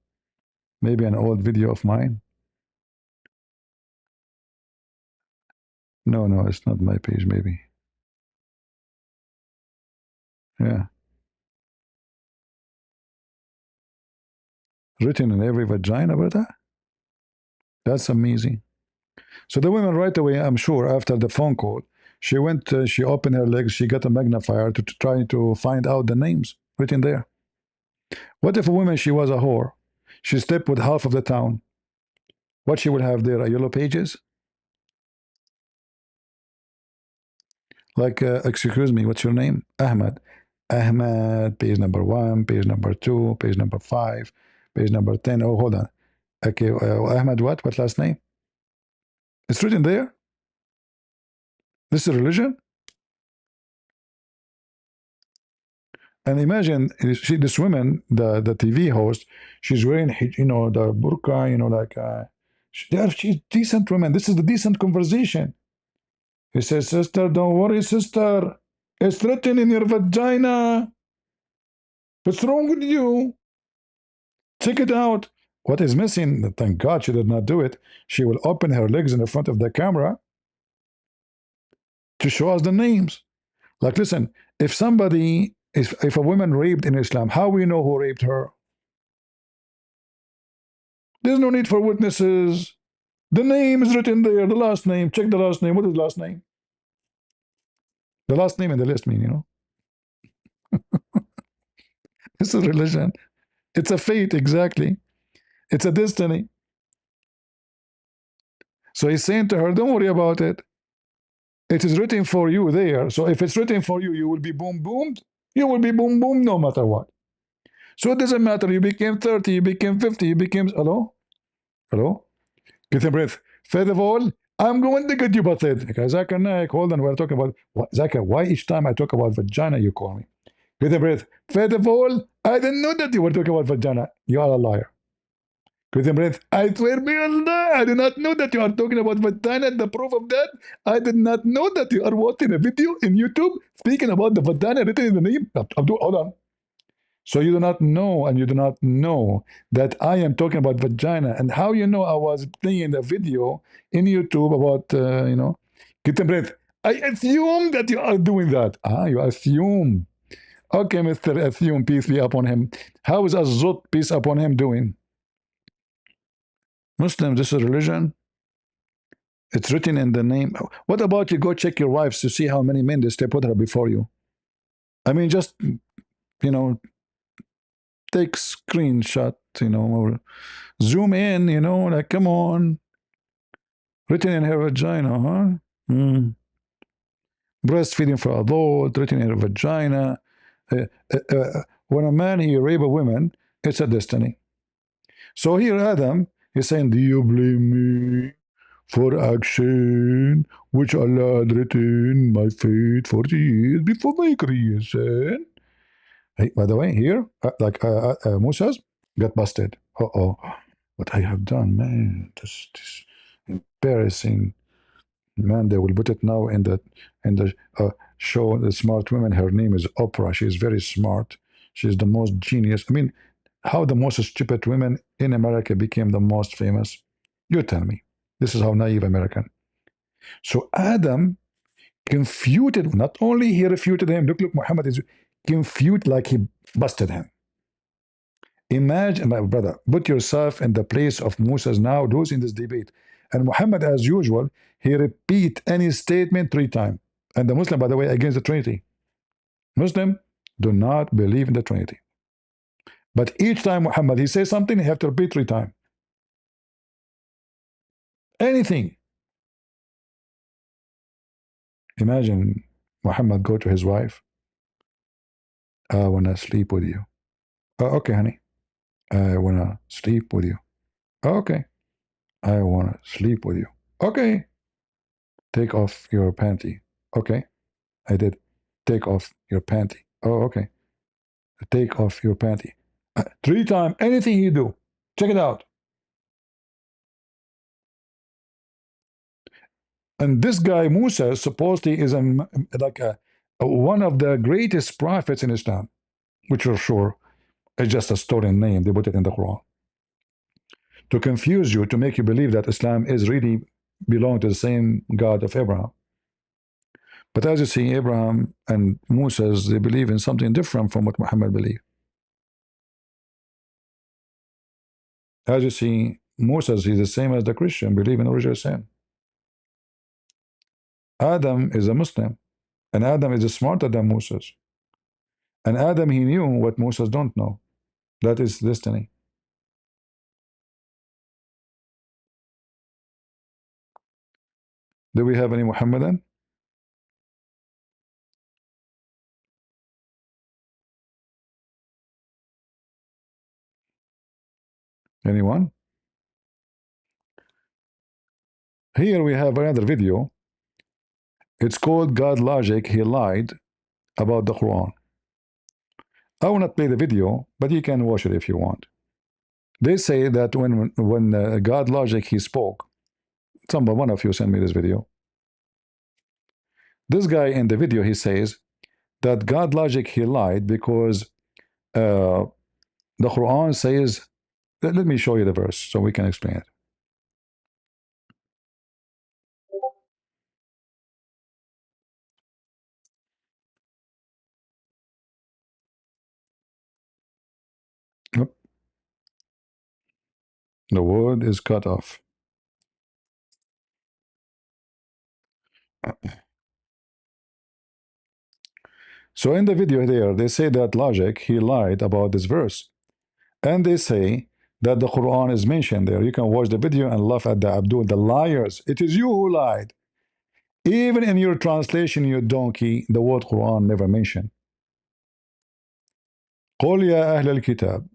Maybe an old video of mine. No, no, it's not my page, maybe. Yeah. Written in every vagina, brother? That's amazing. So the woman right away, I'm sure, after the phone call, she went, she opened her legs, she got a magnifier to try to find out the names written there. What if a woman, she was a whore? She slept with half of the town. What she will have there are yellow pages? Like, excuse me, what's your name? Ahmed. Ahmed, page number 1, page number 2, page number 5, page number 10. Oh, hold on. Okay, Ahmed what? What last name? It's written there. This is religion. And imagine this woman, the TV host, she's wearing, you know, the burqa, you know, like she's decent woman. This is the decent conversation. He says, sister, don't worry, sister. It's written in your vagina. What's wrong with you? Check it out. What is missing? Thank God she did not do it. She will open her legs in the front of the camera to show us the names. Like, listen, if somebody, if a woman raped in Islam, how we know who raped her? There's no need for witnesses. The name is written there, the last name. Check the last name. What is the last name? The last name in the list mean, you know. It's a religion. It's a fate, exactly. It's a destiny. So he's saying to her, don't worry about it. It is written for you there. So if it's written for you, you will be boom boomed. You will be boom boomed no matter what. So it doesn't matter. You became 30, you became 50, you became, hello? Hello? Get a breath. First of all, I'm going to get you pathetic. Zakir Naik, hold on, we're talking about, Zakir, why each time I talk about vagina, you call me? Get a breath. First of all, I didn't know that you were talking about vagina. You are a liar. Get a breath. I swear by Allah, I did not know that you are talking about vagina. The proof of that, I did not know that you are watching a video in YouTube speaking about the vagina written in the name. Abdul, hold on. So you do not know, and you do not know that I am talking about vagina. And how you know I was playing a video in YouTube about, you know, get a breath. I assume that you are doing that. Ah, you assume. Okay, Mr. Assume, peace be upon him. How is Azot, peace upon him, doing? Muslim, this is religion. It's written in the name. What about you go check your wives to see how many men they step with her before you? I mean, just, you know, take screenshot, you know, or zoom in, you know, like, come on. Written in her vagina, huh? Breastfeeding for adult, written in her vagina. When a man he rape a woman, it's a destiny. So here Adam is saying, do you blame me for action which Allah had written my fate 40 years before my creation? Hey, by the way, here, Moses got busted. Uh-oh. What I have done, man, this embarrassing. Man, they will put it now in the show. The smart woman. Her name is Oprah. She is very smart. She's the most genius. I mean, how the most stupid women in America became the most famous? You tell me. This is how naive American. So Adam confuted. Not only he refuted him. Look, Muhammad is confused like he busted him. Imagine, my brother, put yourself in the place of Moses now, those in this debate. And Muhammad, as usual, he repeat any statement 3 times. And the Muslim, by the way, against the Trinity. Muslim do not believe in the Trinity. But each time Muhammad, he says something, he have to repeat 3 times. Anything. Imagine Muhammad go to his wife. I want to sleep with you. Oh, okay, honey. I want to sleep with you. Oh, okay. I want to sleep with you. Okay. Take off your panty. Okay. I did. Take off your panty. Oh, okay. Take off your panty. 3 times, anything you do. Check it out. And this guy, Musa, supposedly is one of the greatest prophets in Islam, which are sure is just a stolen name. They put it in the Quran. To confuse you, to make you believe that Islam is really belong to the same God of Abraham. But as you see, Abraham and Musa, they believe in something different from what Muhammad believed. As you see, Moses is the same as the Christian, believe in original sin. Adam is a Muslim, and Adam is smarter than Moses. And Adam, he knew what Moses don't know. That is destiny. Do we have any Muhammadan? Anyone? Here we have another video. It's called God Logic, He Lied About the Quran. I will not play the video, but you can watch it if you want. They say that when God Logic, he spoke, one of you sent me this video. This guy in the video, he says that God Logic, he lied because the Quran says, let me show you the verse so we can explain it. Nope. The word is cut off. So in the video there, they say that Logic, he lied about this verse. And they say that the Quran is mentioned there. You can watch the video and laugh at the Abdul, the liars. It is you who lied. Even in your translation, you donkey, the word Quran never mentioned. قل يا أهل الكتاب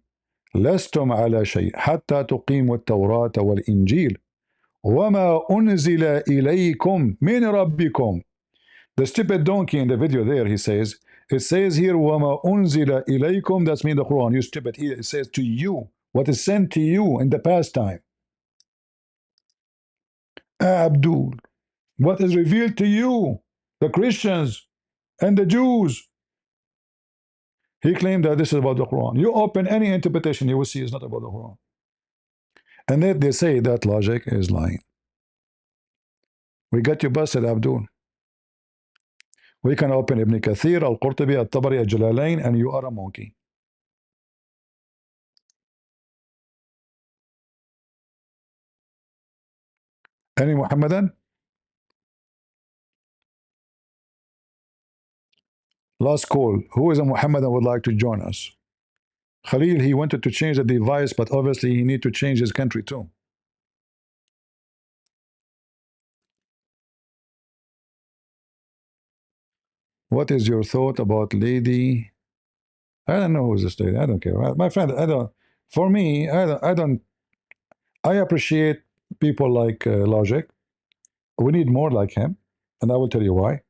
لستم على شيء حتى تقيموا التوراة والإنجيل وما أنزل إليكم من ربكم. The stupid donkey in the video there, he says, it says here وما أنزل إليكم, that's mean the Quran, you stupid. Here it says to you, what is sent to you in the past time. Abdul, what is revealed to you, the Christians and the Jews. He claimed that this is about the Quran. You open any interpretation, you will see it's not about the Quran. And then they say that Logic is lying. We got you busted, Abdul. We can open Ibn Kathir, Al-Qurtubi, Al-Tabari, Al-Jalalain, and you are a monkey. Any Muhammadan? Last call. Who is a Muhammadan would like to join us? Khalil, he wanted to change the device, but obviously he need to change his country too. What is your thought about lady? I don't know who's this lady. I don't care. My friend, I don't. For me, I don't. I appreciate people like Logic. We need more like him, and I will tell you why.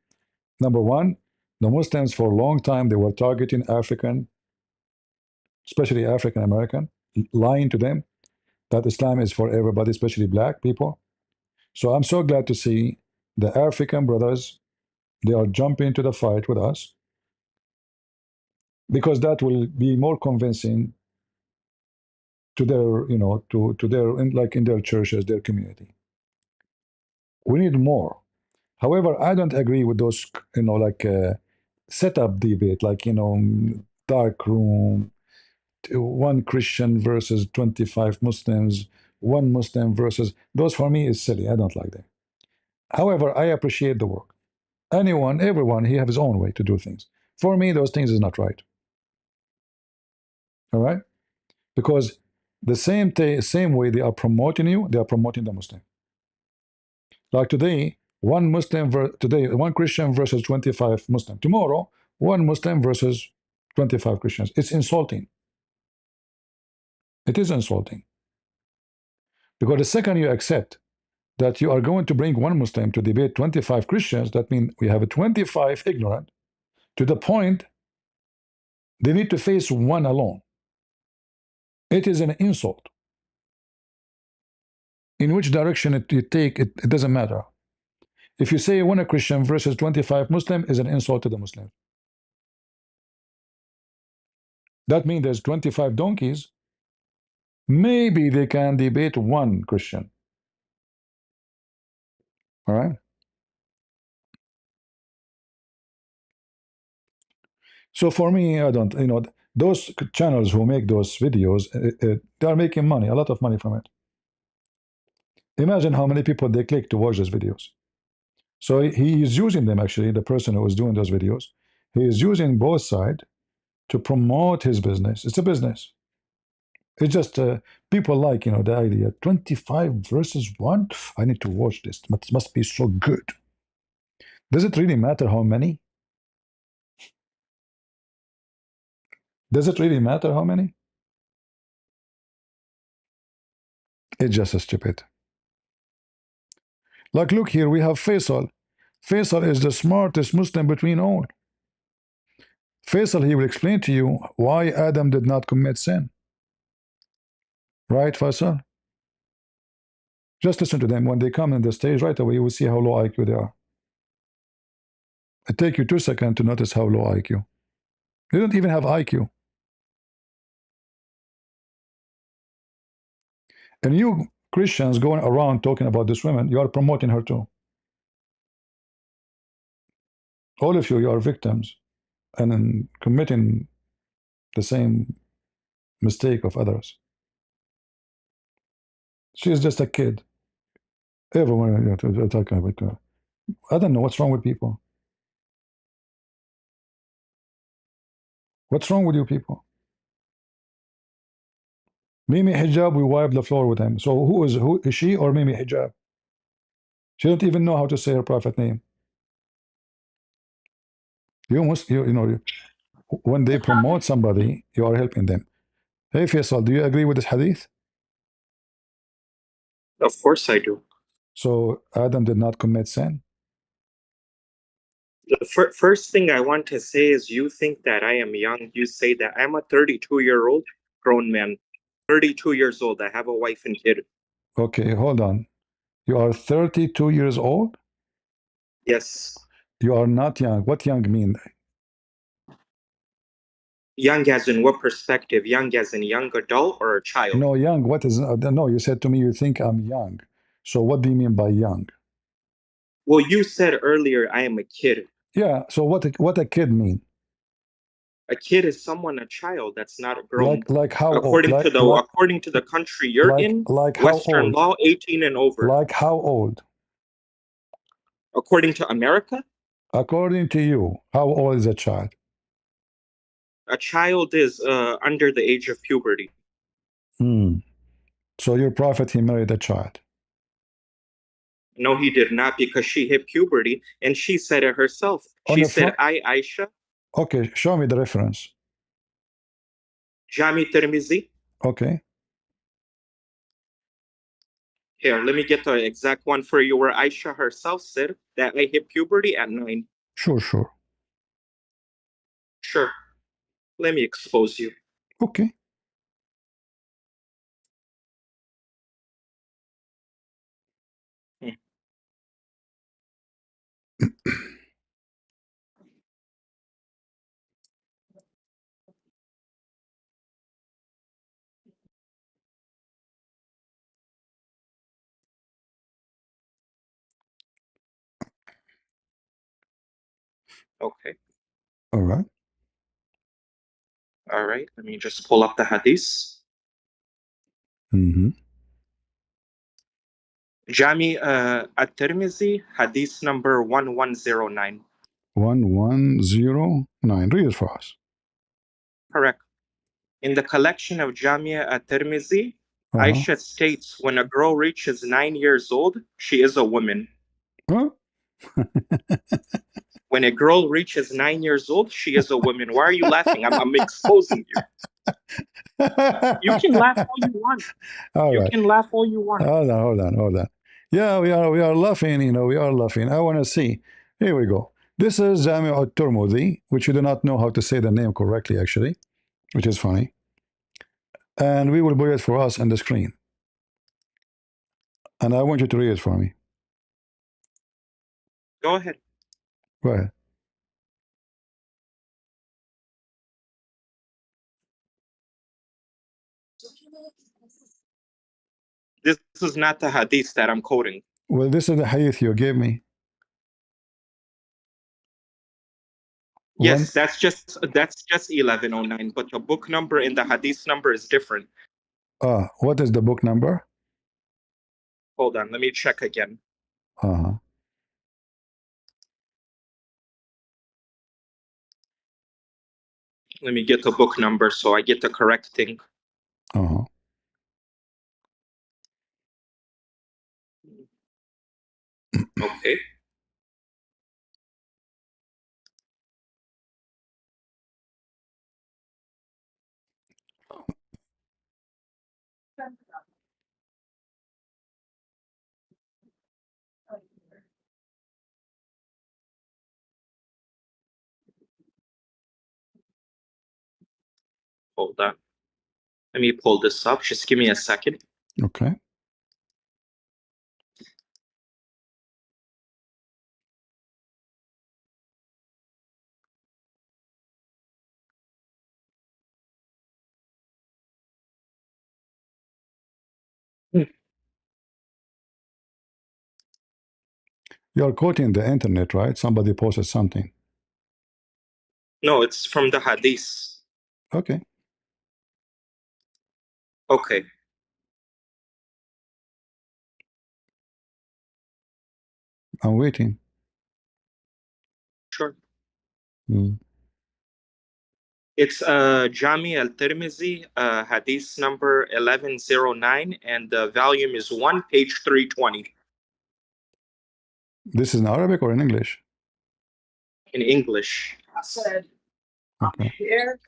Number one, the Muslims for a long time they were targeting African, especially African American, lying to them that Islam is for everybody, especially black people. So I'm so glad to see the African brothers, they are jumping into the fight with us because that will be more convincing to their, to their, like in their churches, their community. We need more. However, I don't agree with those, like setup debate, like, dark room, one Christian versus 25 Muslims, one Muslim versus, those for me is silly. I don't like that. However, I appreciate the work. Everyone, he have his own way to do things. For me, those things is not right. All right? Because the same way they are promoting you, they are promoting the Muslim. Like today, one Christian versus 25 Muslim. Tomorrow, one Muslim versus 25 Christians. It's insulting. It is insulting. Because the second you accept that you are going to bring one Muslim to debate 25 Christians, that means we have a 25 ignorant, to the point they need to face one alone. It is an insult. In which direction you take, it doesn't matter. If you say one Christian versus 25 Muslim is an insult to the Muslims. That means there's 25 donkeys. Maybe they can debate one Christian. All right? So for me, I don't, those channels who make those videos, they are making money, a lot of money from it. Imagine how many people they click to watch those videos. So he is using them, actually, the person who is doing those videos. He is using both sides to promote his business. It's a business. It's just people like, the idea. 25 versus 1? I need to watch this. It must be so good. Does it really matter how many? Does it really matter how many? It's just stupid. Like, look here, we have Faisal. Faisal is the smartest Muslim between all. Faisal, he will explain to you why Adam did not commit sin. Right, Faisal? Just listen to them. When they come on the stage, right away, you will see how low IQ they are. It takes you 2 seconds to notice how low IQ. They don't even have IQ. And you Christians going around talking about this woman, you are promoting her too. All of you are victims and committing the same mistake of others. She is just a kid. Everyone talking about her. I don't know what's wrong with people. What's wrong with you people? Mimi Hijab, we wiped the floor with him. So who is she or Mimi Hijab? She don't even know how to say her prophet name. You must, when they promote somebody, you are helping them. Hey Faisal, do you agree with this hadith? Of course I do. So Adam did not commit sin? The first thing I want to say is you think that I am young. You say that I'm a 32-year-old grown man. 32 years old. I have a wife and kid. Okay, hold on. You are 32 years old? Yes. You are not young. What young mean? Young as in what perspective? Young as in young adult or a child? No, young. What is? No, you said to me you think I'm young. So what do you mean by young? Well, you said earlier I am a kid. Yeah. So what a kid mean? A kid is someone, a child that's not a grown. Like how according old? According to the country you're in, like how Western old? law, 18 and over. Like how old? According to America? According to you, how old is a child? A child is under the age of puberty. So your prophet, he married a child. No, he did not, because she hit puberty and she said it herself. On She the said, front? I, Aisha, Okay, show me the reference. Jami Tirmizi. Okay. Here, let me get the exact one for you, where Aisha herself said that I hit puberty at 9. Sure, sure. Sure. Let me expose you. Okay. Hmm. Okay. All right. All right. Let me just pull up the hadith. Mm-hmm. Jami at-Tirmizi, hadith number 1109. 1109. Read it for us. Correct. In the collection of Jamia at-Tirmizi, Uh-huh. Aisha states, when a girl reaches 9 years old, she is a woman. Huh? When a girl reaches 9 years old, she is a woman. Why are you laughing? I'm exposing you. You can laugh all you want. All You right. can laugh all you want. Hold on. Yeah, we are laughing, we are laughing. I want to see. Here we go. This is Jami al-Tirmidhi, which you do not know how to say the name correctly, actually, which is funny. And we will put it for us on the screen. And I want you to read it for me. Go ahead. Go ahead. This is not the hadith that I'm quoting. Well, this is the hadith you gave me. Yes, that's just 1109, but the book number and the hadith number is different. What is the book number? Hold on, let me check again. Uh-huh. Let me get the book number so I get the correct thing. Uh-huh. Okay. Hold on. Let me pull this up. Just give me a second. Okay. You're quoting the internet, right? Somebody posted something. No, it's from the hadith. Okay. Okay. I'm waiting. Sure. Mm. It's Jami al-Tirmizi, hadith number 1109, and the volume is 1, page 320. This is in Arabic or in English? In English. I said, Okay. I'm here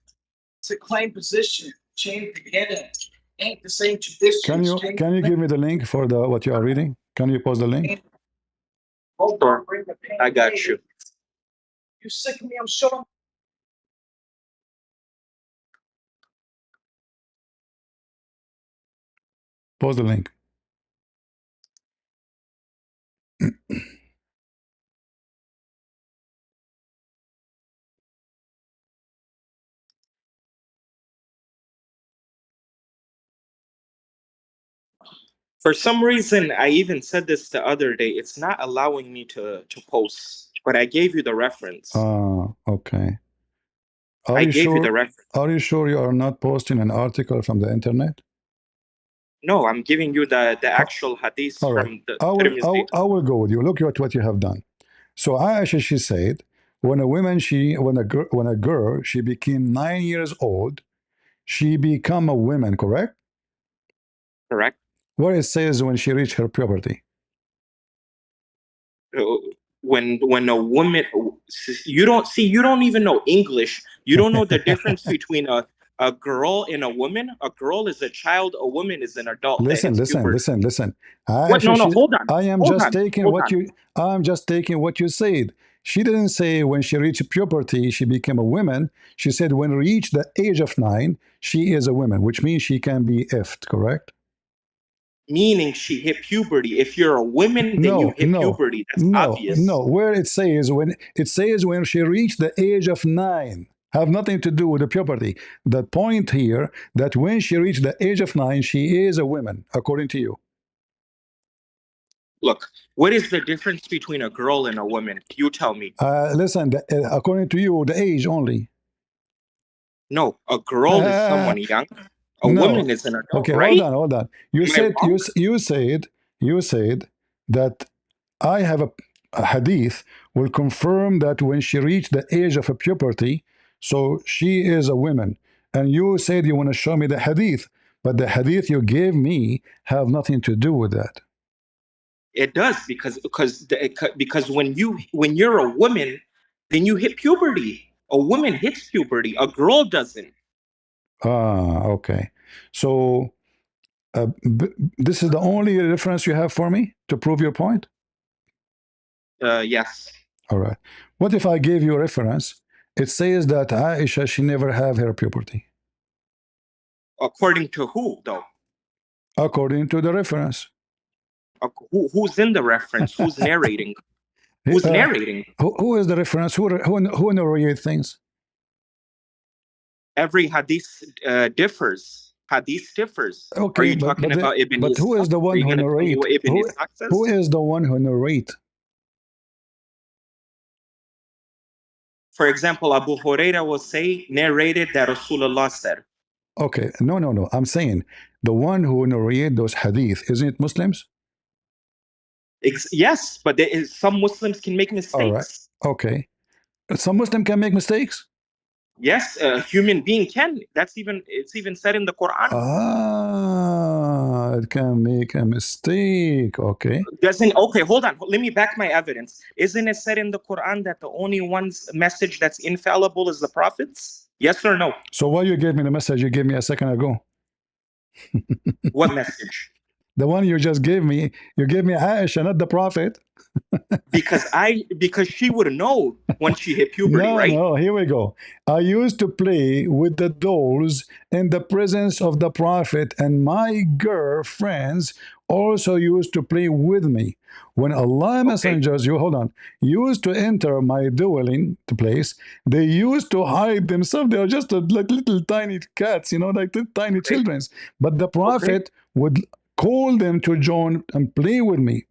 to claim position, change the beginning. Ain't the same tradition. Can you give me the link for the what you are reading? Can you post the link? Sure. I got you. You sick of me, I'm sure. Post the link. For some reason, I even said this the other day. It's not allowing me to post, but I gave you the reference. Okay. I gave you the reference. Are you sure you are not posting an article from the internet? No, I'm giving you the actual hadith All right. from the I Tirmidhi. will go with you. Look at what you have done. So Aisha, she said, when a girl, she became 9 years old, she become a woman, correct? Correct. Where it says when she reached her puberty. when a woman, you don't even know English. You don't know the difference between a girl and a woman. A girl is a child. A woman is an adult that Listen, hits listen, puberty. listen, listen. What? No, no. Hold on. I am Hold just on. taking Hold what on. you. I'm just taking what you said. She didn't say when she reached puberty she became a woman. She said when reached the age of 9 she is a woman, which means she can be effed. Correct? Meaning she hit puberty. If you're a woman, then you No, hit no, puberty. That's no, obvious. no. Where it says when she reached the age of 9, have nothing to do with the puberty. The point here that when she reached the age of 9, she is a woman, according to you. Look, what is the difference between a girl and a woman? You tell me. Listen, according to you, the age only. No, a girl is someone young. A No. woman is an adult, Okay, right? hold on. You Am I said wrong? you said that I have a hadith will confirm that when she reached the age of a puberty, so she is a woman. And you said you want to show me the hadith, but the hadith you gave me have nothing to do with that. It does because when you're a woman, then you hit puberty. A woman hits puberty. A girl doesn't. Ah, okay. So this is the only reference you have for me to prove your point? Yes. All right. What if I gave you a reference? It says that Aisha, she never have her puberty. According to who, though? According to the reference. Who's in the reference? Who's narrating? Who's narrating? Who is the reference? Who narrates things? Every hadith differs. Hadith differs. Okay, Are you talking about Ibn but who is the one who narrate? Who is the one who narrate? For example, Abu Huraira will say, narrated that Rasulullah said. Okay, no. I'm saying the one who narrate those hadith, isn't it Muslims? Yes, but some Muslims can make mistakes. All right. Okay. Some Muslim can make mistakes? Yes, a human being can. It's even said in the Quran. Ah, it can make a mistake. Okay. Okay, hold on. Let me back my evidence. Isn't it said in the Quran that the only one's message that's infallible is the Prophet's? Yes or no? So why you gave me the message you gave me a second ago? What message? The one you just gave me. You gave me Aisha, not the Prophet. because she would know when she hit puberty, right? No, here we go. I used to play with the dolls in the presence of the Prophet, and my girlfriends also used to play with me. When Allah messengers, used to enter my dwelling place, they used to hide themselves. They are just like little tiny cats, like tiny children. But the Prophet would call them to join and play with me.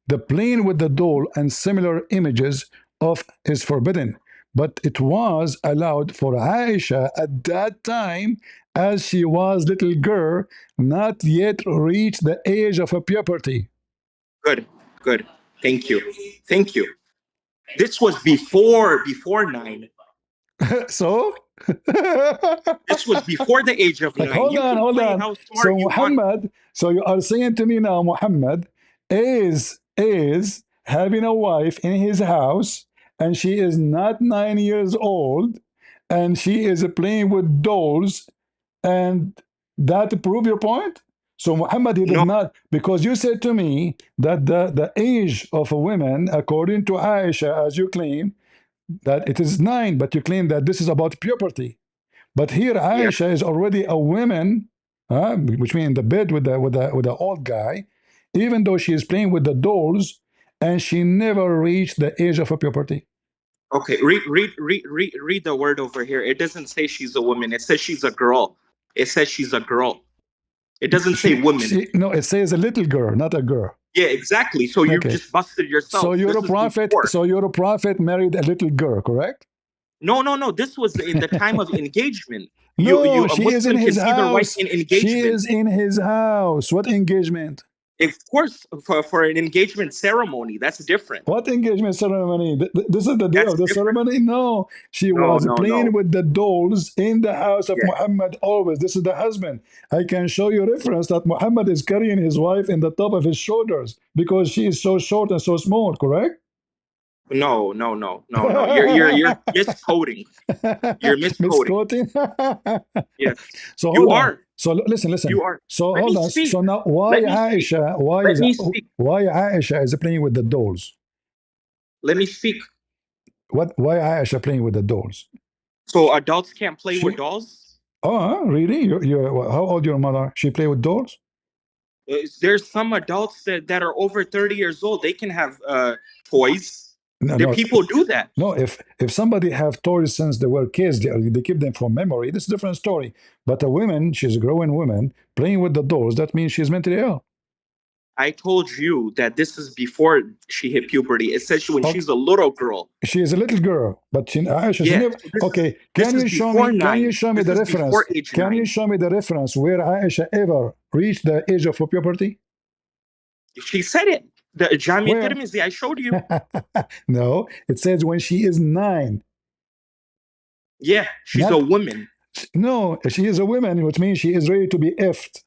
The playing with the doll and similar images of is forbidden, but it was allowed for Aisha at that time, as she was little girl, not yet reached the age of a puberty. Good. Thank you. This was before 9. So this was before the age of 9. Hold on. So Muhammad, so you are saying to me now, Muhammad is having a wife in his house, and she is not 9 years old, and she is playing with dolls, and that prove your point? So Muhammad, he did not, because you said to me that the age of a woman, according to Aisha, as you claim, that it is 9, but you claim that this is about puberty. But here Aisha is already a woman, which means in the bed with the old guy, even though she is playing with the dolls, and she never reached the age of a puberty. Okay, read the word over here. It doesn't say she's a woman. It says she's a girl. It says she's a girl. It doesn't say woman. No, it says a little girl, not a girl. Yeah, exactly. So you just busted yourself. So you're a prophet. So you're a prophet married a little girl, correct? No. This was in the time of engagement. No, she is in his house. In she is in his house. What engagement? Of course, for an engagement ceremony, that's different. What engagement ceremony? This is the day of the ceremony? No, she was playing with the dolls in the house of Muhammad always. This is the husband. I can show you reference that Muhammad is carrying his wife in the top of his shoulders because she is so short and so small, correct? No, no, no, no, no. You're misquoting. You're misquoting. Misquoting. Yes, So you hold on. are. So listen. You are. So Let hold me on. speak. So now, why Let me speak. Aisha? Let me speak. Why Aisha is playing with the dolls? Let me speak. What? Why Aisha playing with the dolls? So adults can't play She. with dolls? Oh, really? How old your mother? She play with dolls? There's some adults that are over 30 years old. They can have toys. No, There no, people do that. no. If somebody have toys since they were kids, they keep them from memory. This is a different story. But a woman, she's a growing woman playing with the dolls. That means she's mentally ill. I told you that this is before she hit puberty. It says when Oh, she's a little girl. she is a little girl, but Aisha, she Yeah. never. So this Okay, is this is before Can you 9. show me This the is reference? before age Can you 9. show me the reference where Aisha ever reached the age of puberty? She said it. The Jami Where? Tirmizi, I showed you. No, it says when she is 9. Yeah, she's Not a woman. no, she is a woman, which means she is ready to be effed,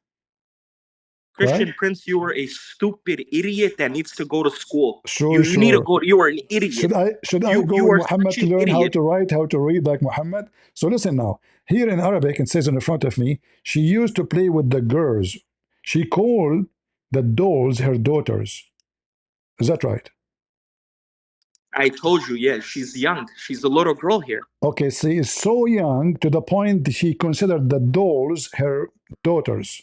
Christian right? Prince, you are a stupid idiot that needs to go to school. Sure, You need to sure. go. You are an idiot. Should I go You with are Muhammad such to an learn how idiot. to write, how to read like Muhammad? So listen now. Here in Arabic, it says in front of me, she used to play with the girls. She called the dolls her daughters. Is that right? I told you, yeah, she's young. She's a little girl here. Okay, she is so young to the point she considered the dolls her daughters.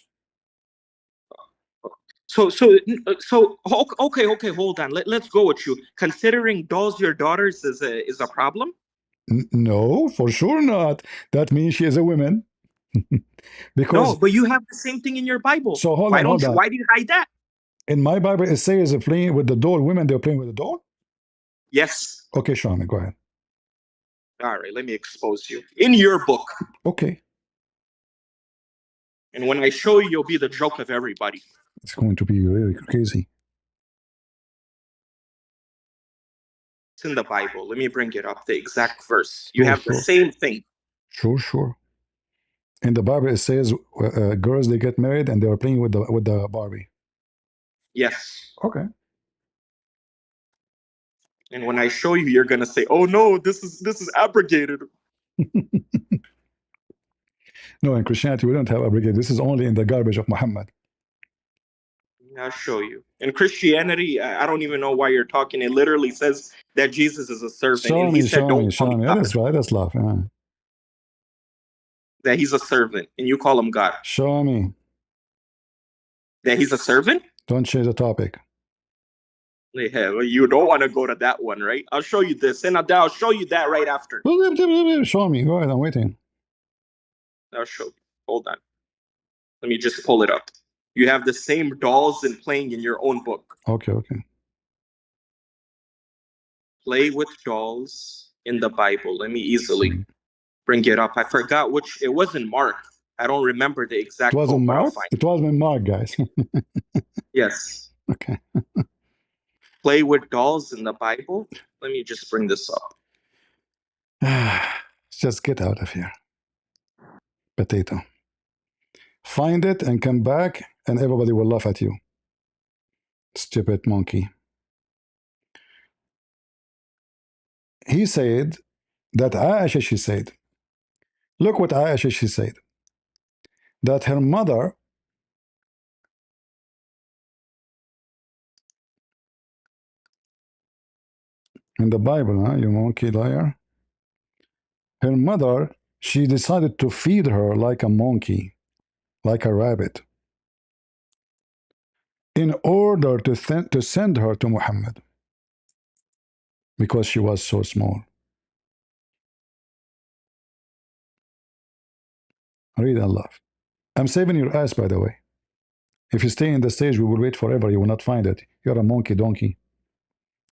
Okay, hold on. Let's go with you. Considering dolls your daughters is a problem? No, for sure not. That means she is a woman. No, Because, but you have the same thing in your Bible. so hold on, hold on. Why do you hide that? In my Bible, it says playing with the doll. Women, they're playing with the doll? Yes. Okay, show me. Go ahead. All right, let me expose you. In your book. Okay. And when I show you, you'll be the joke of everybody. It's going to be really crazy. It's in the Bible. Let me bring it up, the exact verse. You Sure, have the sure. same thing. Sure. In the Bible, it says girls, they get married and they are playing with the Barbie. Yes. Okay. And when I show you, you're gonna say, "Oh no, this is abrogated." No, in Christianity, we don't have abrogate. This is only in the garbage of Muhammad. I'll show you. In Christianity, I don't even know why you're talking. It literally says that Jesus is a servant, Show and he me, said, show "Don't me, call show me me. God." That's right. That's love. Yeah. That he's a servant, and you call him God. Show me. That he's a servant. Don't change the topic. Yeah, well, you don't want to go to that one, right? I'll show you this, and I'll show you that right after. Show me. Go ahead. I'm waiting. I'll show you. Hold on. Let me just pull it up. You have the same dolls and playing in your own book. Okay. Play with dolls in the Bible. Let me easily bring it up. I forgot which. It wasn't Mark. I don't remember the exact It wasn't quote, but I'll Mark. find It wasn't Mark, guys. Yes. Okay. Play with dolls in the Bible. Let me just bring this up. Just get out of here. Potato. Find it and come back, and everybody will laugh at you. Stupid monkey. He said that Aisha, she said, look what Aisha, she said, that her mother, in the Bible, huh, you monkey liar, her mother, she decided to feed her like a monkey, like a rabbit, in order to send her to Muhammad, because she was so small. Read Allah. I'm saving your ass, by the way. If you stay in the stage, we will wait forever. You will not find it. You're a monkey donkey.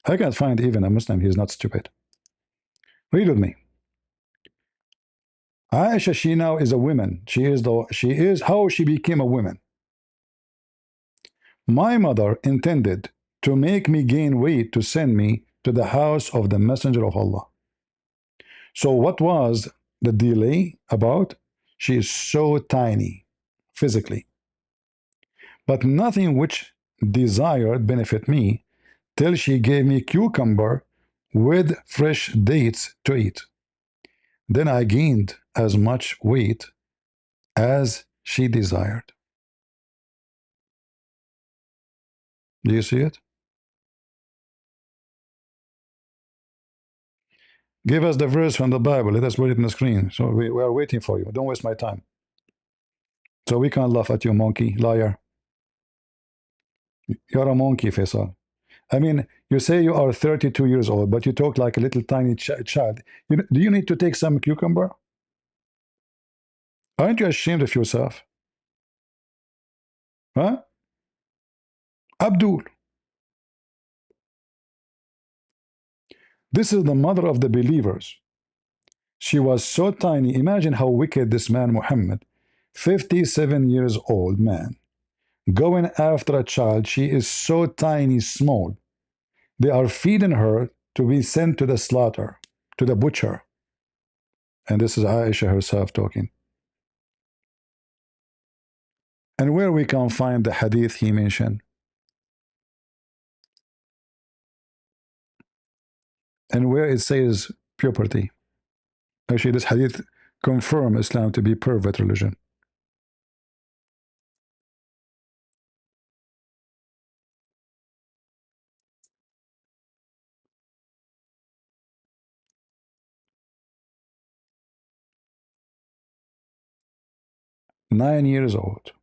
I can't find even a Muslim. He is not stupid. Read with me. Aisha, she now is a woman. She is how she became a woman. My mother intended to make me gain weight to send me to the house of the Messenger of Allah. So what was the delay about? She is so tiny physically, but nothing which desired benefit me till she gave me cucumber with fresh dates to eat. Then I gained as much weight as she desired. Do you see it? Give us the verse from the Bible. Let us put it on the screen. So we are waiting for you. Don't waste my time. So we can't laugh at you, monkey, liar. You're a monkey, Faisal. I mean, you say you are 32 years old, but you talk like a little tiny child. Do you need to take some cucumber? Aren't you ashamed of yourself? Huh? Abdul. This is the mother of the believers. She was so tiny. Imagine how wicked this man, Muhammad, 57 years old man, going after a child. She is so tiny, small. They are feeding her to be sent to the slaughter, to the butcher. And this is Aisha herself talking. And where we can find the hadith he mentioned? And where it says puberty? Actually, this hadith confirms Islam to be pervert religion. Nine years old.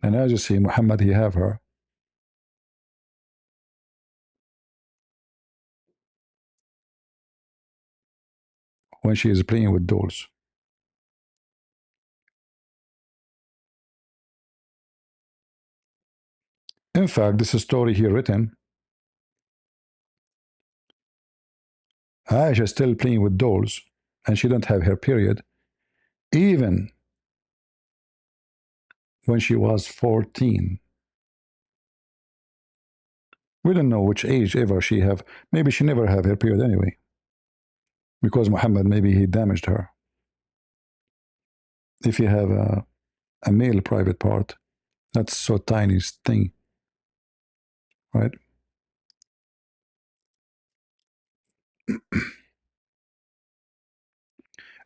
And as you see, Muhammad, he have her. When she is playing with dolls. In fact, this is a story here written. Aisha is still playing with dolls, and she don't have her period, even when she was 14. We don't know which age ever she have. Maybe she never have her period anyway. Because Muhammad, maybe he damaged her. If you have a male private part, that's so tiny thing, right?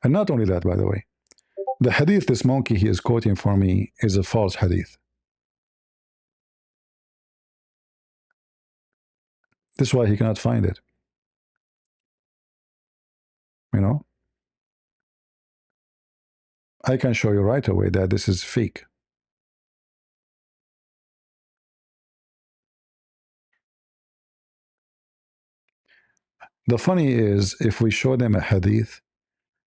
And not only that, by the way, the hadith this monkey he is quoting for me is a false hadith. This is why he cannot find it. You know? I can show you right away that this is fake. The funny is, if we show them a hadith,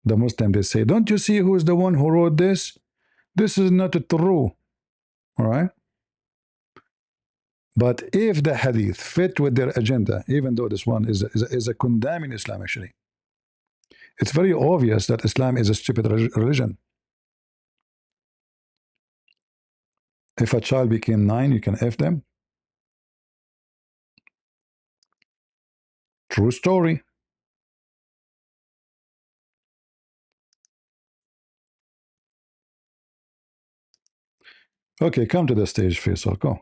the Muslim, they say, don't you see who is the one who wrote this? This is not true. All right? But if the hadith fit with their agenda, even though this one is a condemning Islam, actually, it's very obvious that Islam is a stupid religion. If a child became 9, you can F them. True story. Okay, come to the stage, Faisal. Go.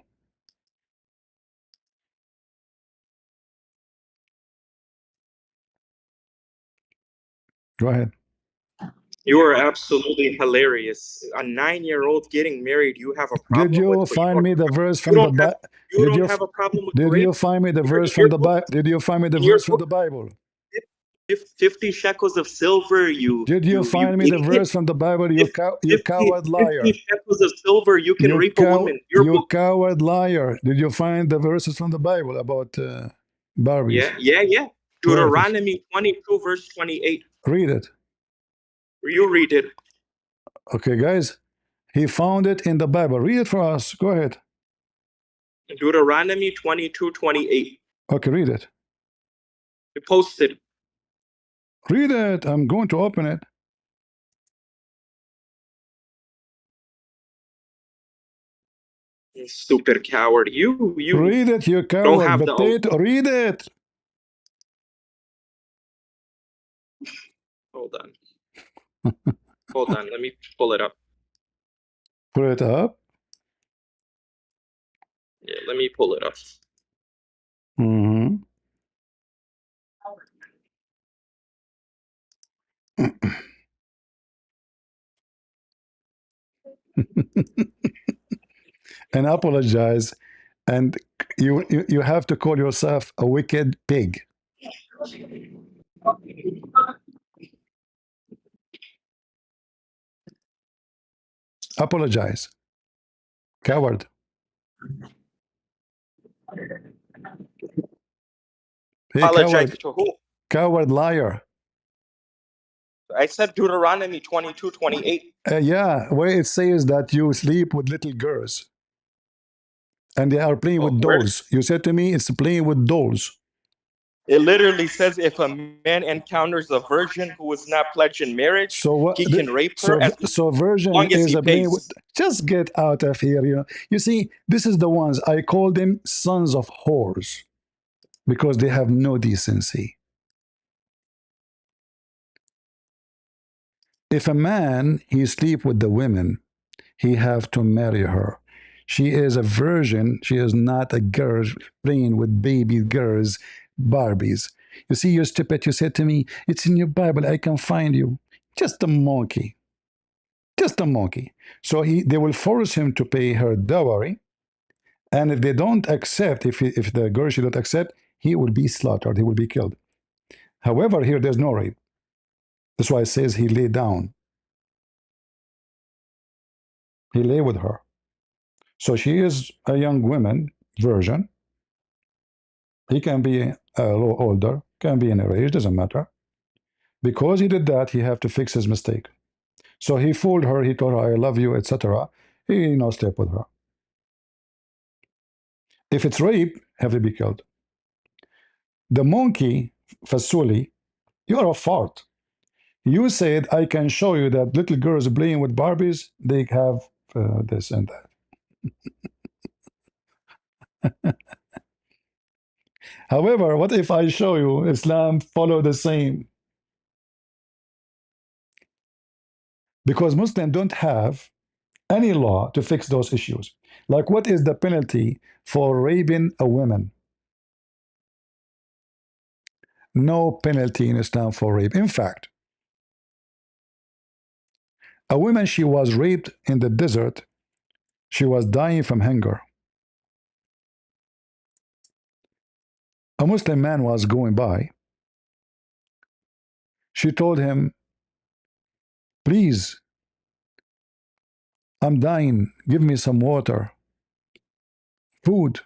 Go ahead. You are absolutely hilarious. A 9-year-old getting married, you have a problem Did you with, but find me the verse you from the don't have, Bible? you don't have a problem with Did rape? you find me the In verse your from the book- Bible? Did you find me the in your verse from the Bible? 50 shekels of silver, you. Did you find me the idiot. verse from the Bible? You coward liar. 50 shekels of silver, you can rape a woman. Your You book. coward liar. Did you find the verses from the Bible about Barbies? Yeah. Deuteronomy 22, verse 28. Read it. You read it. Okay, guys. He found it in the Bible. Read it for us. Go ahead. Deuteronomy 22, 28. Okay, read it. You posted. Read it. I'm going to open it. You stupid coward. You Read it, you don't coward. have Potato. Read it. Hold on. Hold on. Let me pull it up. Put it up. Yeah, let me pull it up. Mm-hmm. And apologize, and you have to call yourself a wicked pig. Apologize, coward. Hey, Apologize coward, to who? coward, liar. I said Deuteronomy 22:28. Yeah, where it says that you sleep with little girls and they are playing Oh, with where? dolls. You said to me it's playing with dolls. It literally says if a man encounters a virgin who is not pledged in marriage, So what? he can rape her as So virgin long as is he a playing with. pays. Just get out of here. You see, this is the ones I call them sons of whores because they have no decency. If a man he sleep with the women, he have to marry her. She is a virgin. She is not a girl playing with baby girls, Barbies. You see, you stupid. You said to me, "It's in your Bible. I can find you." Just a monkey. Just a monkey. So they will force him to pay her dowry, and if they don't accept, if the girl she don't accept, he will be slaughtered. He will be killed. However, here there's no rape. That's why it says he lay down. He lay with her. So she is a young woman, virgin. He can be a little older, can be in a age, doesn't matter. Because he did that, he have to fix his mistake. So he fooled her. He told her, "I love you," etc. He slept with her. If it's rape, have to be killed. The monkey, Fasuli, you're a fart. You said I can show you that little girls playing with Barbies, they have this and that. However, what if I show you Islam follow the same? Because Muslims don't have any law to fix those issues. Like, what is the penalty for raping a woman? No penalty in Islam for rape. In fact, a woman, she was raped in the desert. She was dying from hunger. A Muslim man was going by. She told him, "Please, I'm dying. Give me some water, food."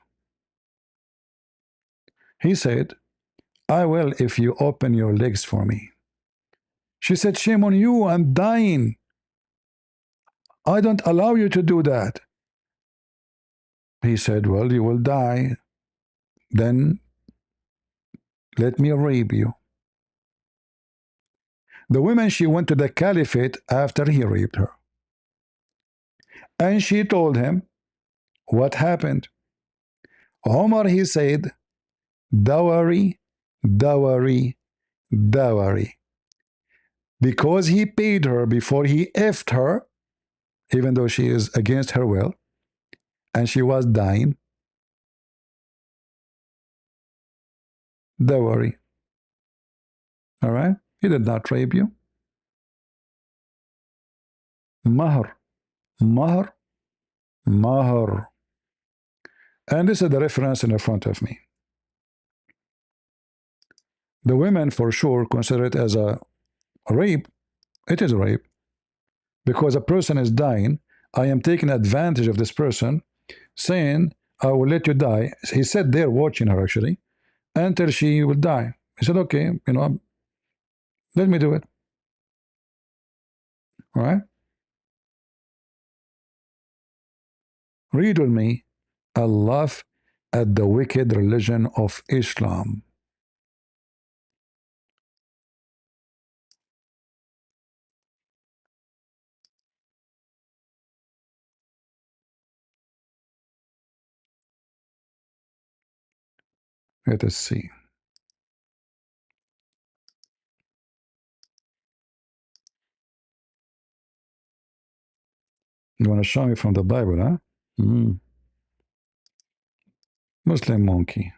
He said, "I will if you open your legs for me." She said, "Shame on you. I'm dying. I don't allow you to do that." He said, "Well, you will die. Then let me rape you." The woman, she went to the caliphate after he raped her. And she told him what happened. Omar, he said, "Dowry, dowry, dowry." Because he paid her before he effed her, even though she is against her will, and she was dying. Dowry. All right? He did not rape you. Mahr. Mahr. Mahr. And this is the reference in front of me. The women, for sure, consider it as a rape. It is a rape. Because a person is dying, I am taking advantage of this person, saying, "I will let you die." He said they're watching her, actually, until she will die. He said, "Okay, let me do it." All right? Read with me. "I laugh at the wicked religion of Islam." Let us see. You want to show me from the Bible, huh? Muslim monkey.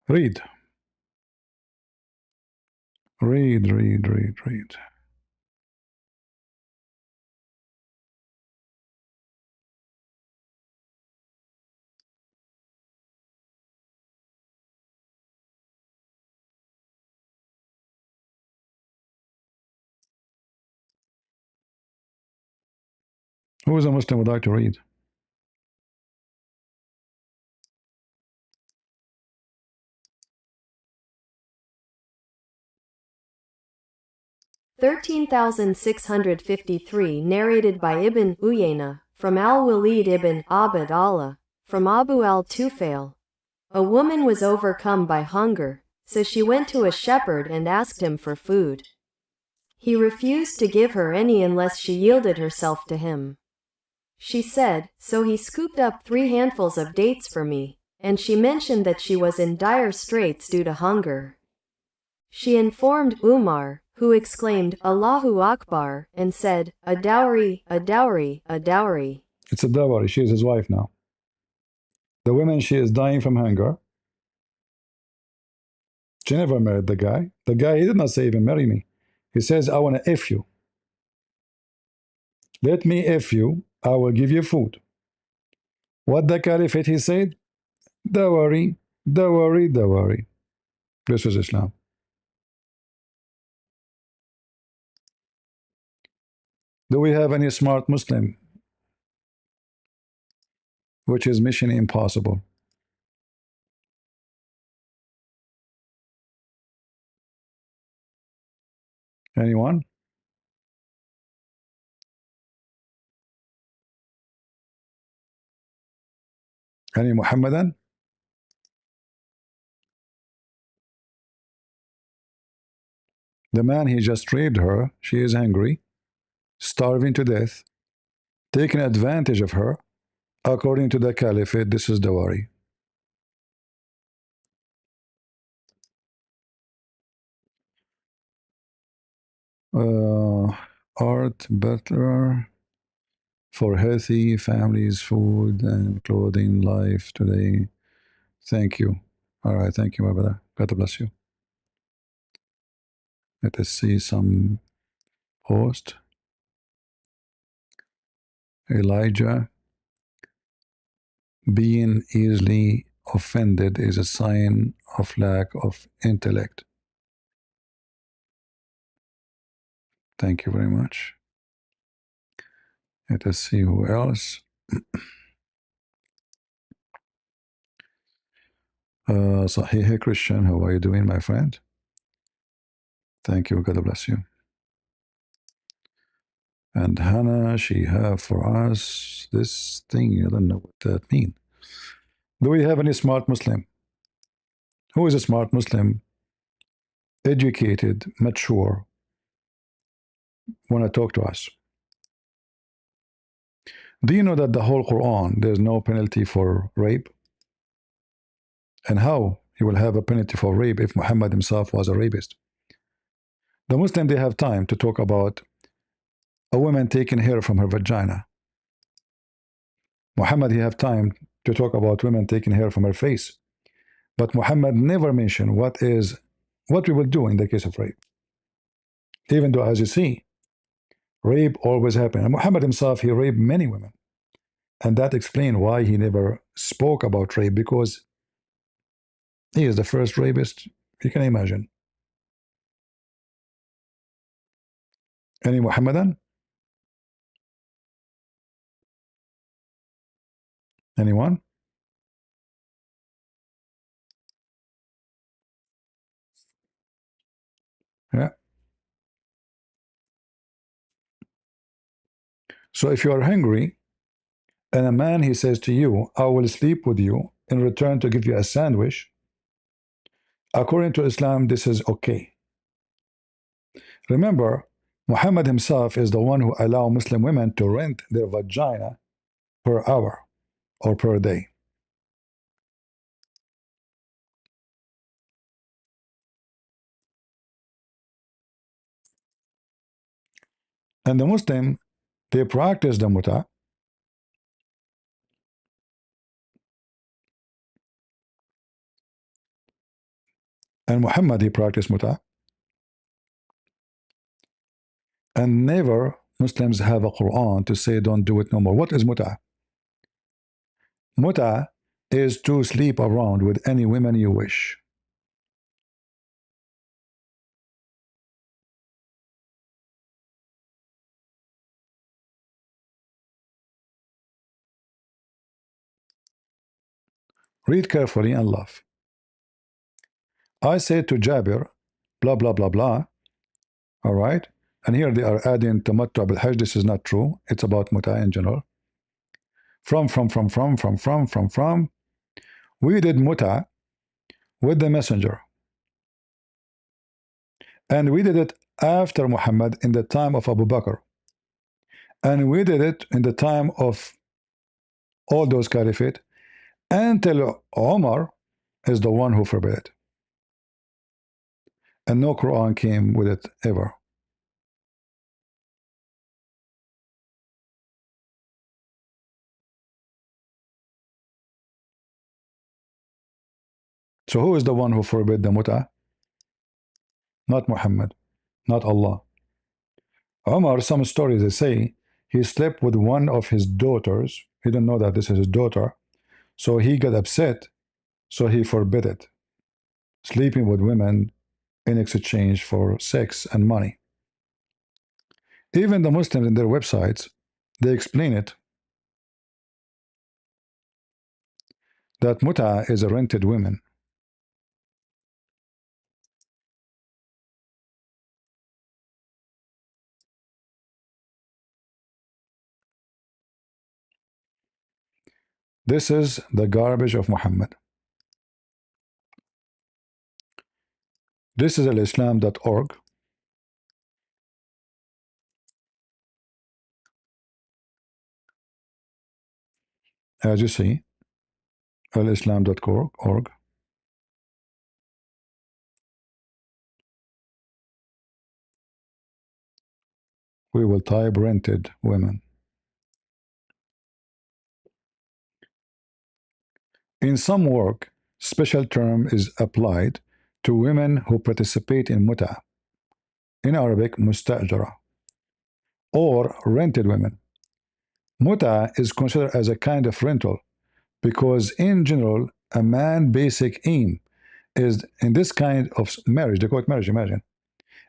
Read. Read, read, read, read. Who is a Muslim would like to read? (13,653) narrated by Ibn Uyayna, from al-Walid ibn Abd Allah, from Abu al-Tufail. A woman was overcome by hunger, so she went to a shepherd and asked him for food. He refused to give her any unless she yielded herself to him. She said, so he scooped up 3 handfuls of dates for me, and she mentioned that she was in dire straits due to hunger. She informed Umar, who exclaimed, Allahu Akbar, and said, a dowry, a dowry, a dowry. It's a dowry. She is his wife now. The woman, she is dying from hunger. She never married the guy. The guy, he did not say even marry me. He says, I want to F you. Let me F you. I will give you food. What the caliphate, he said? Dowry, dowry, dowry. This is Islam. Do we have any smart Muslim? Which is mission impossible. Anyone? Any Muhammadan? The man, he just raped her. She is angry, starving to death, taking advantage of her. According to the caliphate, this is dowry. Art better for healthy families, food and clothing, life today. Thank you. All right, thank you, my brother. God bless you. Let us see some post. Elijah, being easily offended is a sign of lack of intellect. Thank you very much. Let us see who else. Sahih Christian, how are you doing, my friend? Thank you. God bless you. And Hannah, she have for us this thing. I don't know what that means. Do we have any smart Muslim? Who is a smart Muslim? Educated, mature. Want to talk to us? Do you know that the whole Quran, there's no penalty for rape? And how he will have a penalty for rape if Muhammad himself was a rapist? The Muslim, they have time to talk about a woman taking hair from her vagina. Muhammad, he have time to talk about women taking hair from her face. But Muhammad never mentioned what we will do in the case of rape. Even though, as you see, rape always happened. And Muhammad himself, he raped many women. And that explains why he never spoke about rape, because he is the first rapist you can imagine. Any Muhammadan? Anyone? Yeah. So if you are hungry and a man, he says to you, I will sleep with you in return to give you a sandwich, according to Islam, this is okay. Remember, Muhammad himself is the one who allowed Muslim women to rent their vagina per hour. or per day. And the Muslim, they practice the muta. And Muhammad, he practiced muta. And never Muslims have a Quran to say don't do it no more. What is muta? Muta is to sleep around with any women you wish. Read carefully and laugh. I said to Jabir, blah, blah, blah, blah. All right. And here they are adding tamattu bil hajj. This is not true. It's about muta in general. From. We did muta with the messenger. And we did it after Muhammad in the time of Abu Bakr. And we did it in the time of all those caliphate until Omar is the one who forbade it. And no Quran came with it ever. So who is the one who forbade the muta? Not Muhammad, not Allah. Omar, some stories they say he slept with one of his daughters. He didn't know that this is his daughter. So he got upset. So he forbade it. Sleeping with women in exchange for sex and money. Even the Muslims in their websites, they explain it that muta is a rented woman. This is the garbage of Muhammad. This is alislam.org. As you see, alislam.org. We will type rented women. In some work, special term is applied to women who participate in muta. In Arabic, mustajara, or rented women. Muta is considered as a kind of rental because in general, a man's basic aim is in this kind of marriage, they call it marriage, imagine,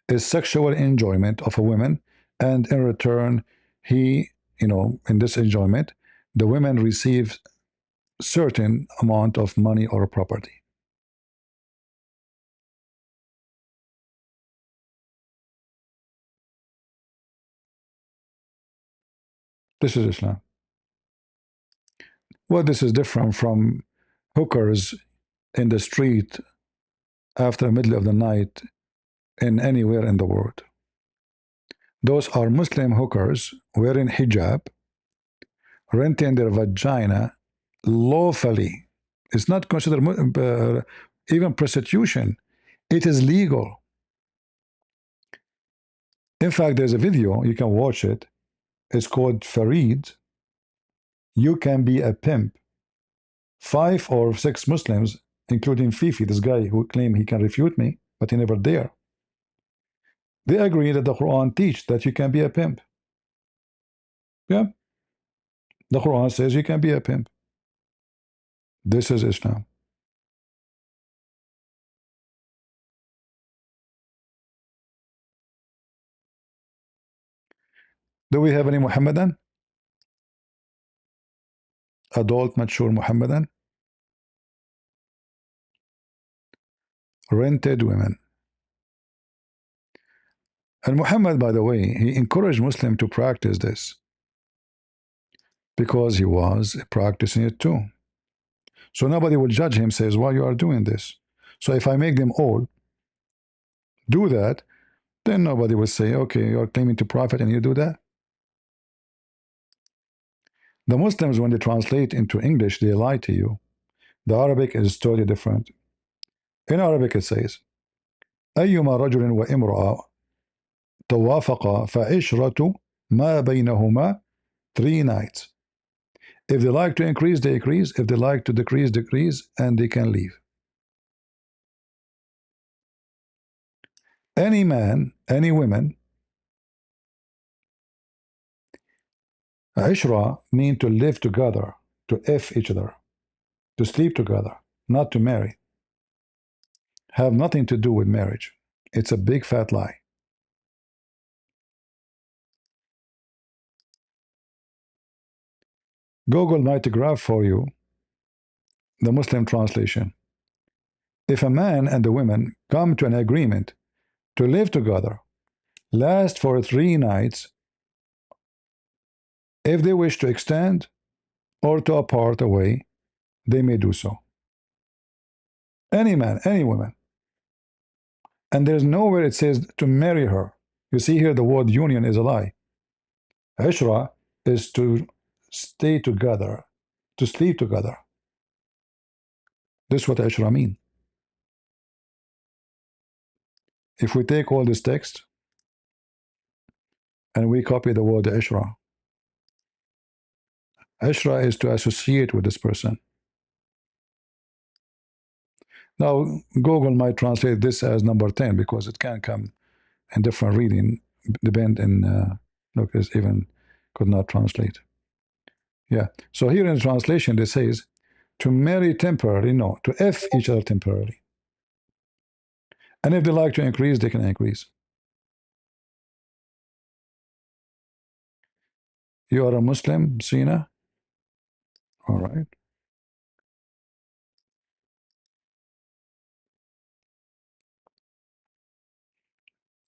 is sexual enjoyment of a woman, and in return, he, in this enjoyment, the women receive certain amount of money or property. This is Islam. Well, this is different from hookers in the street after the middle of the night in anywhere in the world. Those are Muslim hookers wearing hijab, renting their vagina lawfully. It's not considered even prostitution. It is legal. In fact, there's a video, you can watch it. It's called Farid. You can be a pimp. 5 or 6 Muslims, including Fifi, this guy who claimed he can refute me, but he never dare. They agree that the Quran teaches that you can be a pimp. Yeah. The Quran says you can be a pimp. This is Islam. Do we have any Muhammadan? Adult, mature Muhammadan? Rented women. And Muhammad, by the way, he encouraged Muslims to practice this because he was practicing it too. So nobody will judge him, says, why you are doing this? So if I make them all do that, then nobody will say, okay, you're claiming to profit and you do that. The Muslims, when they translate into English, they lie to you. The Arabic is totally different. In Arabic, it says, أيما رجل وامرأة توافقا فعشرة ما بينهما 3 nights. If they like to increase, they increase. If they like to decrease, decrease, and they can leave. Any man, any woman, Ishra mean to live together, to F each other, to sleep together, not to marry. Have nothing to do with marriage. It's a big fat lie. Google might graph for you the Muslim translation. If a man and a woman come to an agreement to live together, last for 3 nights, if they wish to extend or to apart away, they may do so. Any man, any woman. And there's nowhere it says to marry her. You see here the word union is a lie. Ishra is to stay together, to sleep together. This is what Ishra mean. If we take all this text and we copy the word Ishra, Ishra is to associate with this person. Now, Google might translate this as number 10 because it can come in different reading, depend in, look, it's even could not translate. Yeah, so here in the translation, it says to marry temporarily, no, to F each other temporarily. And if they like to increase, they can increase. You are a Muslim, Sina? All right.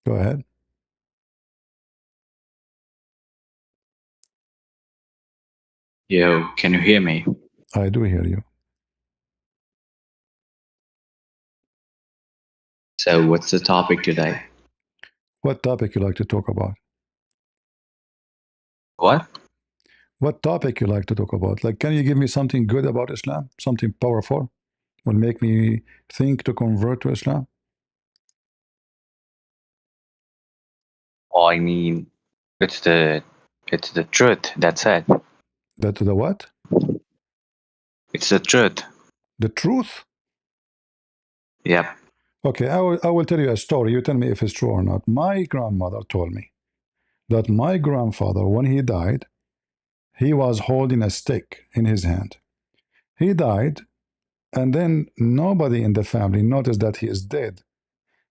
Go ahead. Yo, can you hear me? I do hear you. So what's the topic today? What topic you like to talk about? What? What topic you like to talk about? Like, can you give me something good about Islam? Something powerful? Will make me think to convert to Islam? Oh, I mean, it's the truth. That's it. That the what? It's the truth. The truth? Yep. Okay, I will tell you a story. You tell me if it's true or not. My grandmother told me that my grandfather, when he died, he was holding a stick in his hand. He died, and then nobody in the family noticed that he is dead.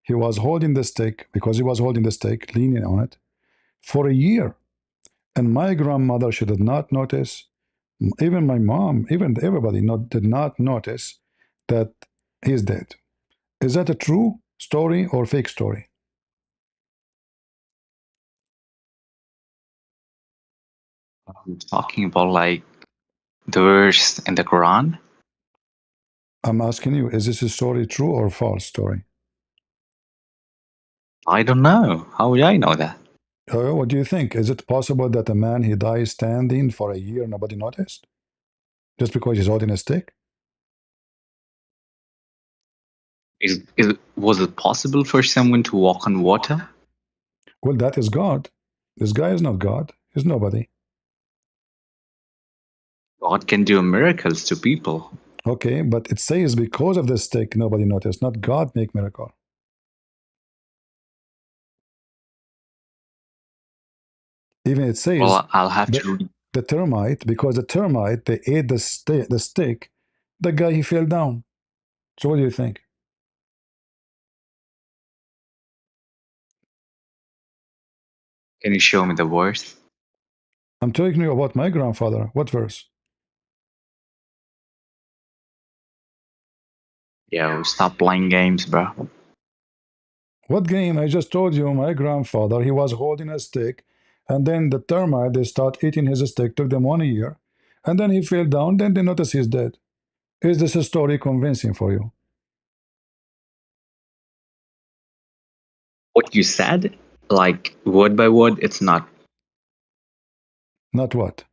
He was holding the stick, because he was holding the stick, leaning on it, for a year. And my grandmother, she did not notice. Even my mom, even everybody did not notice that he's dead. Is that a true story or fake story? I'm talking about like the verse in the Quran. I'm asking you, is this a story true or false story? I don't know. How would I know that? What do you think? Is it possible that a man he dies standing for a year, nobody noticed? Just because he's holding a stick? Was it possible for someone to walk on water? Well, that is God. This guy is not God. He's nobody. God can do miracles to people. Okay, but it says because of the stick, nobody noticed. Not God make miracle. Even it says Well, I'll have to. the termite, because the termite, they ate the stick, the guy, he fell down. So what do you think? Can you show me the verse? I'm telling you about my grandfather. What verse? Yo, stop playing games, bro. What game? I just told you my grandfather, he was holding a stick, and then the termite, they start eating his stick, took them 1 year, and then he fell down, then they notice he's dead. Is this a story convincing for you? What you said, like word by word, it's not. Not what?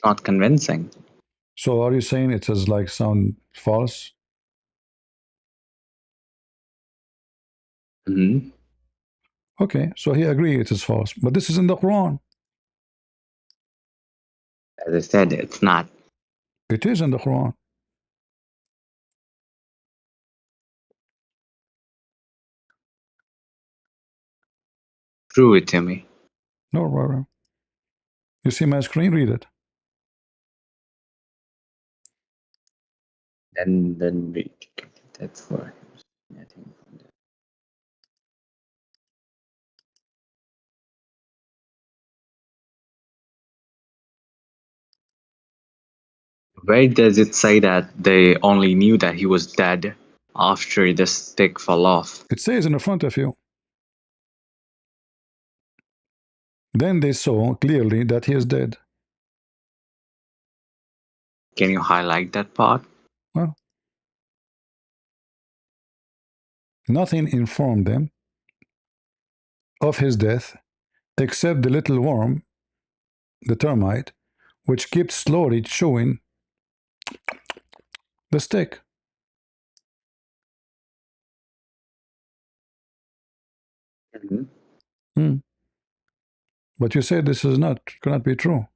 Not convincing. So are you saying it is like sound false? Hmm. Okay, so he agree it is false, but this is in the Quran. As I said, it's not. It is in the Quran. Prove it to me. No, brother. You see my screen? Read it. Then we that's for I think. Where does it say that they only knew that he was dead after the stick fell off? It says in front of you. Then they saw clearly that he is dead. Can you highlight that part? Well, nothing informed them of his death except the little worm, the termite, which kept slowly chewing the stick. Mm-hmm. But you said this is not cannot be true.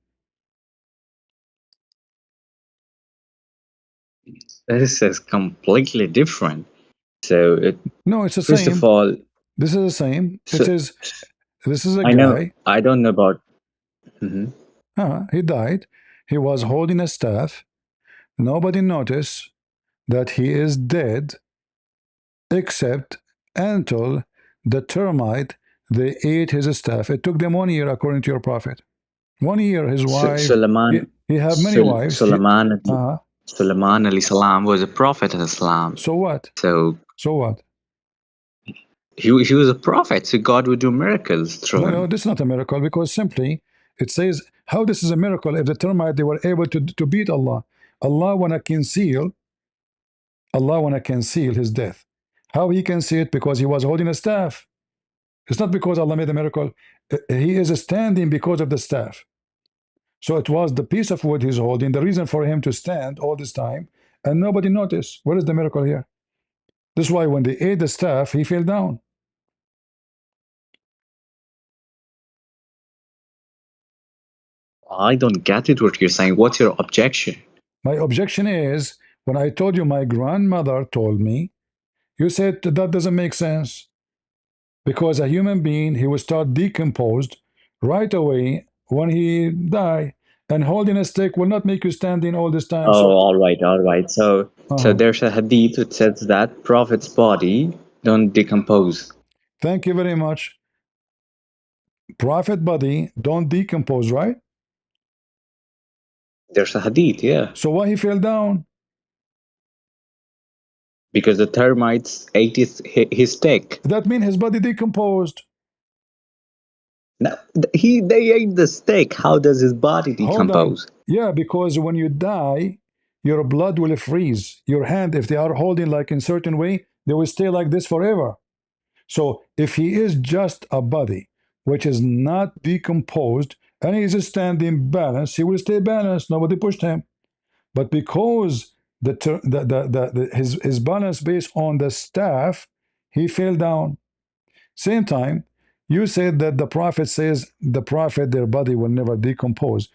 This is completely different. So No, it's the first same. of all, This is the same. so, It says this is a I know guy. I don't know about. Mhm. He died. He was holding a staff. Nobody noticed that he is dead, except until the termite they ate his staff. It took them 1 year, according to your prophet. 1 year. His wife. Suleiman, He have many wives. Suleiman, Uh-huh. Suleiman alayhi salam was a prophet of Islam. So what? So what? he was a prophet, so God would do miracles through No, him. no, this is not a miracle, because simply it says how this is a miracle if the termite they were able to beat Allah. Allah wanna conceal his death. How he can see it? Because he was holding a staff. It's not because Allah made a miracle. He is standing because of the staff. So it was the piece of wood he's holding, the reason for him to stand all this time, and nobody noticed. What is the miracle here? This is why when they ate the staff, he fell down. I don't get it what you're saying. What's your objection? My objection is, when I told you my grandmother told me, you said that doesn't make sense. Because a human being, he will start decomposed right away when he die. And holding a stick will not make you standing all this time. Oh, all right. So Uh-huh. there's a hadith that says that prophet's body don't decompose. Thank you very much. Prophet body don't decompose, right? There's a hadith, yeah. So why he fell down? Because the termites ate his stick. That means his body decomposed. No, they ate the stick. How does his body decompose? Yeah, because when you die, your blood will freeze. Your hand, if they are holding like in certain way, they will stay like this forever. So if he is just a body which is not decomposed and he is standing balanced, he will stay balanced. Nobody pushed him. But because his balance based on the staff, he fell down. Same time, you said that the prophet says their body will never decompose.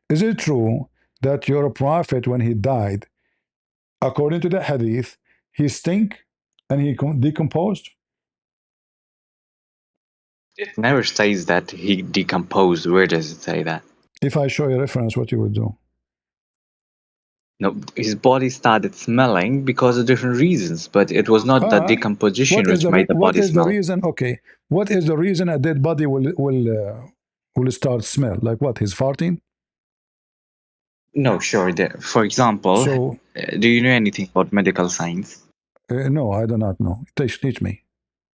Is it true that your prophet, when he died, according to the hadith, he stink and he decomposed? It never says that he decomposed. Where does it say that? If I show you a reference, what you would do? No, his body started smelling because of different reasons, but it was not that decomposition which made the body smell. What is the reason? Okay, what is the reason a dead body will start smell? Like what? He's farting? No, sure. For example, So, do you know anything about medical science? No, I do not know. Teach me.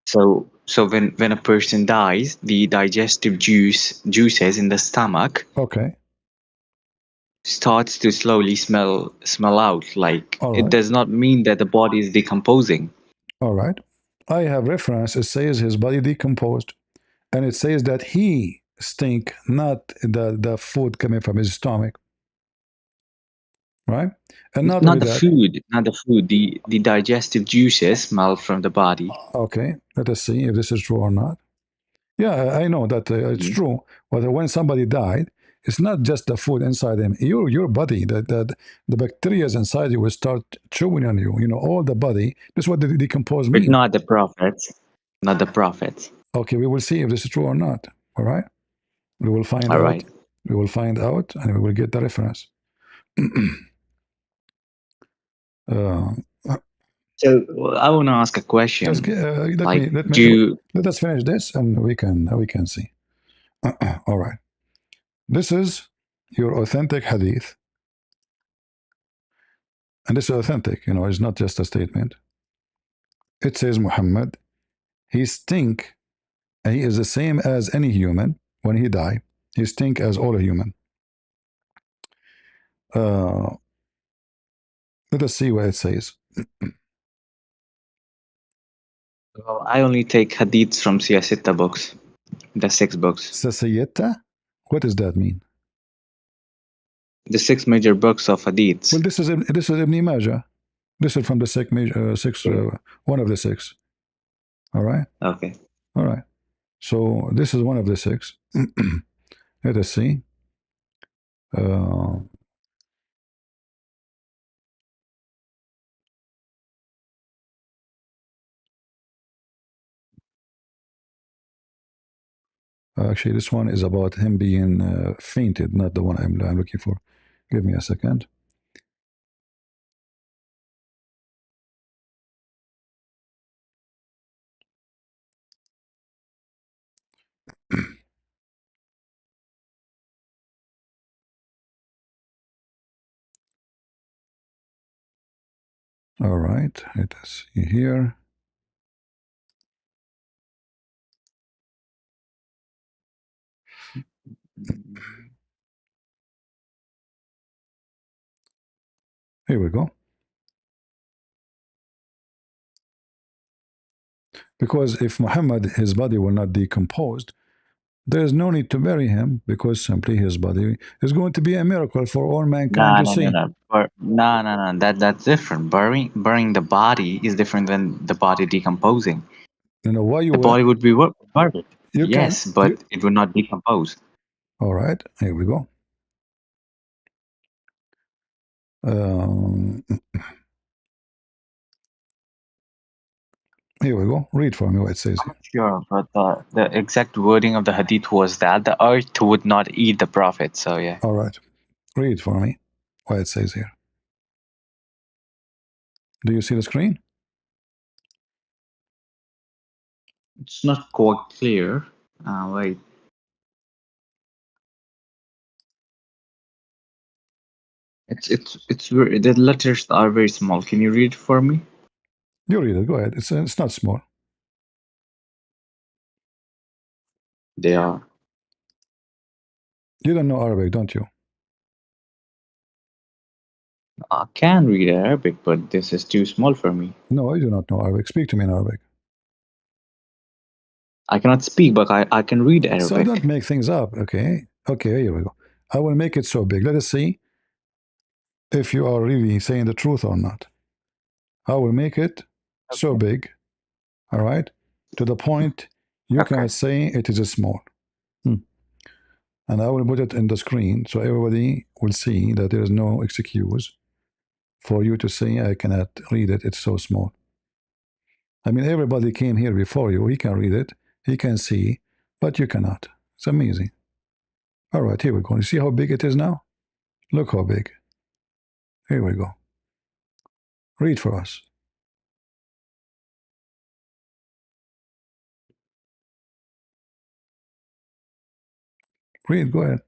So when a person dies, the digestive juices in the stomach starts to slowly smell out. Like it does not mean that the body is decomposing. All right. I have reference. It says his body decomposed, and it says that he stink, not the food coming from his stomach. right? And not Not only the that. food, not the food. The digestive juices smell from the body. Okay, let us see if this is true or not. Yeah, I know that it's true. But when somebody died, it's not just the food inside him. Your body, the bacteria inside you will start chewing on you. You know, all the body. This is what the decompose But mean. not the prophets. Not the prophets. Okay, we will see if this is true or not. All right, we will find All out. right. We will find out, and we will get the reference. So I want to ask a question. Just let us finish this, and we can see. All right, this is your authentic hadith, and this is authentic. You know, it's not just a statement. It says Muhammad, he stink. He is the same as any human. When he die, he stink as all human. Let us see what it says. Well, I only take hadiths from Siyasita books, the 6 books. Sasiyata? What does that mean? The 6 major books of hadiths. Well, this is Ibn Majah. This is from the one of the 6. All right. Okay. All right. So this is one of the 6. Let us see. Actually, this one is about him being fainted, not the one I'm looking for. Give me a second. All right, let us see here. Here we go. Because if Muhammad, his body will not decompose, there is no need to bury him, because simply his body is going to be a miracle for all mankind to see. No. That's different. Burying the body is different than the body decomposing. You know why you the body would be buried. Yes, but it would not decompose. All right, here we go. Here we go. Read for me what it says here. Sure, but the exact wording of the hadith was that the earth would not eat the prophet. So yeah. All right, read for me what it says here. Do you see the screen? It's not quite clear. Wait. It's very, the letters are very small. Can you read it for me? You read it. Go ahead. It's not small. They are. You don't know Arabic, don't you? I can read Arabic, but this is too small for me. No, I do not know Arabic. Speak to me in Arabic. I cannot speak, but I can read Arabic. So don't make things up, okay? Okay, here we go. I will make it so big. Let us see if you are really saying the truth or not. I will make it so big, all right, to the point you cannot say it is small. And I will put it in the screen so everybody will see that there is no excuse for you to say I cannot read it, it's so small. I mean, everybody came here before you. He can read it, he can see, but you cannot. It's amazing. All right, here we go. You see how big it is now? Look how big. Here we go. Read for us. Read, go ahead.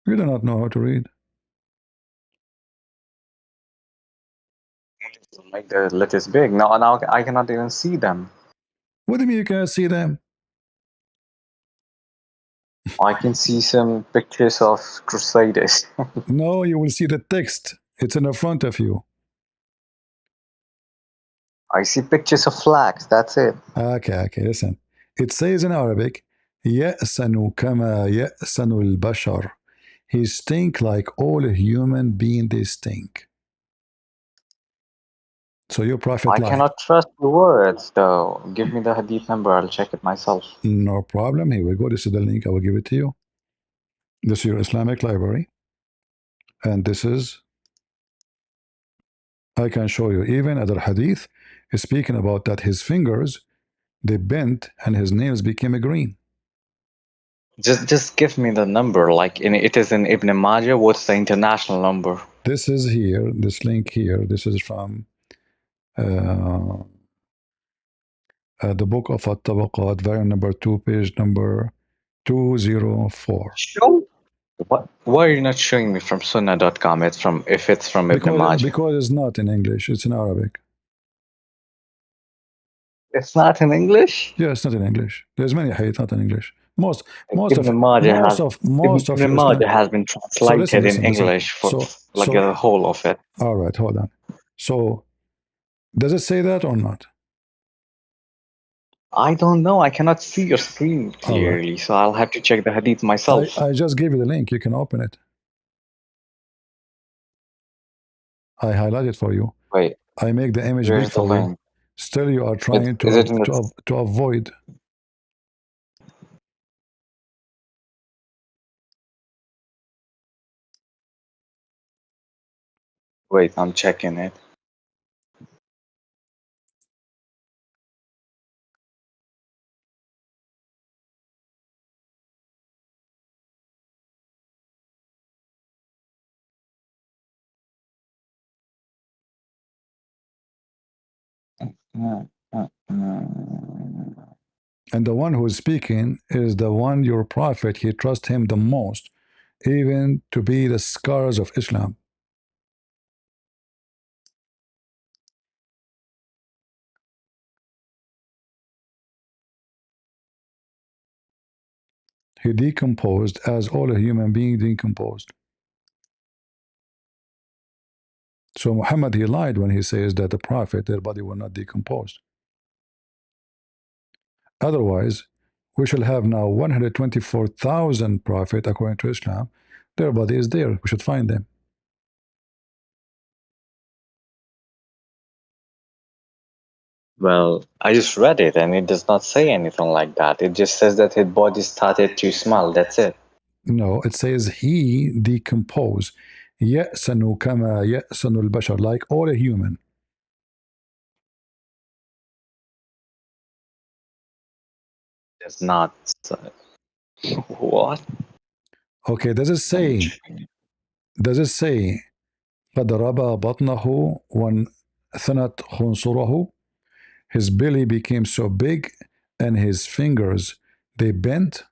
You do not know how to read. Make the letters big. Now I cannot even see them. What do you mean you cannot see them? I can see some pictures of crusaders. No, you will see the text. It's in the front of you. I see pictures of flags. That's it. Okay, listen. It says in Arabic, يأسن كما يأسن البشر. he stink like all human beings they stink. So your prophet I lied. cannot trust the words, though. Give me the hadith number. I'll check it myself. No problem. Here we go. This is the link. I will give it to you. This is your Islamic library. And this is, I can show you, even other hadith is speaking about that his fingers, they bent and his nails became green. Just give me the number. Like it is in Ibn Majah. What's the international number? This is here, this link here. This is from the book of At-Tabaqat, volume number 2, page number 204. Show. What? Why are you not showing me from Sunnah.com? It's from Ibn Majah. Because it's not in English, it's in Arabic. It's not in English? Yeah, it's not in English. There's many hadith not in English. Most Ibn of Majah has been translated in English for the whole of it. All right, hold on. So does it say that or not? I don't know. I cannot see your screen clearly, so I'll have to check the hadith myself. I just gave you the link. You can open it. I highlight it for you. Wait. I make the image big for you. Still, you are trying to avoid. Wait, I'm checking it. And the one who is speaking is the one, your prophet, he trusts him the most, even to be the scars of Islam. He decomposed as all a human being decomposed. So Muhammad, he lied when he says that the prophet, their body will not decompose. Otherwise, we shall have now 124,000 prophets according to Islam. Their body is there. We should find them. Well, I just read it and it does not say anything like that. It just says that his body started to smell. That's it. No, it says he decomposed. يَأْسَنُ كَمَا يَأْسَنُ الْبَشَرِ, like all a human. It's not. What? Okay, does it say فَضَرَبَ بَطْنَهُ وَانْثَنَتْ خُنْصُرَهُ? His belly became so big and his fingers, they bent?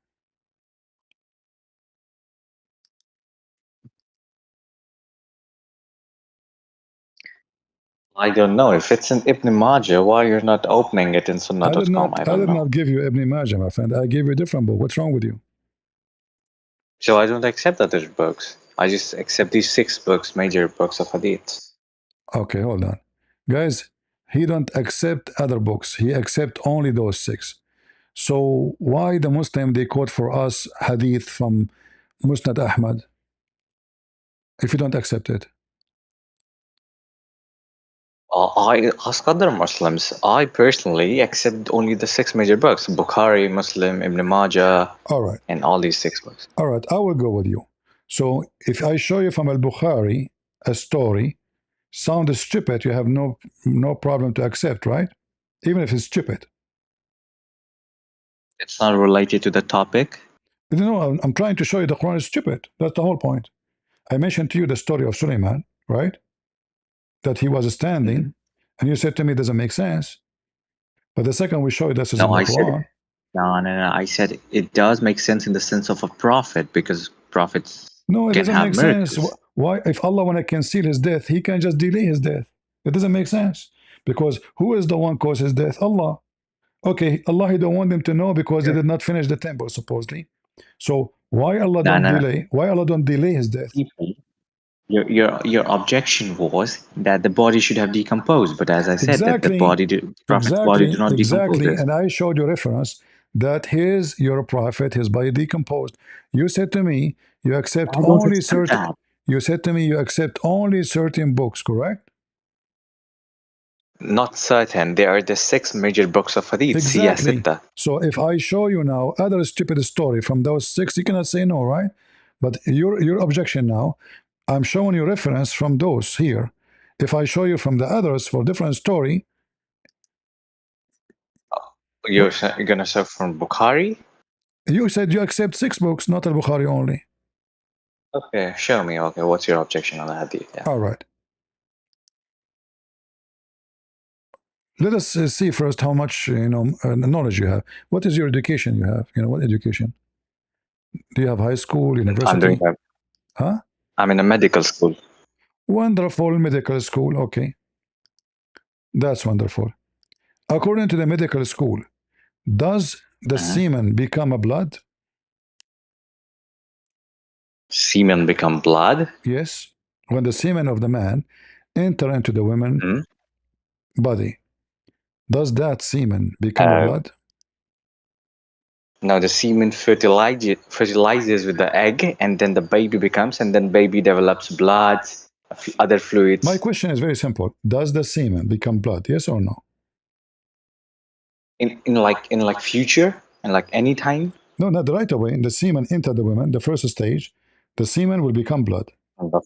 I don't know. If it's in Ibn Majah, why you're not opening it in Sunnah.com? I did not give you Ibn Majah, my friend. I gave you a different book. What's wrong with you? So I don't accept other books. I just accept these 6 books, major books of hadith. Okay, hold on. Guys, he don't accept other books. He accept only those 6. So why the Muslim, they quote for us hadith from Musnad Ahmad if you don't accept it? I ask other Muslims. I personally accept only the 6 major books: Bukhari, Muslim, Ibn Majah, and all these 6 books. All right, I will go with you. So if I show you from Al-Bukhari a story, sound stupid, you have no problem to accept, right? Even if it's stupid. It's not related to the topic? No, I'm trying to show you the Quran is stupid. That's the whole point. I mentioned to you the story of Sulaiman, right? That he was standing, and you said to me it doesn't make sense. But the second we show you this is in the Quran. No. I said it does make sense in the sense of a prophet, because prophets it can doesn't have make miracles. sense. Why, if Allah want to conceal his death, he can just delay his death. It doesn't make sense. Because who is the one cause his death? Allah. Okay, Allah, he don't want them to know because they did not finish the temple, supposedly. So why Allah don't delay? Why Allah don't delay his death? Your objection was that the body should have decomposed, but as I said, that the prophet's body did not decompose. And I showed you reference that your prophet, his body decomposed. You said to me, you accept I don't only accept certain. that. You said to me, you accept only certain books, correct? Not certain. They are the 6 major books of Hadith. Exactly. Sitta. So if I show you now other stupid story from those 6, you cannot say no, right? But your objection now, I'm showing you reference from those here. If I show you from the others for different story, You're gonna serve from Bukhari? you said you accept 6 books, not al-Bukhari only. Okay, show me. Okay, what's your objection on the Hadith? Yeah. All right. Let us see first how much knowledge you have. What is your education you have? What education? Do you have high school, university? I'm doing that. Huh? I'm in a medical school. Wonderful, medical school. Okay. That's wonderful. According to the medical school, does the semen become a blood? Semen become blood? Yes. When the semen of the man enter into the woman body, does that semen become a blood? Now the semen fertilizes with the egg, and then the baby becomes, and then baby develops blood, other fluids. My question is very simple. Does the semen become blood? Yes or no? In like future, and like any time? No, not right away. The semen enter the woman, the first stage, the semen will become blood. In the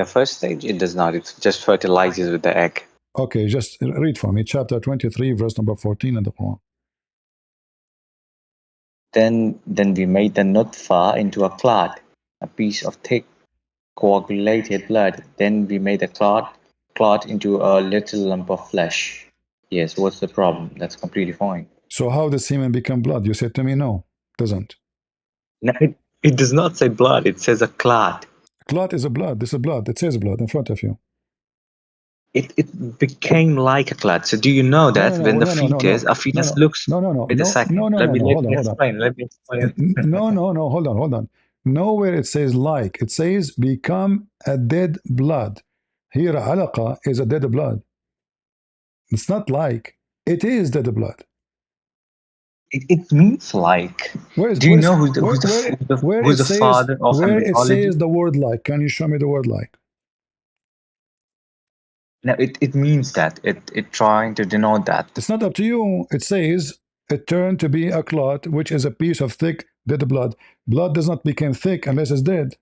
first stage, it does not. It just fertilizes with the egg. Okay, just read for me chapter 23, verse number 14 in the Quran. Then we made the nutfa into a clot, a piece of thick coagulated blood. Then we made the clot into a little lump of flesh. Yes, what's the problem? That's completely fine. So how does semen become blood? You said to me no, doesn't. No, it does not say blood. It says a clot. Clot is a blood. This is blood. It says blood in front of you. It became like a clot. So do you know that when the fetus, a fetus looks... Wait a second. Let me explain. No, hold on. Nowhere it says like. It says become a dead blood. Here, alaqa is a dead blood. It's not like. It is dead blood. It means like. Do you know who's the father of where it embryology? says the word like? Can you show me the word like? No, it means that. It trying to denote that. It's not up to you. It says it turned to be a clot, which is a piece of thick dead blood. Blood does not become thick unless it's dead.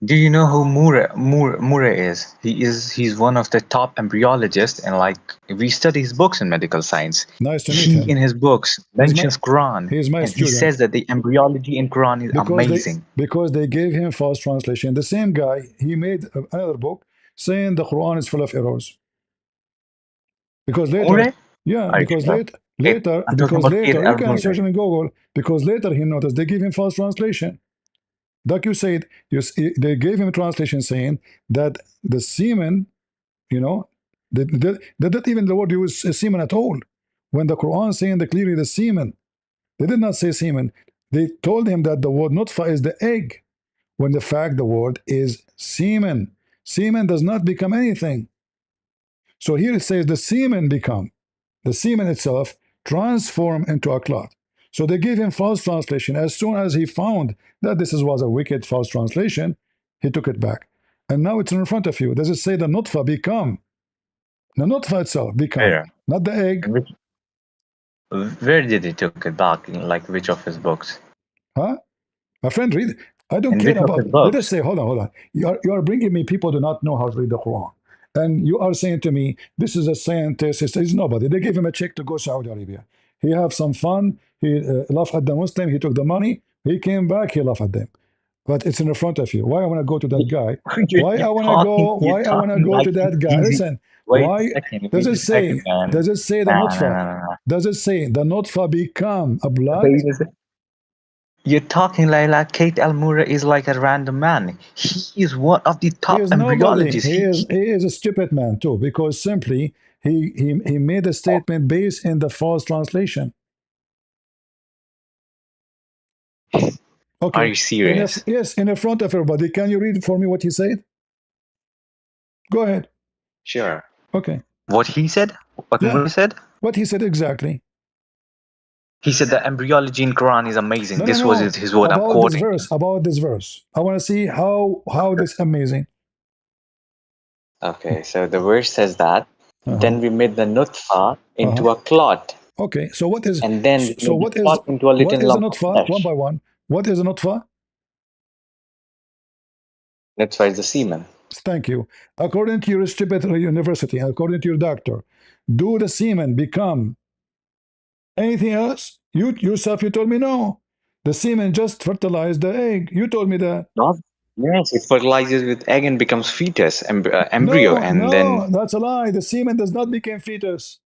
Do you know who Murray is? He's one of the top embryologists, and like we study his books in medical science. Nice to meet him. In his books mentions Quran. He's my student. He says that the embryology in Quran is amazing. Because they gave him false translation. The same guy, he made another book saying the Quran is full of errors. Because later, Murray? Because later, you can search him in Google. Because later he noticed they gave him false translation. Like you said, they gave him a translation saying that the semen, they didn't even the word use semen at all. When the Quran saying that clearly the semen, they did not say semen. They told him that the word nutfa is the egg, when the fact the word is semen. Semen does not become anything. So here it says the semen itself transform into a clot. So they gave him false translation. As soon as he found that this was a wicked false translation, he took it back. And now it's in front of you. Does it say the nutfa become? The nutfa itself become, not the egg. Where did he took it back? In like which of his books? Huh? My friend, read. I don't care about. Let us say, hold on. You are bringing me people who do not know how to read the Quran. And you are saying to me, this is a scientist. He's nobody. They gave him a check to go to Saudi Arabia. He have some fun. He laughed at the Muslim. He took the money. He came back. He laughed at them. But it's in front of you. Why I want to go to that guy? Why I want to go to that guy? Listen. Why does it say? Does it say the nutfa? Does it say the nutfa become a blood? You're talking like Kate Al-Murray is like a random man. He is one of the top embryologists. He is a stupid man too, because simply he made a statement based in the false translation. Okay. Are you serious? Yes, in front of everybody. Can you read for me what he said? Go ahead. Sure. Okay. What he said? What Murray said? What he said exactly. He said the embryology in Quran is amazing. No, This no, was no. his word. I'm About this quoting. verse. About this verse. I want to see how this amazing. Okay, so the verse says that then we made the nutfa into a clot, Okay. So what is? and then we So made what the is? clot into a little What is a lump of nutfa? flesh. One by one. What is a nutfa? Nutfa is the semen. Thank you. According to your stupid university, according to your doctor, do the semen become anything else? You yourself, you told me no. The semen just fertilized the egg. You told me that. Not yes, it fertilizes with egg and becomes fetus, embryo, No, and then that's a lie. The semen does not become fetus.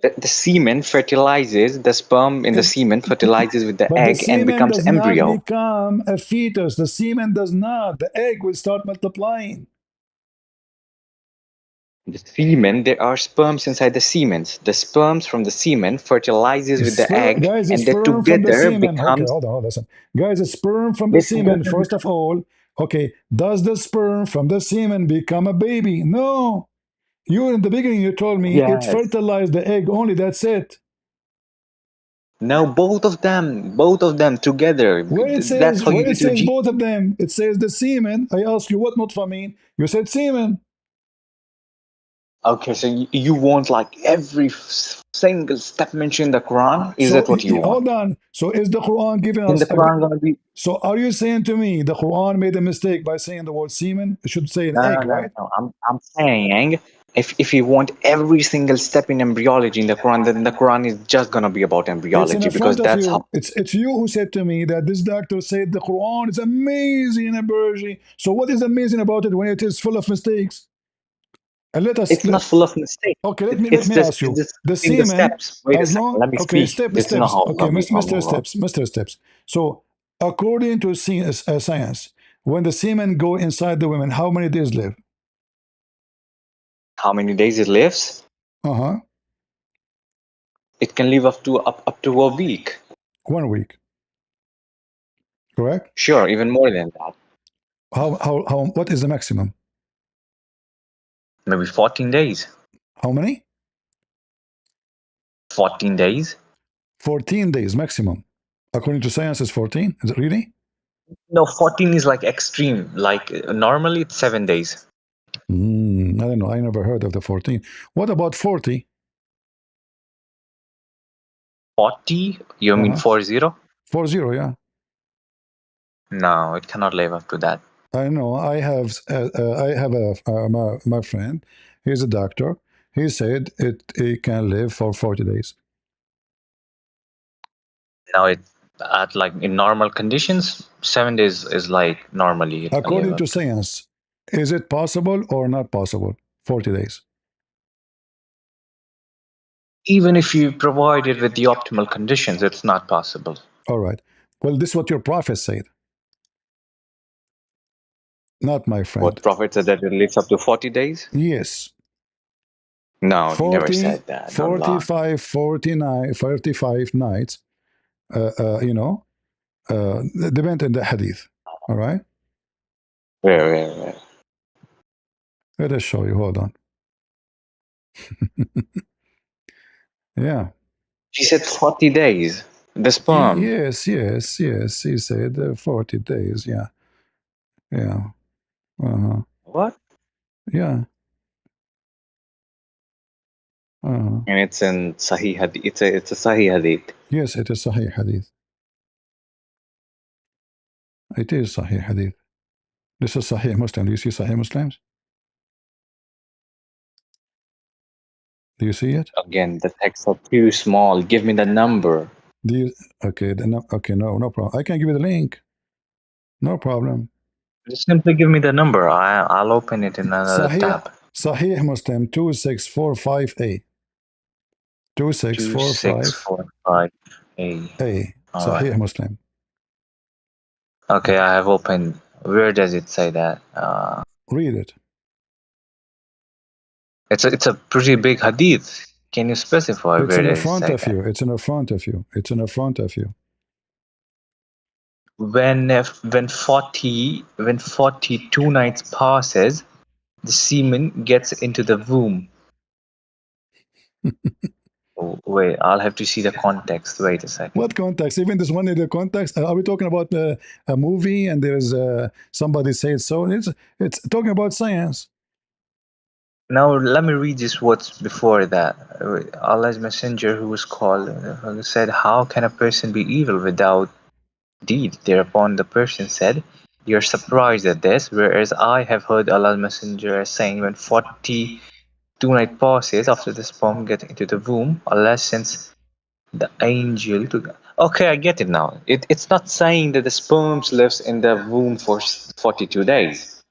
the semen fertilizes, the sperm in the semen fertilizes with the But the egg and semen becomes does not embryo. become a fetus. The semen does not. The egg will start multiplying. The semen, there are sperms inside the semen. The sperms from the semen fertilizes with the egg, Guys, a and they sperm from the together semen. Okay, becomes. hold on, listen. Guys, a sperm from the They semen, together first of all, okay, does the sperm from the semen become a baby? No. You, in the beginning, you told me it Yes. fertilized the egg only. That's it. No, both of them together. Where it That's says, how you get your gene. both of them, it says the semen. I ask you what nutfa mean. You said semen. Okay, so you want like every single step mentioned in the Quran? Is So that what you want? hold on. So is the Quran giving In us the Quran gonna be So are you saying to me the Quran made a mistake by saying the word semen? It should say an egg, right? no. I'm saying if you want every single step in embryology in the Quran, then the Quran is just gonna be about It's in embryology the because front of that's you. how. It's you who said to me that this doctor said the Quran is amazing in embryology. So what is amazing about it when it is full of mistakes? And It's not full of mistakes. okay. Let It's me just ask you. The in the semen, steps. Wait a as second. long Let me okay, speak. It's not how okay, long. Mr. Steps. So according to science, when the semen go inside the women, how many days live? How many days it lives? It can live up to a week. 1 week. Correct? Sure, even more than that. How what is the maximum? Maybe 14 days. How many? 14 days? 14 days maximum. According to science, it's 14. Is it really? No, 14 is like extreme. Like normally it's 7 days. I don't know. I never heard of the 14. What about 40? 40? You mean 40? 40, yeah. No, it cannot live up to that. I know. I have my friend. He's a doctor. He said it can live for 40 days. Now it at like in normal conditions, 7 days is like normally it can live According up to science, is it possible or not possible? 40 days. Even if you provide it with the optimal conditions, it's not possible. All right. Well, this is what your prophet said. Not my friend. What prophet said that it lives up to 40 days? Yes. No, he never said that. 45, 49, 45 nights, depend on the hadith. All right? Where? Let us show you. Hold on. Yeah. She said 40 days. The sperm. Yes. He said 40 days. Yeah. What? Yeah. And it's in Sahih Hadith. It's a Sahih Hadith. Yes, it is Sahih Hadith. It is Sahih Hadith. This is Sahih Muslim. Do you see Sahih Muslims? Do you see it? Again, the texts are too small. Give me the number. Do you? Okay. Okay. No problem. I can give you the link. No problem. Just simply give me the number. I'll open it in another tab. Sahih Muslim 2645A. 2645A. Sahih Muslim. Okay, I have opened. Where does it say that? Read it. It's a pretty big hadith. Can you specify it's where in the does it front say of that? you. It's in the front of you. It's in the front of you. When 42 nights passes, the semen gets into the womb. Wait, I'll have to see the context. Wait a second. What context? Even this one in the context. Are we talking about a movie and there's somebody said so? It's talking about science. Now let me read just what's before that. Allah's messenger who was called said, "How can a person be evil without deed?" Thereupon the person said, "You're surprised at this, whereas I have heard Allah's messenger saying, when 42 night passes after the sperm get into the womb, Allah sends the angel to." Okay, I get it now. It's not saying that the sperms lives in the womb for 42 days.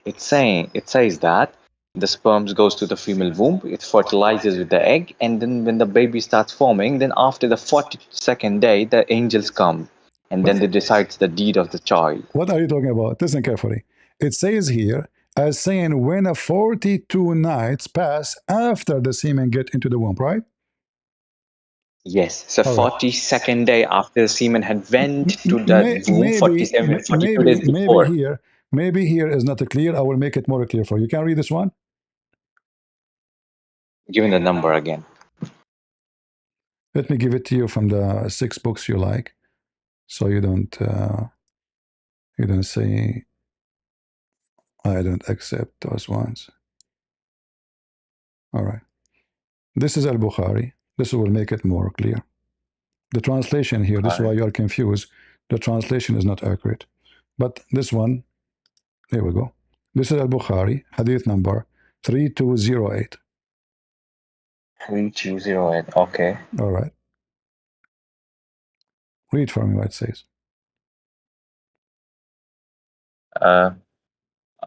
It says that the sperms goes to the female womb, it fertilizes with the egg, and then when the baby starts forming, then after the 42nd day, the angels come, and then they decide the deed of the child. What are you talking about? Listen carefully. It says here, as saying when a 42 nights pass after the semen get into the womb, right? Yes, so All right. 42nd day after the semen had went to the womb, 42 days before. Maybe here is not clear. I will make it more clear for you. You can read this one? Give me the number again. Let me give it to you from the 6 books you like, so you don't say I don't accept those ones. All right. This is Al-Bukhari. This will make it more clear. The translation here, this is why you are confused. The translation is not accurate. But this one, here we go. This is Al-Bukhari, hadith number 3208. 3208, okay. All right. Read for me what it says.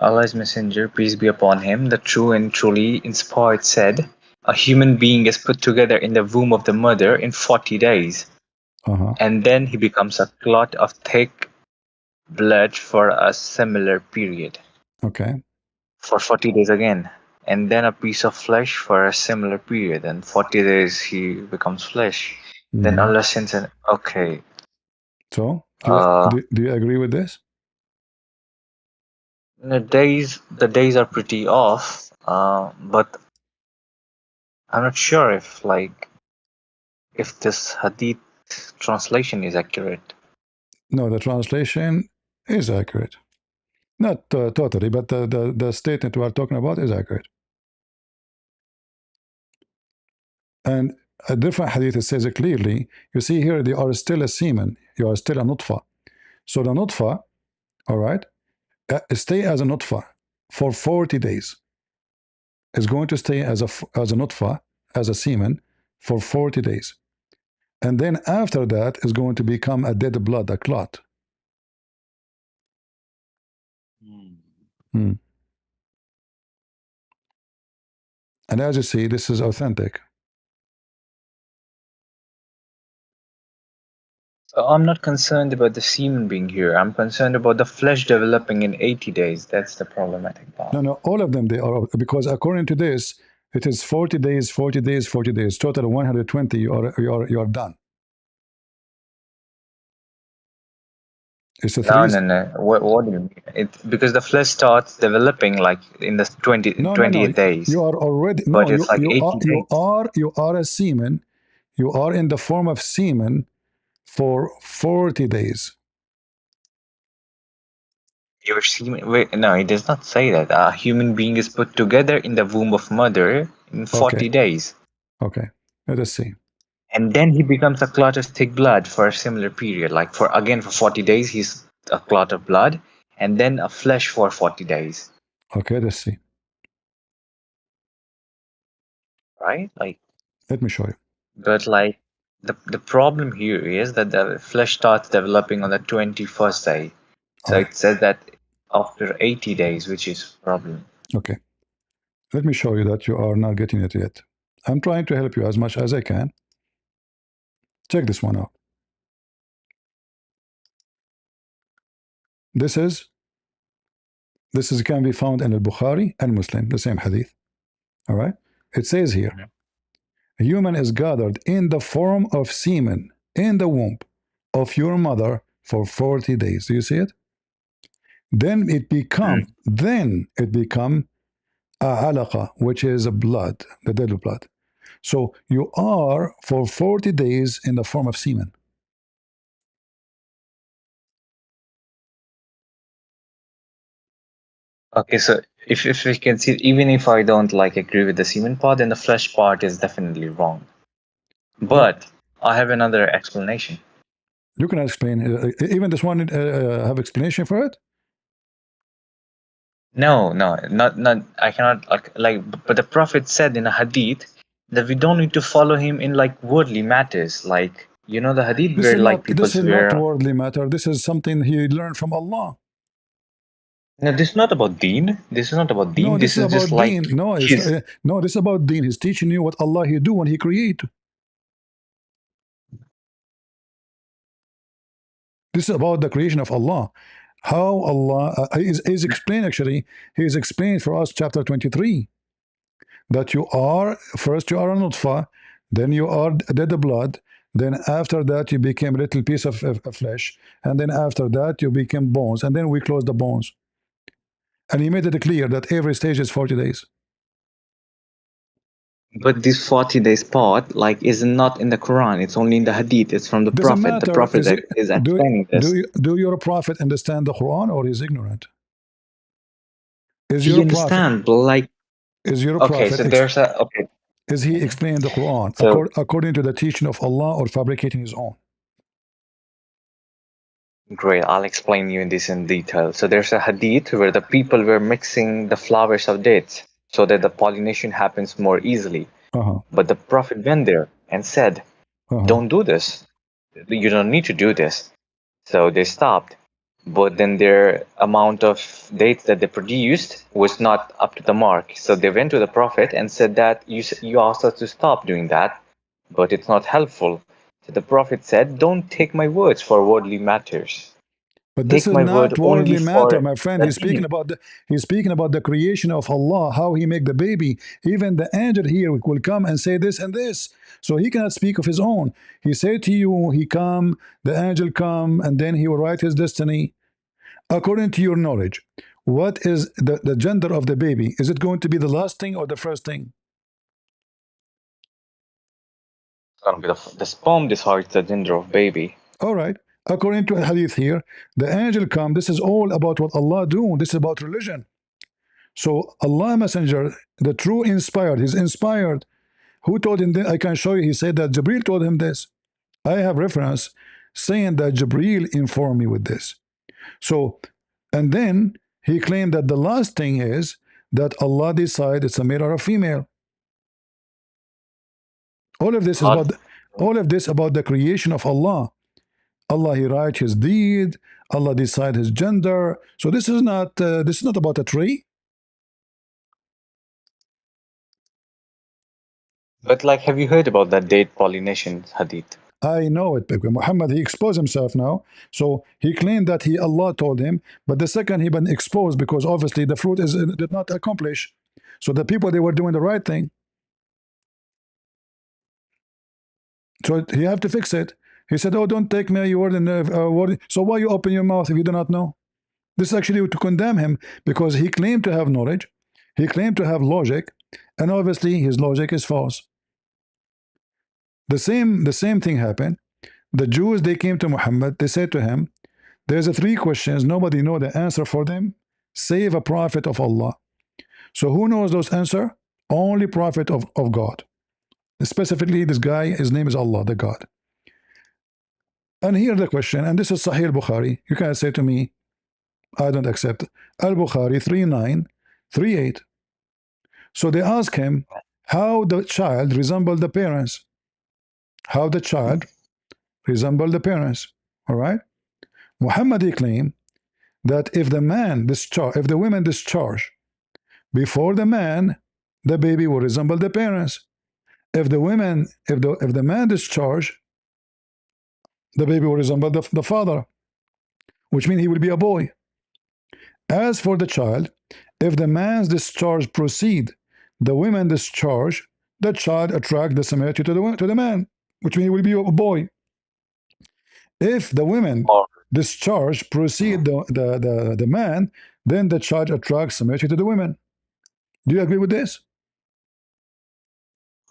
Allah's messenger, peace be upon him, the true and truly inspired, said, "A human being is put together in the womb of the mother in 40 days. And then he becomes a clot of thick blood for a similar period." Okay. For 40 days again. And then a piece of flesh for a similar period. And 40 days he becomes flesh. Then Allah sends an... Okay. So, do you agree with this? The days are pretty off, but I'm not sure if this hadith translation is accurate. No, the translation is accurate. Not totally, but the statement we are talking about is accurate. And a different hadith, it says it clearly. You see here, they are still a semen. You are still a nutfa. So the nutfa, all right, stay as a nutfa for 40 days. It's going to stay as a nutfa, as a semen, for 40 days. And then after that, it's going to become a dead blood, a clot. And as you see, this is authentic. I'm not concerned about the semen being here. I'm concerned about the flesh developing in 80 days. That's the problematic part. No, all of them, they are, because according to this, it is 40 days, 40 days, 40 days, total 120, you are done. It's a No. What do you mean? Because the flesh starts developing like in the 20th days. You are already, but it's like 80 days. You are a semen. You are in the form of semen for 40 days. Your semen, wait, no, it does not say that. A human being is put together in the womb of mother in 40 days. Okay, let us see. And then he becomes a clot of thick blood for a similar period. Like for 40 days, he's a clot of blood, and then a flesh for 40 days. Okay, let's see. Right? Let me show you. But the problem here is that the flesh starts developing on the 21st day. So it says that after 80 days, which is a problem. Okay. Let me show you that you are not getting it yet. I'm trying to help you as much as I can. Check this one out. This can be found in Al-Bukhari and Muslim, the same hadith. All right? It says here, a human is gathered in the form of semen in the womb of your mother for 40 days. Do you see it? Then it become a alaqa, which is a blood, the dead blood. So you are for 40 days in the form of semen. Okay, so if we can see, even if I don't like agree with the semen part, then the flesh part is definitely wrong. But I have another explanation. You can explain. Even this one have explanation for it. No, not. I cannot like. But the Prophet said in a hadith that we don't need to follow him in like worldly matters, like you know the hadith This where is like not. people This is not swear. worldly matter. This is something he learned from Allah. No, this is not about deen. This is not about No, deen. this This is is just about like deen. No, it's his. no. This is about deen. He's teaching you what Allah he do when He create. This is about the creation of Allah. How Allah is explained actually. He is explained for us chapter 23 that you are first you are a nutfa, then you are dead blood, then after that you became a little piece of flesh, and then after that you became bones, and then we close the bones. And he made it clear that every stage is 40 days. But this 40 days part like is not in the Quran. It's only in the hadith. It's from the Doesn't Prophet. The matter. Prophet is Do explaining this. do your prophet understand the Quran, or is ignorant? Is He your prophet understand, but like is your okay, prophet so there's a okay. is he explaining the Quran So according to the teaching of Allah, or fabricating his own? great, I'll explain you this in detail. So there's a hadith where the people were mixing the flowers of dates so that the pollination happens more easily. Uh-huh. But the Prophet went there and said, don't do this. You don't need to do this. So they stopped. But then their amount of dates that they produced was not up to the mark. So they went to the Prophet and said that you asked us to stop doing that, but it's not helpful. So the Prophet said, don't take my words for worldly matters. But this Take is my word not only worldly matter, for my friend. the He's speaking deen. about the creation of Allah, how He make the baby. Even the angel here will come and say this and this. So he cannot speak of his own. He said to you, he come, the angel come, and then he will write his destiny according to your knowledge. What is the gender of the baby? Is it going to be the last thing or the first thing? It's gonna be the sperm decides the gender of baby. All right. According to a hadith here, the angel come. This is all about what Allah do. This is about religion. So Allah Messenger, the true inspired, he's inspired. Who told him this? I can show you. He said that Jibril told him this. I have reference saying that Jibril informed me with this. So, and then he claimed that the last thing is that Allah decide it's a male or a female. All of this is about the creation of Allah. Allah he write his deed. Allah decide his gender. So this is not about a tree. But like, have you heard about that date pollination hadith? I know it because Muhammad he exposed himself now. So he claimed that Allah told him, but the second he been exposed because obviously the fruit did not accomplish. So the people they were doing the right thing. So he have to fix it. He said, "Oh, don't take me your word and word." So why you open your mouth if you do not know? This is actually to condemn him because he claimed to have knowledge, he claimed to have logic, and obviously his logic is false. The same thing happened. The Jews they came to Muhammad. They said to him, "There's a three questions. Nobody know the answer for them, save a prophet of Allah." So who knows those answer? Only prophet of God. Specifically, this guy, his name is Allah, the God. And here the question, and this is Sahih Bukhari. You can say to me, I don't accept. Al-Bukhari 3938. So they ask him how the child resembled the parents. How the child resembled the parents. All right. Muhammad he claimed that if the women discharge before the man, the baby will resemble the parents. If the man discharge, the baby will resemble the father, which means he will be a boy. As for the child, if the man's discharge proceed, the women discharge, the child attract the similarity to the man, which means he will be a boy. If the women discharge proceed the man, then the child attracts similarity to the women. Do you agree with this?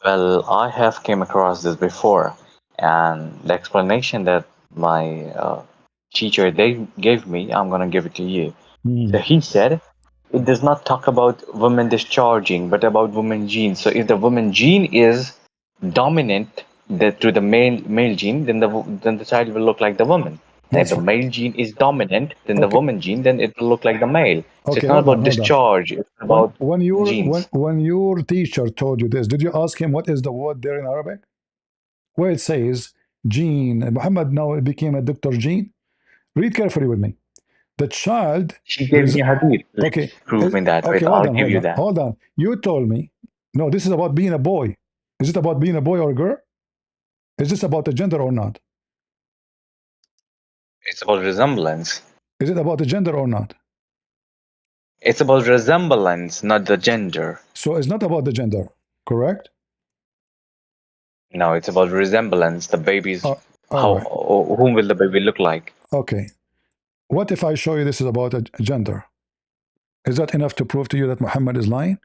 Well, I have came across this before, and the explanation that my teacher they gave me, I'm gonna give it to you. So he said it does not talk about women discharging, but about women genes. So if the woman gene is dominant to the male gene, then the child will look like the woman. And if That's the male gene is dominant, then the okay. woman gene, then it will look like the male. So Okay, it's not hold on, about hold on. discharge; it's about genes. When your teacher told you this, did you ask him what is the word there in Arabic? Where it says Gene, Muhammad now became a Dr. Gene. Read carefully with me. The child. She gave me a hadith. Okay. Prove me that. Okay, Wait, hold I'll on, give hold you on, that. hold on. You told me. No, this is about being a boy. Is it about being a boy or a girl? Is this about the gender or not? It's about resemblance. Is it about the gender or not? It's about resemblance, not the gender. So it's not about the gender, correct? No, it's about resemblance. The baby's right. whom will the baby look like? Okay. What if I show you this is about a gender? Is that enough to prove to you that Muhammad is lying?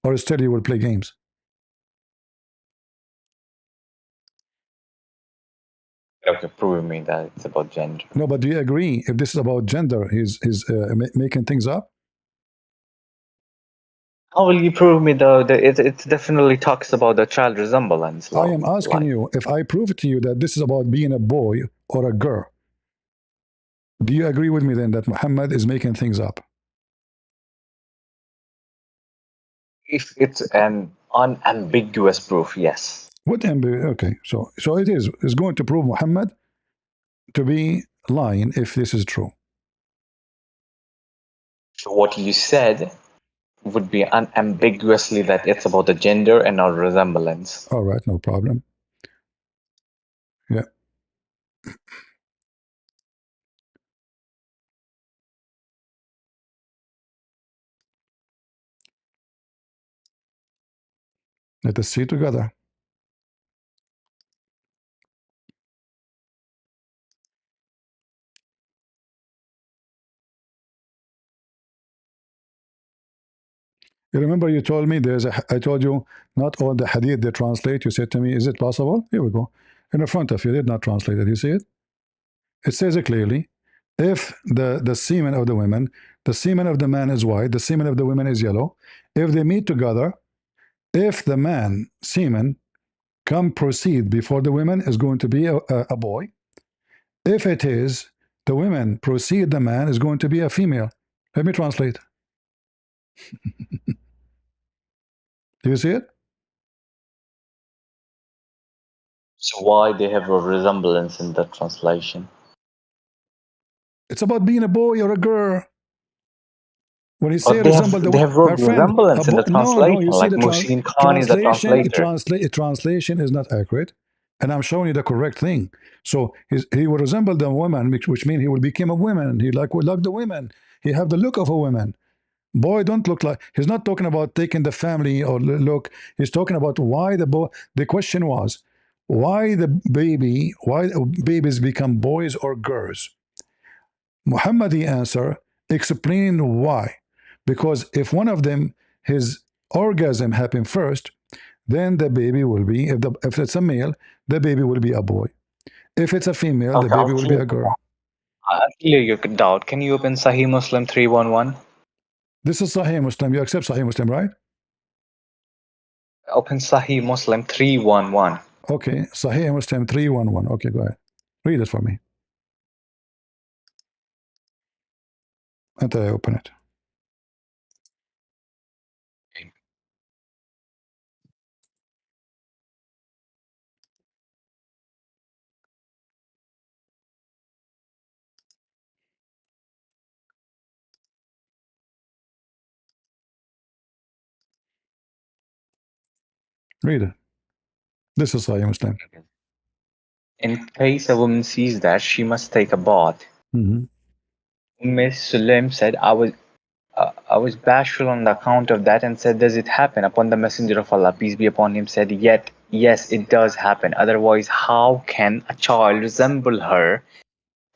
Or still you will play games? Okay, prove me that it's about gender. No, but do you agree if this is about gender, he's making things up? How will you prove me though that it definitely talks about the child resemblance? I am asking you, if I prove to you that this is about being a boy or a girl, do you agree with me then that Muhammad is making things up? If it's an unambiguous proof, yes. What okay, so it is. It's going to prove Muhammad to be lying if this is true. So what you said would be unambiguously that it's about the gender and not resemblance. All right, no problem. Yeah. Let us see together. You remember you told me I told you not all the hadith they translate. You said to me, is it possible? Here we go. In front of you, they did not translate it. You see it? It says it clearly. If the semen of the women, the semen of the man is white, the semen of the women is yellow. If they meet together, if the man semen come proceed before the women, is going to be a boy. If it is the women proceed the man, is going to be a female. Let me translate. Do you see it? So why they have a resemblance in the translation? It's about being a boy or a girl. When you say they resemble have wrote resemblance in the translation, no, you see like the Muhsin Khan is the translator. Translation is not accurate, and I'm showing you the correct thing. So he will resemble the woman, which means he will become a woman. He would like the women. He have the look of a woman. Boy don't look like. He's not talking about taking the family or look. He's talking about why the boy. The question was why babies become boys or girls. Muhammadi answer explain why. Because if one of them, his orgasm happened first, then the baby will be, if it's a male, the baby will be a boy. If it's a female, the baby will be a girl. I'll clear your doubt. Can you open Sahih Muslim 311? This is Sahih Muslim. You accept Sahih Muslim, right? Open Sahih Muslim 311. Okay, Sahih Muslim 311. Okay, go ahead. Read it for me. Until I open it. Read it. This is Sahih Muslim. In case a woman sees that, she must take a bath. Miss Sulaim said, I was bashful on the account of that and said, does it happen? Upon the Messenger of Allah, peace be upon him, said, yet, yes, it does happen. Otherwise, how can a child resemble her?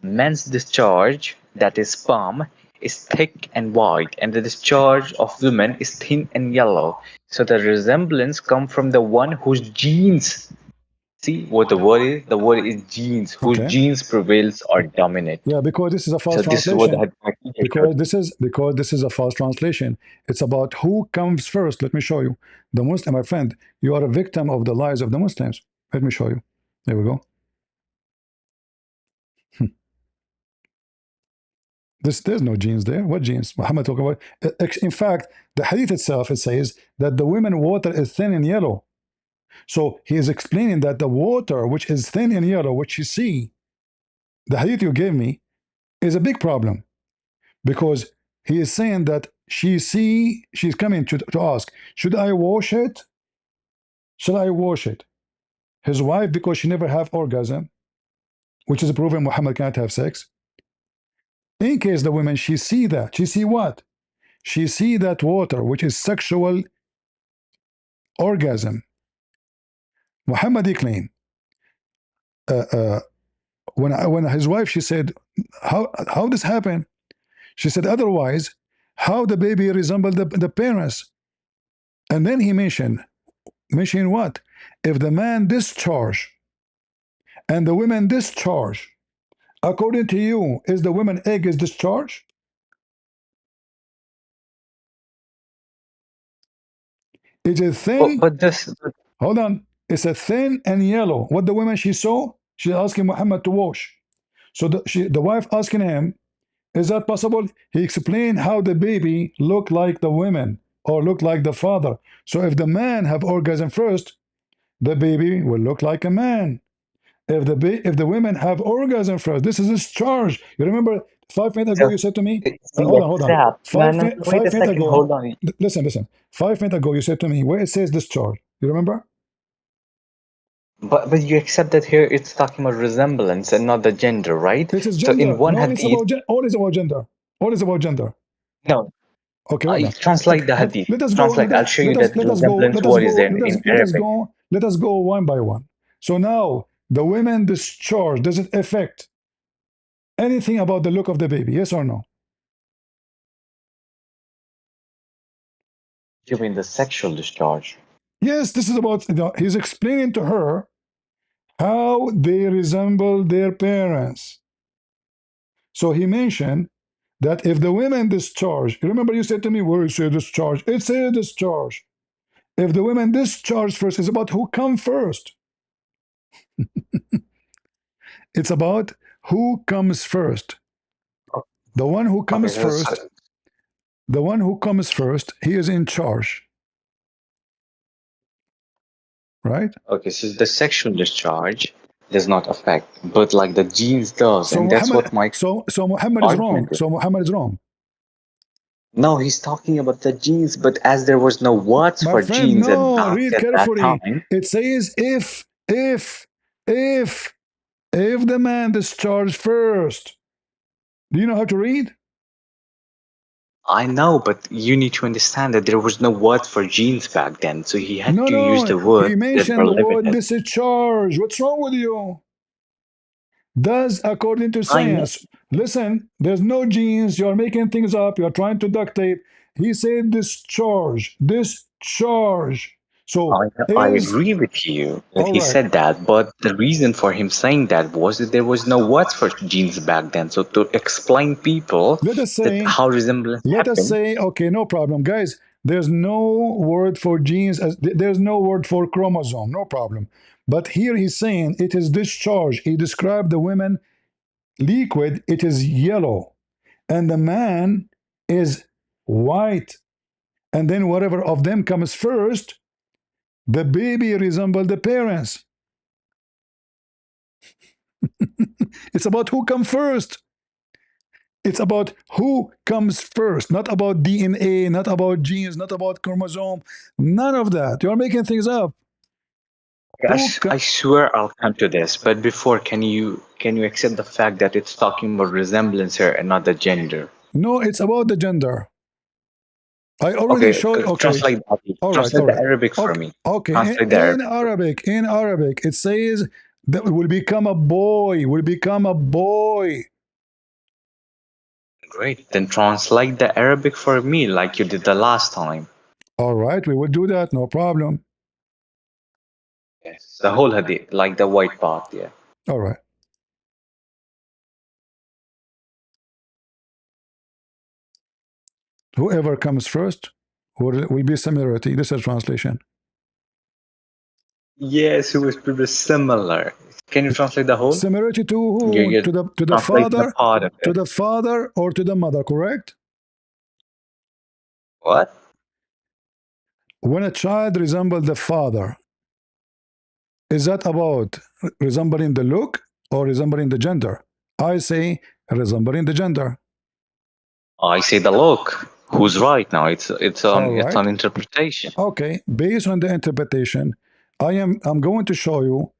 Men's discharge, that is sperm, is thick and white, and the discharge of women is thin and yellow. So the resemblance comes from the one whose genes. See what the word is? The word is genes, whose Okay. genes prevails or dominate. Yeah, because this is a false So this is what translation. my teacher Because showed. this is a false translation. It's about who comes first. Let me show you. The Muslim, my friend, you are a victim of the lies of the Muslims. Let me show you. There we go. There's no genes there. What genes? Muhammad talking about. In fact, the hadith itself, it says that the women water is thin and yellow. So he is explaining that the water which is thin and yellow, which you see, the hadith you gave me, is a big problem, because he is saying that she's coming to ask, should I wash it? Should I wash it? His wife, because she never have orgasm, which is proven Muhammad can't have sex. In case the women, she see that. She see what? She see that water, which is sexual orgasm. Muhammad claim, when his wife, she said, how this happen? She said, otherwise, how the baby resemble the parents? And then he mentioned what? If the man discharge and the women discharge, according to you, is the woman egg is discharged? It's a thin. But this, Hold on. It's a thin and yellow. What the woman she saw? She's asking Muhammad to wash. So the wife asking him, is that possible? He explained how the baby looked like the women or looked like the father. So if the man have orgasm first, the baby will look like a man. If the women have orgasm first, this is discharge. You remember 5 minutes ago so you said to me, we hold on. accept. No, no, wait a 5 minutes second. ago, Hold on. listen. 5 minutes ago you said to me where it says discharge. You remember? But you accept that here it's talking about resemblance and not the gender, right? It is So in gender. one No, it's hadith, about all is about gender. All is about gender. no, Okay, hold on. translate Okay, the hadith. let us go. Translate. I'll show you that resemblance. Let us What is go. there in Arabic? Let us go one by one. So now the women discharge. Does it affect anything about the look of the baby? Yes or no? You mean the sexual discharge? Yes. This is about. He's explaining to her how they resemble their parents. So he mentioned that if the women discharge, remember you said to me, where is discharge? It's a discharge. If the women discharge first, it's about who come first. It's about who comes first. The one who comes first, the one who comes first, he is in charge. Right? Okay, so the sexual discharge does not affect, but like the genes does, So and that's Muhammad, what my so Muhammad is wrong. argument is. So Muhammad is wrong. No, he's talking about the genes, but as there was no words My for friend, genes and no, dogs read at that carefully. time, It says if, if the man discharged first. Do you know how to read? I know, but you need to understand that there was no word for genes back then, so he had No, to use no. the words He that mentioned were the word limited. discharge. What's wrong with you? Does according to I know. science. Listen, there's no genes. You're making things up. You're trying to duct tape. He said discharge. Discharge. So I is agree with you that all he right. said that, but the reason for him saying that was that there was no words for genes back then. So to explain people Let us that say, how resemblance happened, okay, no problem, guys. There's no word for genes. There's no word for chromosome. No problem. But here he's saying it is discharge. He described the women liquid. It is yellow, and the man is white. And then whatever of them comes first, the baby resemble the parents. It's about who comes first. It's about who comes first, not about DNA, not about genes, not about chromosome, none of that. You're making things up. I swear I'll come to this. But before, can you accept the fact that it's talking about resemblance here and not the gender? No, it's about the gender. I already Okay, showed. Okay, translate that. all right, Translate all the right. Arabic for Okay, me. okay. Translate the Arabic. In Arabic, it says that will become a boy. Will become a boy. Great. Then translate the Arabic for me like you did the last time. All right, we will do that, no problem. Yes. The whole hadith, like the white part, yeah. All right. Whoever comes first will be similarity. This is translation. Yes, it was pretty similar. Can you translate the whole? Similarity to who? You To the translate father, part of to it. the father, or to the mother? Correct. What? When a child resembles the father, is that about resembling the look or resembling the gender? I say resembling the gender. I say the look. Who's right now? It's All it's right. on interpretation. Okay. Based on the interpretation, I'm going to show you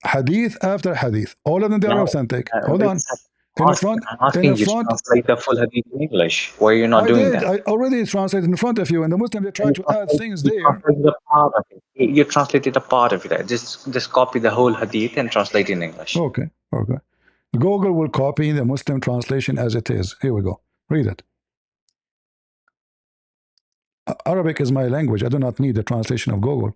hadith after hadith. All of them they are No, authentic. Hold wait a on. second. In the front, I'm in the asking you to front, translate the full hadith in English. Why are you not I doing did. that? I already translated in front of you, and the Muslim they try to add things You there. translated a part of it. You translated a part of it. Just copy the whole hadith and translate it in English. Okay. Okay. Google will copy the Muslim translation as it is. Here we go. Read it. Arabic is my language. I do not need the translation of Google.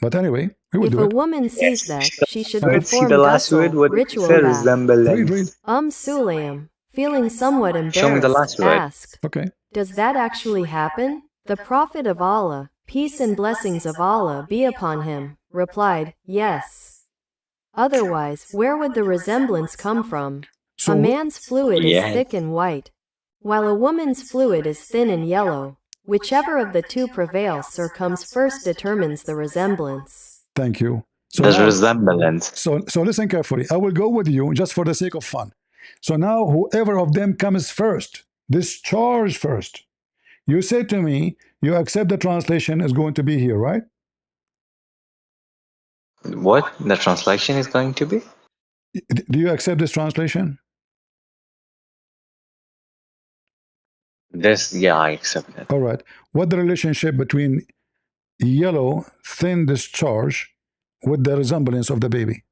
But anyway, we will If do a it. woman sees that, she should Okay. Let's see perform the last word. ghusl, What did you ritual say? bath. Read. Resemblance. Sulaim, feeling somewhat Show me the embarrassed, last word. asked, Okay. "Does that actually happen?" The Prophet of Allah, peace and blessings of Allah be upon him, replied, "Yes. Otherwise, where would the resemblance come from? So A man's fluid is Yes. thick and white, while a woman's fluid is thin and yellow. Whichever of the two prevails or comes first determines the resemblance." thank you. So There's now, resemblance. so listen carefully. I will go with you just for the sake of fun. So now, whoever of them comes first, discharge first. You say to me, you accept the translation is going to be here, right? What the translation is going to be? Do you accept this translation? This, yeah, I accept it. All right. What the relationship between yellow thin discharge with the resemblance of the baby?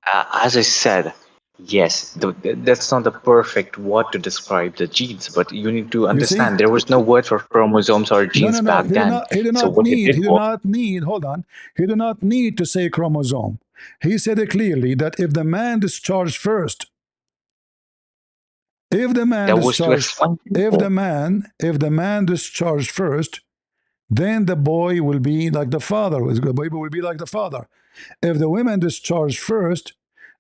As I said, yes, that's not the perfect word to describe the genes, but you need to You see? understand there was no word for chromosomes or No, genes no, no. back then. He did So not what he need. did He did was, not need. Hold on. He did not need to say chromosome. He said it clearly that if the man discharged first, if the man that was to discharged, explain people. if the man discharged first, then the boy will be like the father. The baby will be like the father. If the woman discharged first,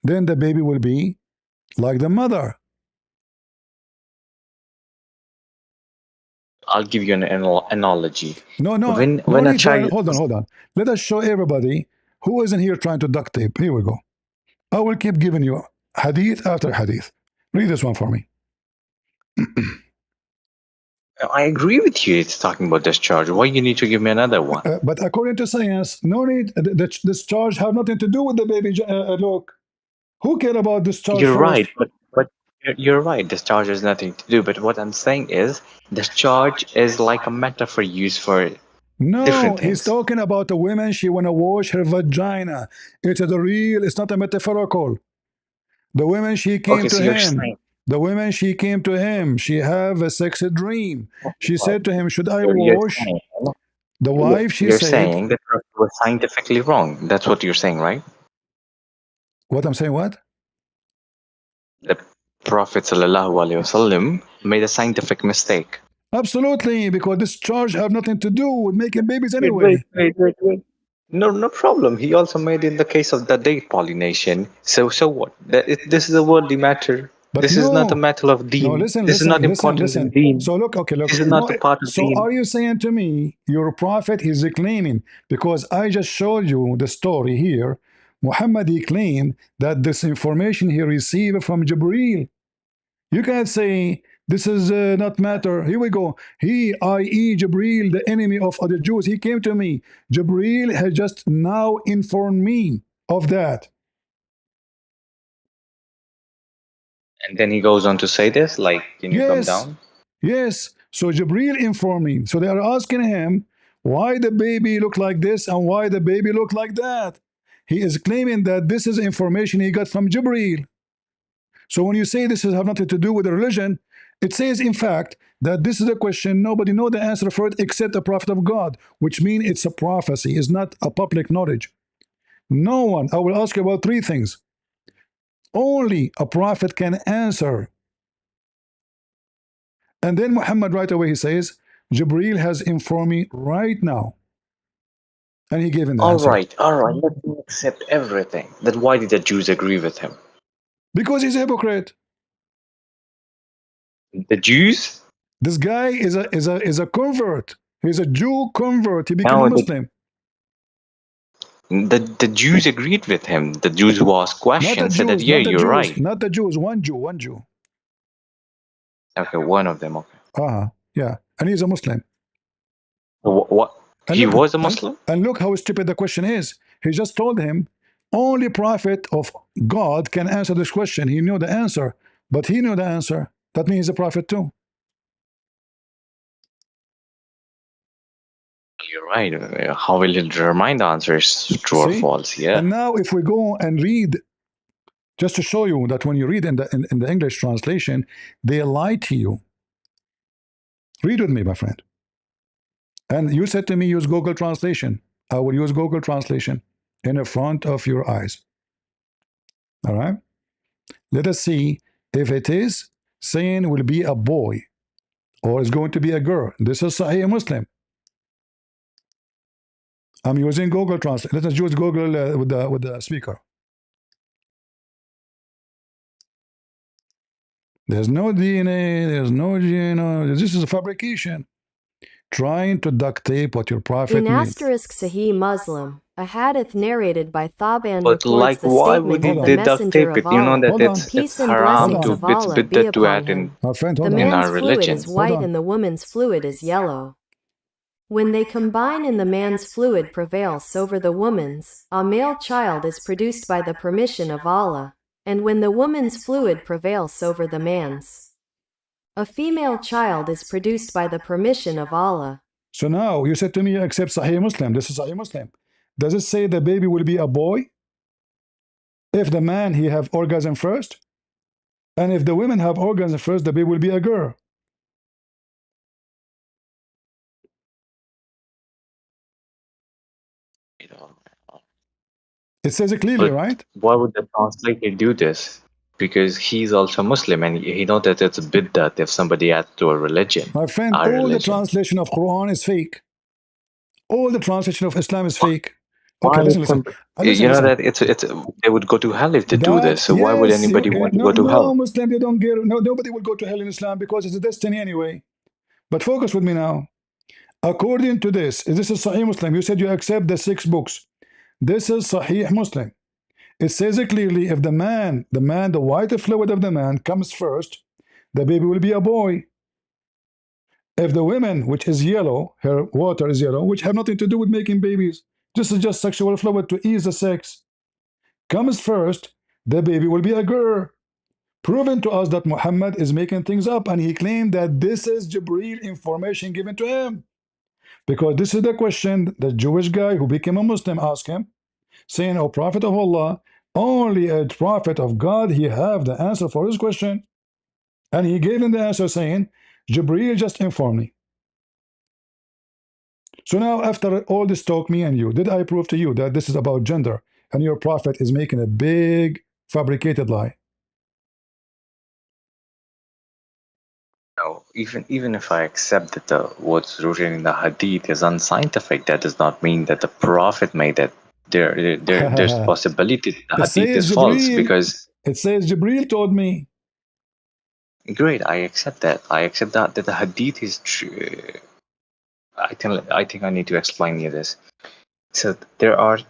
then the baby will be like the mother. I'll give you an analogy. No, no, When no a need for. child, Hold on. Let us show everybody who isn't here trying to duct tape. Here we go. I will keep giving you hadith after hadith. Read this one for me. I agree with you. It's talking about discharge. Why you need to give me another one? But according to science, no need. This charge have nothing to do with the baby. Look, who care about this charge You're first? right, but you're right. Discharge has nothing to do. But what I'm saying is, discharge is like a metaphor used for No, different he's things. talking about a woman. She wanna wash her vagina. It is a real. It's not a metaphorical. The woman she came Okay, to so you're him. saying The woman she came to him. She have a sexy dream. She said to him, "Should I you're wash?" saying The wife she you're said, saying that it was scientifically wrong. That's what you're saying, right? "What I'm saying? What?" The Prophet ﷺ made a scientific mistake. Absolutely, because this charge have nothing to do with making babies Wait, anyway. wait. No problem. He also made in the case of the date pollination. So what? This is a worldly matter. But This is not a no, matter of no. deen. Listen, This is listen, not listen, important in listen. deen. So look, okay, look. This is No, not a part of so deen. are you saying to me your prophet is claiming because I just showed you the story here? Muhammad he claimed that this information he received from Jibreel. You can't say this is not matter. Here we go. He, i.e., Jibreel, the enemy of other Jews, he came to me. Jibreel has just now informed me of that. And then he goes on to say this, like, can you come Yes, down? yes. So Jibreel informed me. So they are asking him why the baby look like this and why the baby look like that. He is claiming that this is information he got from Jibreel. So when you say this has nothing to do with the religion, it says, in fact, that this is a question nobody knows the answer for it except the prophet of God, which means it's a prophecy, it's not a public knowledge. No one, I will ask you about three things. Only a prophet can answer. And then Muhammad right away, he says, Jibreel has informed me right now. And he gave him the answer. All right, let me accept everything. Then why did the Jews agree with him? Because he's a hypocrite. The Jews? This guy is a convert. He's a Jew convert. He became a Muslim. The Jews agreed with him. The Jews who asked questions said that, yeah, you're right. Not the Jews, one Jew. Okay, one of them, okay. Yeah. And he's a Muslim. What? He was a Muslim? And look how stupid the question is. He just told him, only prophet of God can answer this question. He knew the answer, but he knew the answer. That means he's a prophet too. You're right. How will it determine the answer is true or false? Yeah. And now if we go and read, just to show you that when you read in the English translation, they lie to you. Read with me, my friend. And you said to me, use Google Translation. I will use Google Translation in the front of your eyes. All right? Let us see if it is saying will be a boy or is going to be a girl. This is Sahih Muslim. I'm using Google Translate. Let us use Google with the speaker. There's no DNA. There's no GNO. This is a fabrication. Trying to duct tape what your prophet In means. asterisk Sahih Muslim, a hadith narrated by Thaban But records like, the why statement would of they the duct Messenger tape it? of You know Allah, that peace and haram blessings to, of Allah be to upon add in. him. Our friend, The hold on. our man's fluid religion. is white and the woman's fluid is yellow. When they combine and the man's fluid prevails over the woman's, a male child is produced by the permission of Allah, and when the woman's fluid prevails over the man's, a female child is produced by the permission of Allah. So now you said to me, accept Sahih Muslim. This is Sahih Muslim. Does it say the baby will be a boy? If the man, he have orgasm first? And if the women have orgasm first, the baby will be a girl. It says it clearly, But right? why would the translator do this? Because he's also Muslim and he knows that it's a bid'at if somebody adds to a religion. My friend, all the translation of Quran is fake. All the translation of Islam is fake. Okay, listen. You know that it's they would go to hell if they do this. So why would anybody want to go to hell? No, Muslim, they don't get. No, nobody will go to hell in Islam because it's a destiny anyway. But focus with me now. According to this is Sahih Muslim. You said you accept the 6 books. This is Sahih Muslim. It says it clearly, if the white fluid of the man comes first, the baby will be a boy. If the women, which is yellow, her water is yellow, which have nothing to do with making babies, this is just sexual fluid to ease the sex, comes first, the baby will be a girl. Proven to us that Muhammad is making things up, and he claimed that this is Jibreel information given to him. Because this is the question the Jewish guy who became a Muslim asked him, saying, "O Prophet of Allah, only a prophet of God, he have the answer for his question." And he gave him the answer saying, Jibreel just informed me. So now after all this talk, me and you, did I prove to you that this is about gender and your prophet is making a big fabricated lie? No, even if I accept that what's rooted in the hadith is unscientific, that does not mean that the prophet made it. There's possibility the hadith is false because it says Jibreel told me. Great, I accept that. I accept that the hadith is true. I think I need to explain you this. So the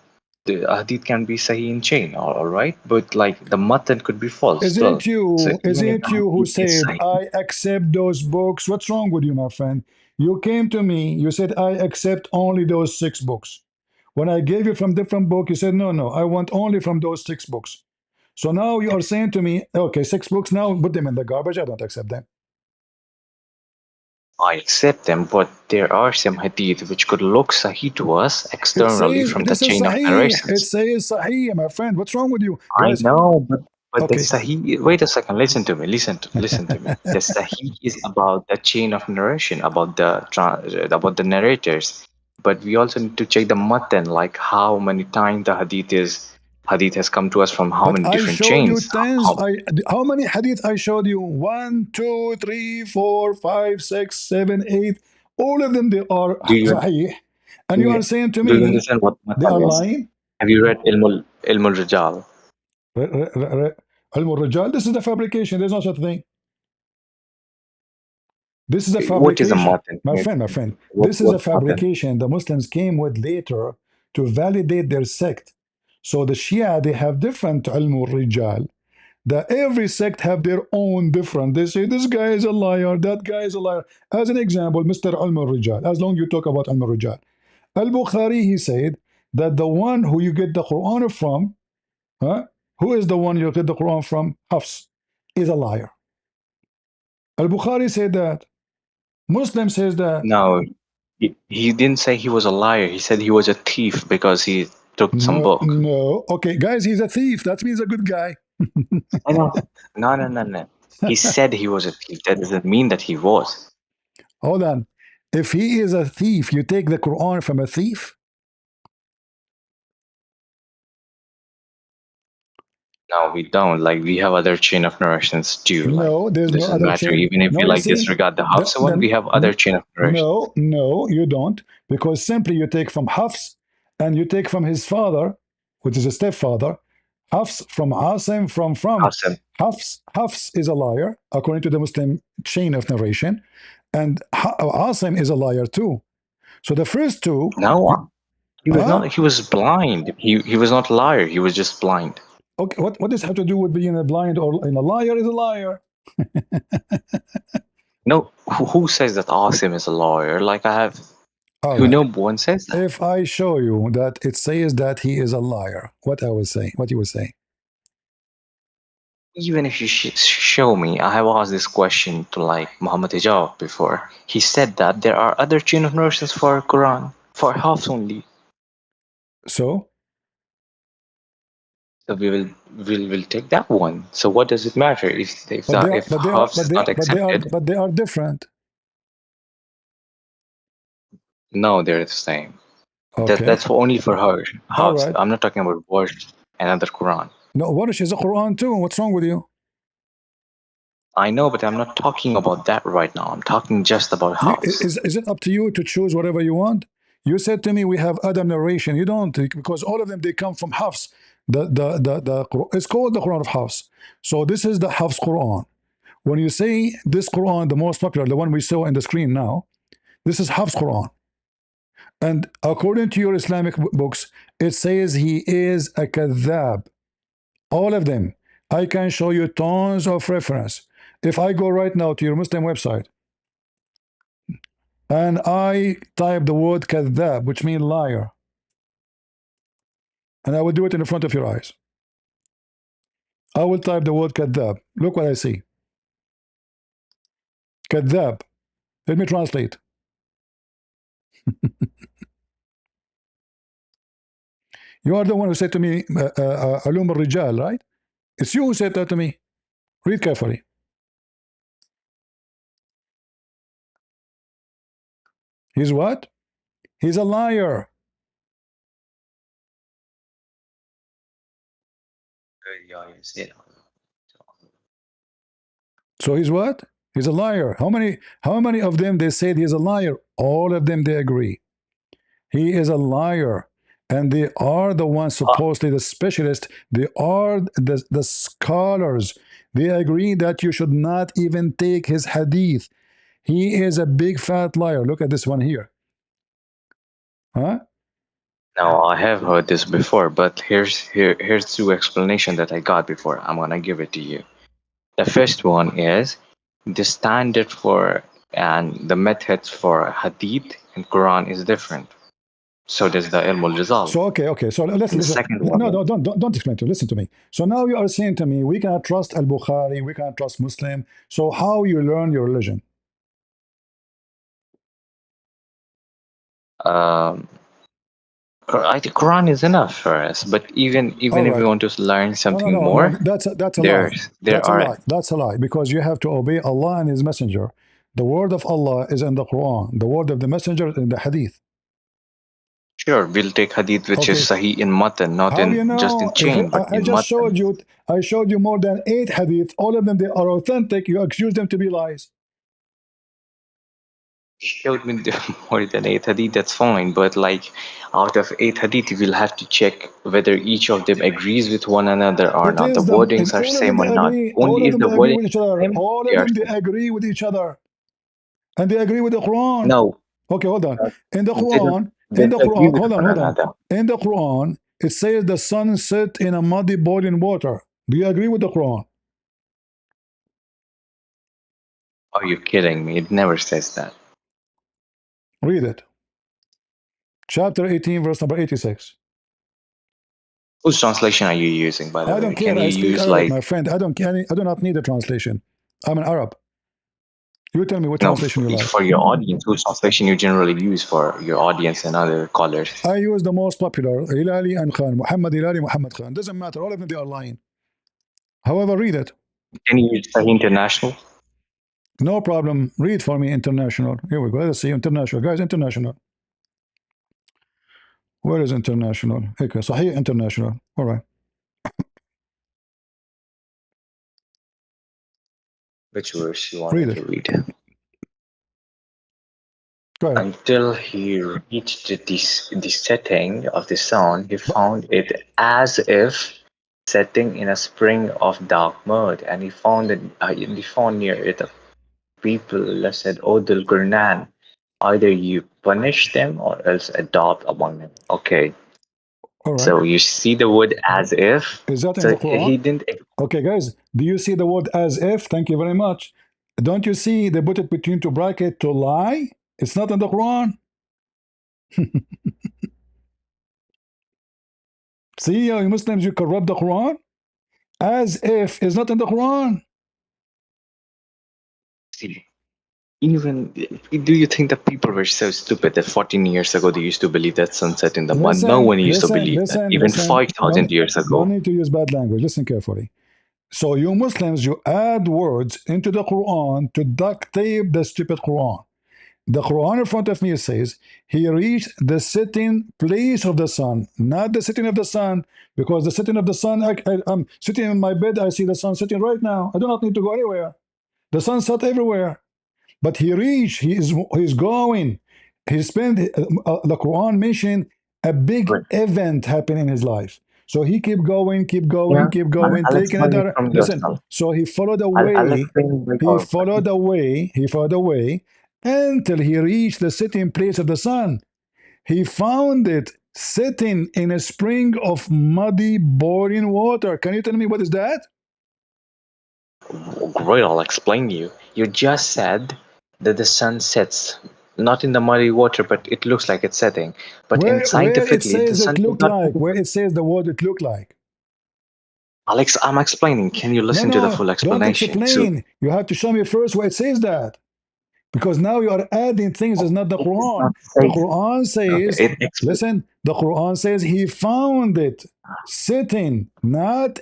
hadith can be sahih in chain, all right, but like the matan could be false. Isn't it you who said I accept those books? What's wrong with you, my friend? You came to me, you said I accept only those 6 books. When I gave you from different book, you said no, I want only from those 6 books. So now you are saying to me, okay, 6 books, now put them in the garbage. I don't accept them. I accept them, but there are some hadith which could look sahih to us externally from the chain of narrations. It says sahih, my friend. What's wrong with you? Guys, I know, but But the Okay. Sahih, wait a second, listen to me, listen to me. The Sahih is about the chain of narration, about the narrators. But we also need to check the matan, like how many times the hadith has come to us from how But many I different showed you chains. tens. How, How many hadith I showed you? 1, 2, 3, 4, 5, 6, 7, 8. All of them they are do you sahih. And do you you are saying to do me you understand what they matan are is? lying? Have you read Ilmul Rijal? Ilm al-Rijal, this is a fabrication. There's no such thing. This is a What is a fabrication. matan? My friend, my friend. This is a What's matan? fabrication the Muslims came with later to validate their sect. So the Shia, they have different ilm al-Rijal. Every sect have their own different. They say this guy is a liar, that guy is a liar. As an example, Mr. Ilm al-Rijal, as long you talk about Ilm al-Rijal. Al-Bukhari, he said that the one who you get the Quran from, huh? Who is the one you get the Quran from? Hafs, is a liar. Al-Bukhari said that. Muslim says that. No, he didn't say he was a liar. He said he was a thief because he took some No, book. no. Okay, guys, he's a thief. That means a good guy. I know. No. He said he was a thief. That doesn't mean that he was. Hold on. If he is a thief, you take the Quran from a thief? No, we don't. Like we have other chain of narrations too. Like No, there's no doesn't other matter. chain. Even if No, we you like see, disregard the Hafsa one, we have other chain of narration. no, you don't, because simply you take from Hafs and you take from his father, which is a stepfather. Hafs from Asim from Hafsa. Hafs is a liar according to the Muslim chain of narration, and Asim is a liar too. So the first two, No, he was huh? not. He was blind. He was not a liar. He was just blind. Okay, what does have to do with being a blind or in a liar is a liar? No, who says that Asim is a lawyer? Like I have. All Who right. no one says that. If I show you that it says that he is a liar, what I would say, what you would say? Even if you show me, I have asked this question to like Muhammad Hijab before. He said that there are other chain of narrations for Quran, for Hafs only. So? So we'll take that one. So what does it matter if Hafs is not accepted? But they are different. No, they're the same. Okay. That's only for her. All Hafs. right. I'm not talking about Warsh and other Quran. No, Warsh is a Quran too. What's wrong with you? I know, but I'm not talking about that right now. I'm talking just about Hafs. Is it up to you to choose whatever you want? You said to me we have other narration. You don't, because all of them they come from Hafs. It's called the Quran of Hafs. So this is the Hafs Quran. When you say this Quran, the most popular, the one we saw in the screen now, this is Hafs Quran. And according to your Islamic books, it says he is a kadhab. All of them. I can show you tons of reference. If I go right now to your Muslim website and I type the word kadhab, which means liar, and I will do it in the front of your eyes. I will type the word kadhab. Look what I see. Kadhab. Let me translate. You are the one who said to me, Alum al-Rijal, right? It's you who said that to me. Read carefully. He's what? He's a liar. So he's what? He's a liar. How many of them they said he's a liar? All of them they agree. He is a liar. And they are the ones supposedly the specialists. They are the scholars. They agree that you should not even take his hadith. He is a big fat liar. Look at this one here. Huh? Now I have heard this before, but here's two explanation that I got before. I'm gonna give it to you. The first one is the standard for and the methods for hadith and Quran is different. So does the ilm al-rizal. So okay. So listen. Second one. No, don't explain to me. Listen to me. So now you are saying to me, we cannot trust Al-Bukhari, we cannot trust Muslim. So how you learn your religion? The Quran is enough for us, but even All if we right. want to learn something No. more, That's a lie. there That's a are. lie. That's a lie because you have to obey Allah and His Messenger. The word of Allah is in the Quran. The word of the Messenger is in the Hadith. Sure, we'll take hadith which is Okay. sahih in matan, not How you in just in know? If chain, but I in just matan. showed you, I showed you more than 8 hadith. All of them they are authentic. You accuse them to be lies. You showed me more than 8 hadith, that's fine, but like out of 8 hadith, you will have to check whether each of them agrees with one another or It not. The is them, and wordings are all of them same they or not. agree. All Only of if them the they agree wording with each is other. same, All they of are them they same. agree with each other, and they agree with the Quran. No, Okay, hold on. In the they Quran, don't agree with one hold on. another. In the Quran, it says the sun set in a muddy boiling water. Do you agree with the Quran? Are you kidding me? It never says that. Read it. Chapter 18, verse number 86. Whose translation are you using, by the I way? don't Can care. I you speak use Arabic, like my friend. I do not need a translation. I'm an Arab. You tell me what no translation you like. for your audience? Whose translation you generally use for your audience and other callers? I use the most popular, Hilali and Khan. Muhammad Hilali, Muhammad Khan. Doesn't matter. All of them, they are lying. However, read it. Can you use Sahih International? No problem. Read for me international. Here we go. Let's see international. Guys, international. Where is international? Okay, Sahih international. All right. Which verse you Read wanted it. to read? Go ahead. Until he reached the setting of the sun, he found it as if setting in a spring of dark mud, and he found near it a people said, "O Dul Qurnan, either you punish them or else adopt among them." Okay, All right. so you see the word as if. Is that in So the Quran? he didn't. Okay, guys. Do you see the word as if? Thank you very much. Don't you see they put it between two brackets to lie? It's not in the Quran. See, you Muslims, you corrupt the Quran. As if is not in the Quran. See, even do you think that people were so stupid that 14 years ago they used to believe that sunset in the mud? No one used to believe that. Even 5,000 years No ago. need to use bad language. Listen carefully. So you Muslims, you add words into the Quran to duct tape the stupid Quran. The Quran in front of me says he reached the sitting place of the sun, not the sitting of the sun, because the sitting of the sun, I'm sitting in my bed, I see the sun sitting right now. I do not need to go anywhere. The sun set everywhere. But he reached, he's going. He spent, the Quran mentioned a big But event happening in his life. So he keep going, yeah, I'll taking explain it another. from Listen, yourself. so he followed the I'll way, explain by he your followed the way, he followed the way until he reached the sitting place of the sun. He found it sitting in a spring of muddy, boiling water. Can you tell me what is that? Great, I'll explain you. You just said that the sun sets not in the muddy water, but it looks like it's setting. But in Where it scientifically, the says sun it is looked not like, setting. where it says the word it looked like. Alex, I'm explaining. Can you listen to the full Don't explanation? So explain. You have to show me first where it says that. Because now you are adding things that's not the it does Quran. not The say. Quran says, Okay, it explains. listen, the Quran says he found it sitting, not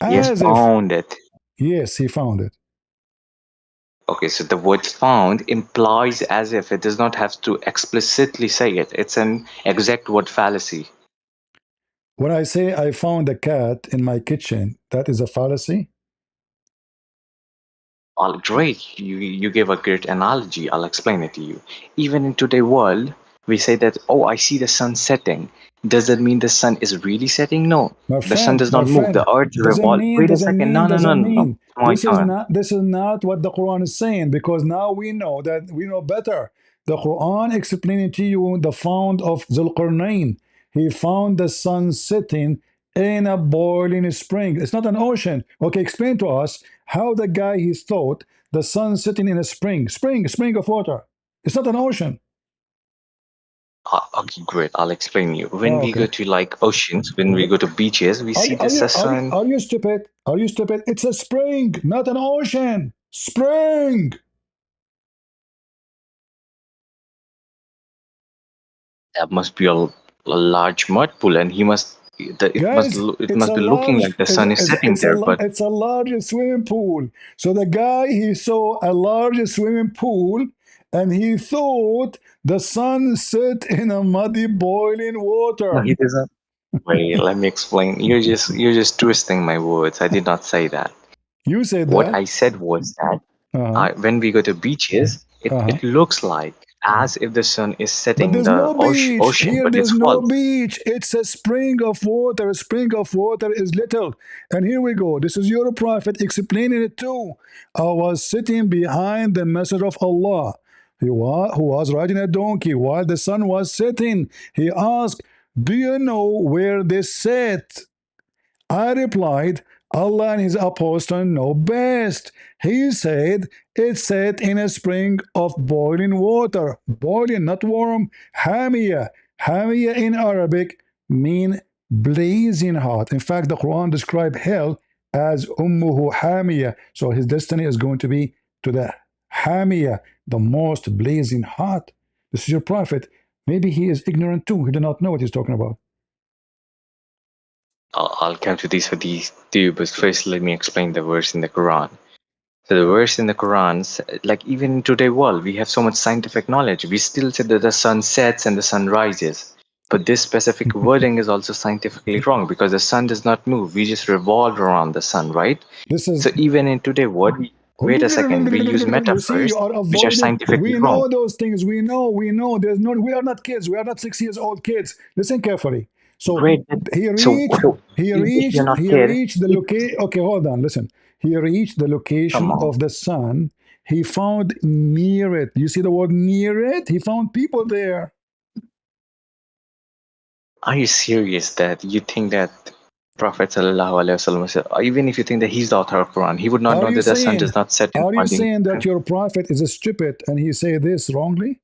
Yes, as if. found it. Yes, he found it. Okay, so the word found implies as if it does not have to explicitly say it. It's an exact word fallacy. When I say I found a cat in my kitchen, that is a fallacy? Great, you gave a great analogy. I'll explain it to you. Even in today's world, we say that, oh, I see the sun setting. Does that mean the sun is really setting? No. The sun does My not move. The friend, earth revolves. Wait a second. No, no, no, doesn't no, no. mean. It's my turn. This is not what the Quran is saying, because now we know that we know better. The Quran explaining to you the found of Zulqarnain. He found the sun sitting in a boiling spring. It's not an ocean. Okay, explain to us how the guy he thought the sun sitting in a spring of water. It's not an ocean. Okay, great. I'll explain you. When Oh, we go okay. to like oceans, when we go to beaches, we see the sun. Are you stupid? Are you stupid? It's a spring, not an ocean. Spring. That must be a a large mud pool, and it must Guys, be looking like the sun is setting there, but it's a large swimming pool. So the guy, he saw a large swimming pool, and he thought the sun set in a muddy boiling no, water. he doesn't. Wait, let me explain. You're just twisting my words. I did not say that. You said What that. I said was that Uh-huh. when we go to beaches, it looks like as if the sun is But setting in there's the no beach. ocean, Here but there's it's no false. beach. It's a spring of water. A spring of water is little. And here we go. This is your prophet explaining it too. I was sitting behind the messenger of Allah, who was riding a donkey while the sun was setting. He asked, do you know where this set? I replied, Allah and his apostle know best. He said, it's set in a spring of boiling water. Boiling, not warm. Hamia. Hamia in Arabic mean blazing hot. In fact, the Quran describes hell as Ummuhu Hamia. So his destiny is going to be to the Hamia, the most blazing hot. This is your prophet. Maybe he is ignorant too. He did not know what he's talking about. I'll come to these hadith too, but first let me explain the verse in the Quran. So the verse in the Quran, like even in today's world, we have so much scientific knowledge. We still say that the sun sets and the sun rises. But this specific wording is also scientifically wrong because the sun does not move. We just revolve around the sun, right? This is So even in today's world, wait a second, we use You see, metaphors you are which are avoiding. scientifically We wrong. know those things. We know. There's no. We are not kids. We are not 6 years old kids. Listen carefully. So Great. he So reached. He if you're reached. not He kid, reached the location. Okay, hold on. Listen. He reached the come location on. of the sun. He found near it. You see the word near it? He found people there. Are you serious that you think that Prophet sallallahu alaihi wasallam said, even if you think that he's the author of Quran, he would not Are know you that the sun saying? does not set in Are you one saying that your prophet is a stupid and he say this wrongly?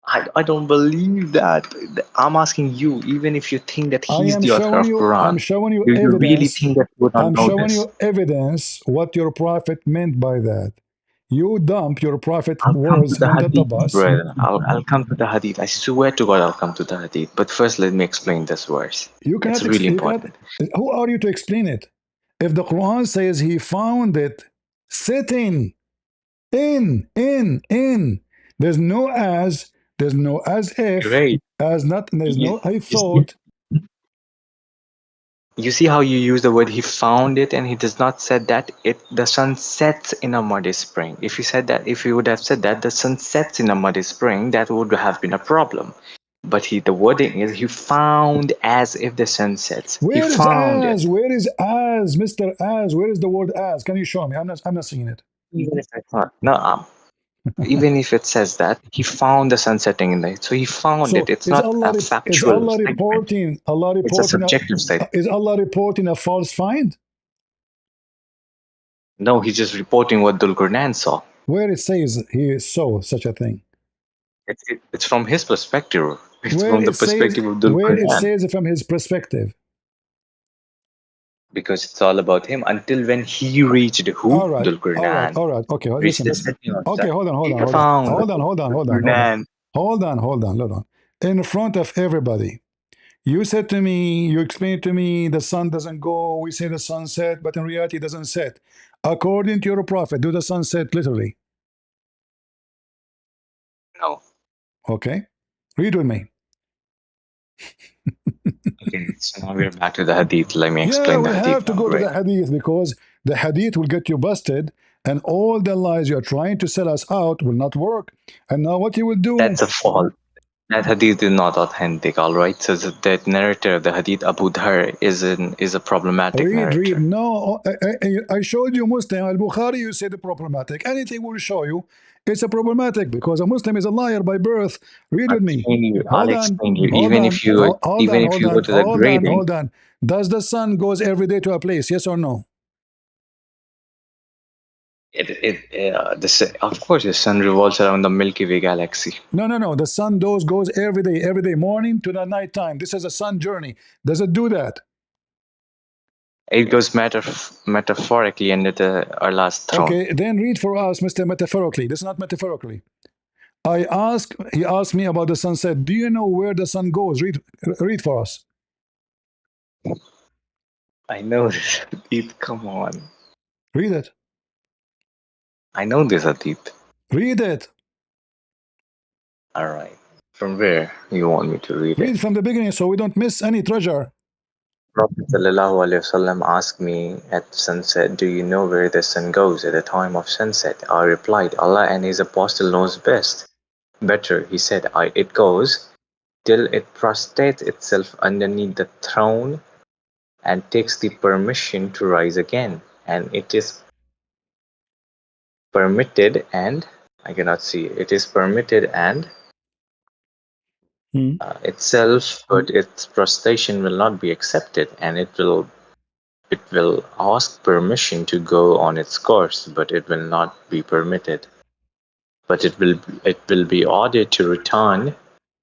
I don't believe that. I'm asking you, even if you think that I he's am the author showing of you. Quran, I'm showing you do you really evidence. think that you would not I'm know showing this? you evidence what your prophet meant by that. You dump your prophet I'll come to words the under the hadith, bus. brother. I'll come to the hadith. I swear to God, I'll come to the hadith. But first, let me explain this verse. You It's cannot. really You cannot. important. Who are you to explain it? If the Quran says he found it sitting in, there's no as. There's no as if. Great. As not. There's You, no I you see, thought. you see how you use the word he found it, and he does not said that the sun sets in a muddy spring. If you said that, if you would have said that the sun sets in a muddy spring, that would have been a problem. But the wording is he found as if the sun sets. He Where is found it. as? Where is as, Mr. As? Where is the word as? Can you show me? I'm not seeing it. Even if it's not, no, even if it says that he found the sun setting in the, so he found So it. It's is not a Allah factual statement. reporting? It's a subjective statement. Is Allah reporting a false find? No, he's just reporting what Dulqurnain saw. Where it says he saw such a thing? It's from his perspective. It's Where from the it says perspective of where it Dulqurnain. says from his perspective. Because it's all about him until when he reached who? All right, Dulqurnain. Okay, Reached listen. the setting of Okay, sun. hold He on. found Hold Dulqurnain. on. In front of everybody, you said to me, you explained to me the sun doesn't go. We say the sun set, but in reality, it doesn't set. According to your prophet, do the sun set literally? No. Okay, read with me. Okay, so now we're back to the hadith. Let me explain Yeah, the we hadith. have to go to the hadith because the hadith will get you busted, and all the lies you're trying to sell us out will not work. And now what you will do? That's a fault. That hadith is not authentic, all right? So that narrator of the hadith, Abu Dhar, is a problematic narrator. Read. No, I showed you Muslim al-Bukhari. You said problematic. Anything will show you it's a problematic because a Muslim is a liar by birth. Read with me. I'll explain you. Even if you go to the grading, hold on. Does the sun goes every day to a place? Yes or no? Of course, the sun revolves around the Milky Way galaxy. No. The sun goes every day, morning to the night time. This is a sun journey. Does it do that? It goes metaphorically under Allah's throne. Okay, then read for us, Mr. Metaphorically. This is not metaphorically. He asked me about the sunset. Do you know where the sun goes? Read for us. I know this, Hadith. Come on. Read it. I know this, Hadith. Read it. All right. From where you want me to read it? Read from the beginning so we don't miss any treasure. Prophet ﷺ asked me at sunset, do you know where the sun goes at the time of sunset? I replied, Allah and His Apostle knows best. Better, he said, it goes till it prostrates itself underneath the throne and takes the permission to rise again. And it is permitted and, I cannot see, it is permitted and itself, but its prostration will not be accepted, and it will ask permission to go on its course, but it will not be permitted. But it will be ordered to return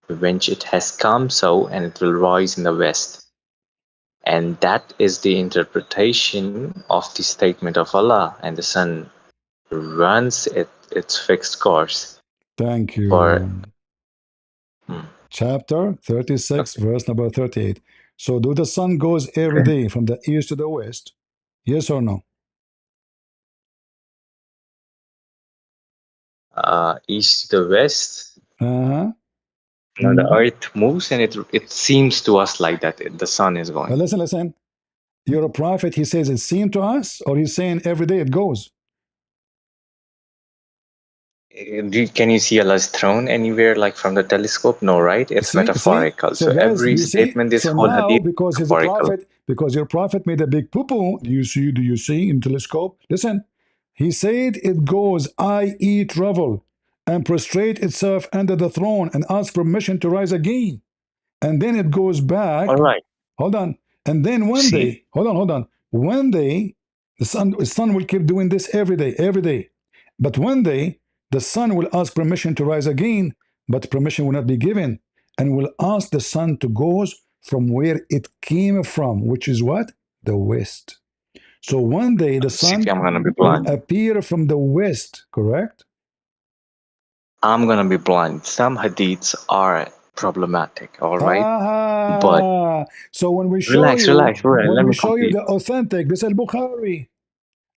when it has come so, and it will rise in the west. And that is the interpretation of the statement of Allah, and the sun runs its fixed course. Thank you. Chapter 36, verse number 38. So do the sun goes every day from the east to the west? Yes or no? East to the west. Uh-huh. Now the earth moves, and it seems to us like that the sun is going. Listen. You're a prophet. He says it seemed to us, or he's saying every day it goes? Can you see Allah's throne anywhere, like from the telescope? No, right? It's metaphorical. So guys, every statement, this whole hadith, because he's a prophet, because your prophet made a big poo-poo. Do you see in telescope? Listen, he said it goes, i.e. travel, and prostrate itself under the throne and ask permission to rise again. And then it goes back. All right. Hold on. And then one day, hold on. One day, the sun will keep doing this every day. But one day, the sun will ask permission to rise again, but permission will not be given, and will ask the sun to go from where it came from, which is what? The west. So one day the sun will appear from the west, correct? I'm going to be blind. Some hadiths are problematic, all right? But so when we show relax. When we show you the authentic, this is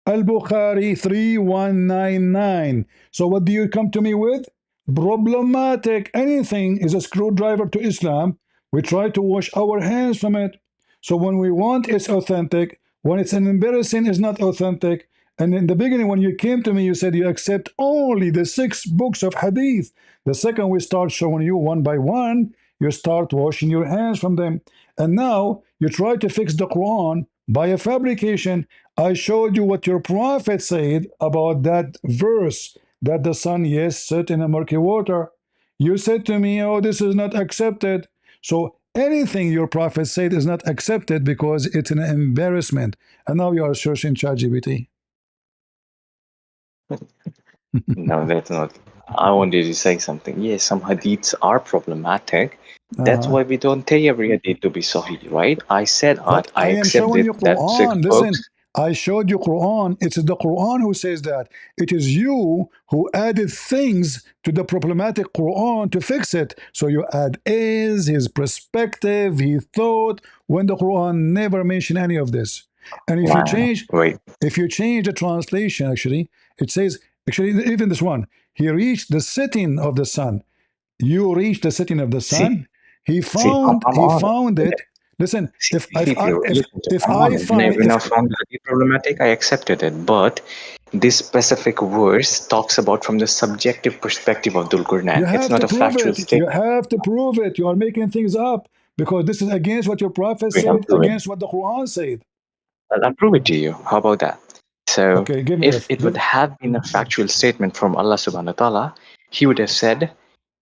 Al-Bukhari 3199. So what do you come to me with? Problematic. Anything is a screwdriver to Islam. We try to wash our hands from it. So when we want, it's authentic. When it's an embarrassing, it's not authentic. And in the beginning, when you came to me, you said you accept only the 6 books of hadith. The second we start showing you one by one, you start washing your hands from them. And now you try to fix the Quran by a fabrication. I showed you what your prophet said about that verse, that the sun, yes, set in a murky water. You said to me, oh, this is not accepted. So anything your prophet said is not accepted because it's an embarrassment. And now you are searching ChatGPT. No, that's not. I wanted to say something. Yes, some hadiths are problematic. That's why we don't take every hadith to be Sahih, right? I said I am accept showing you that Quran. Listen, I showed you Quran. It's the Quran who says that. It is you who added things to the problematic Quran to fix it. So you add his perspective, he thought, when the Quran never mentioned any of this. And if you change the translation, actually, it says, even this one, he reached the setting of the sun. You reached the setting of the sun. He found it. Listen, if I find it problematic, I accepted it. But this specific verse talks about from the subjective perspective of Dhul Qurnain. It's not a factual statement. You have to prove it. You are making things up because this is against what your prophet said, against what the Quran said. I'll prove it to you. How about that? So if it would have been a factual statement from Allah subhanahu wa ta'ala, he would have said,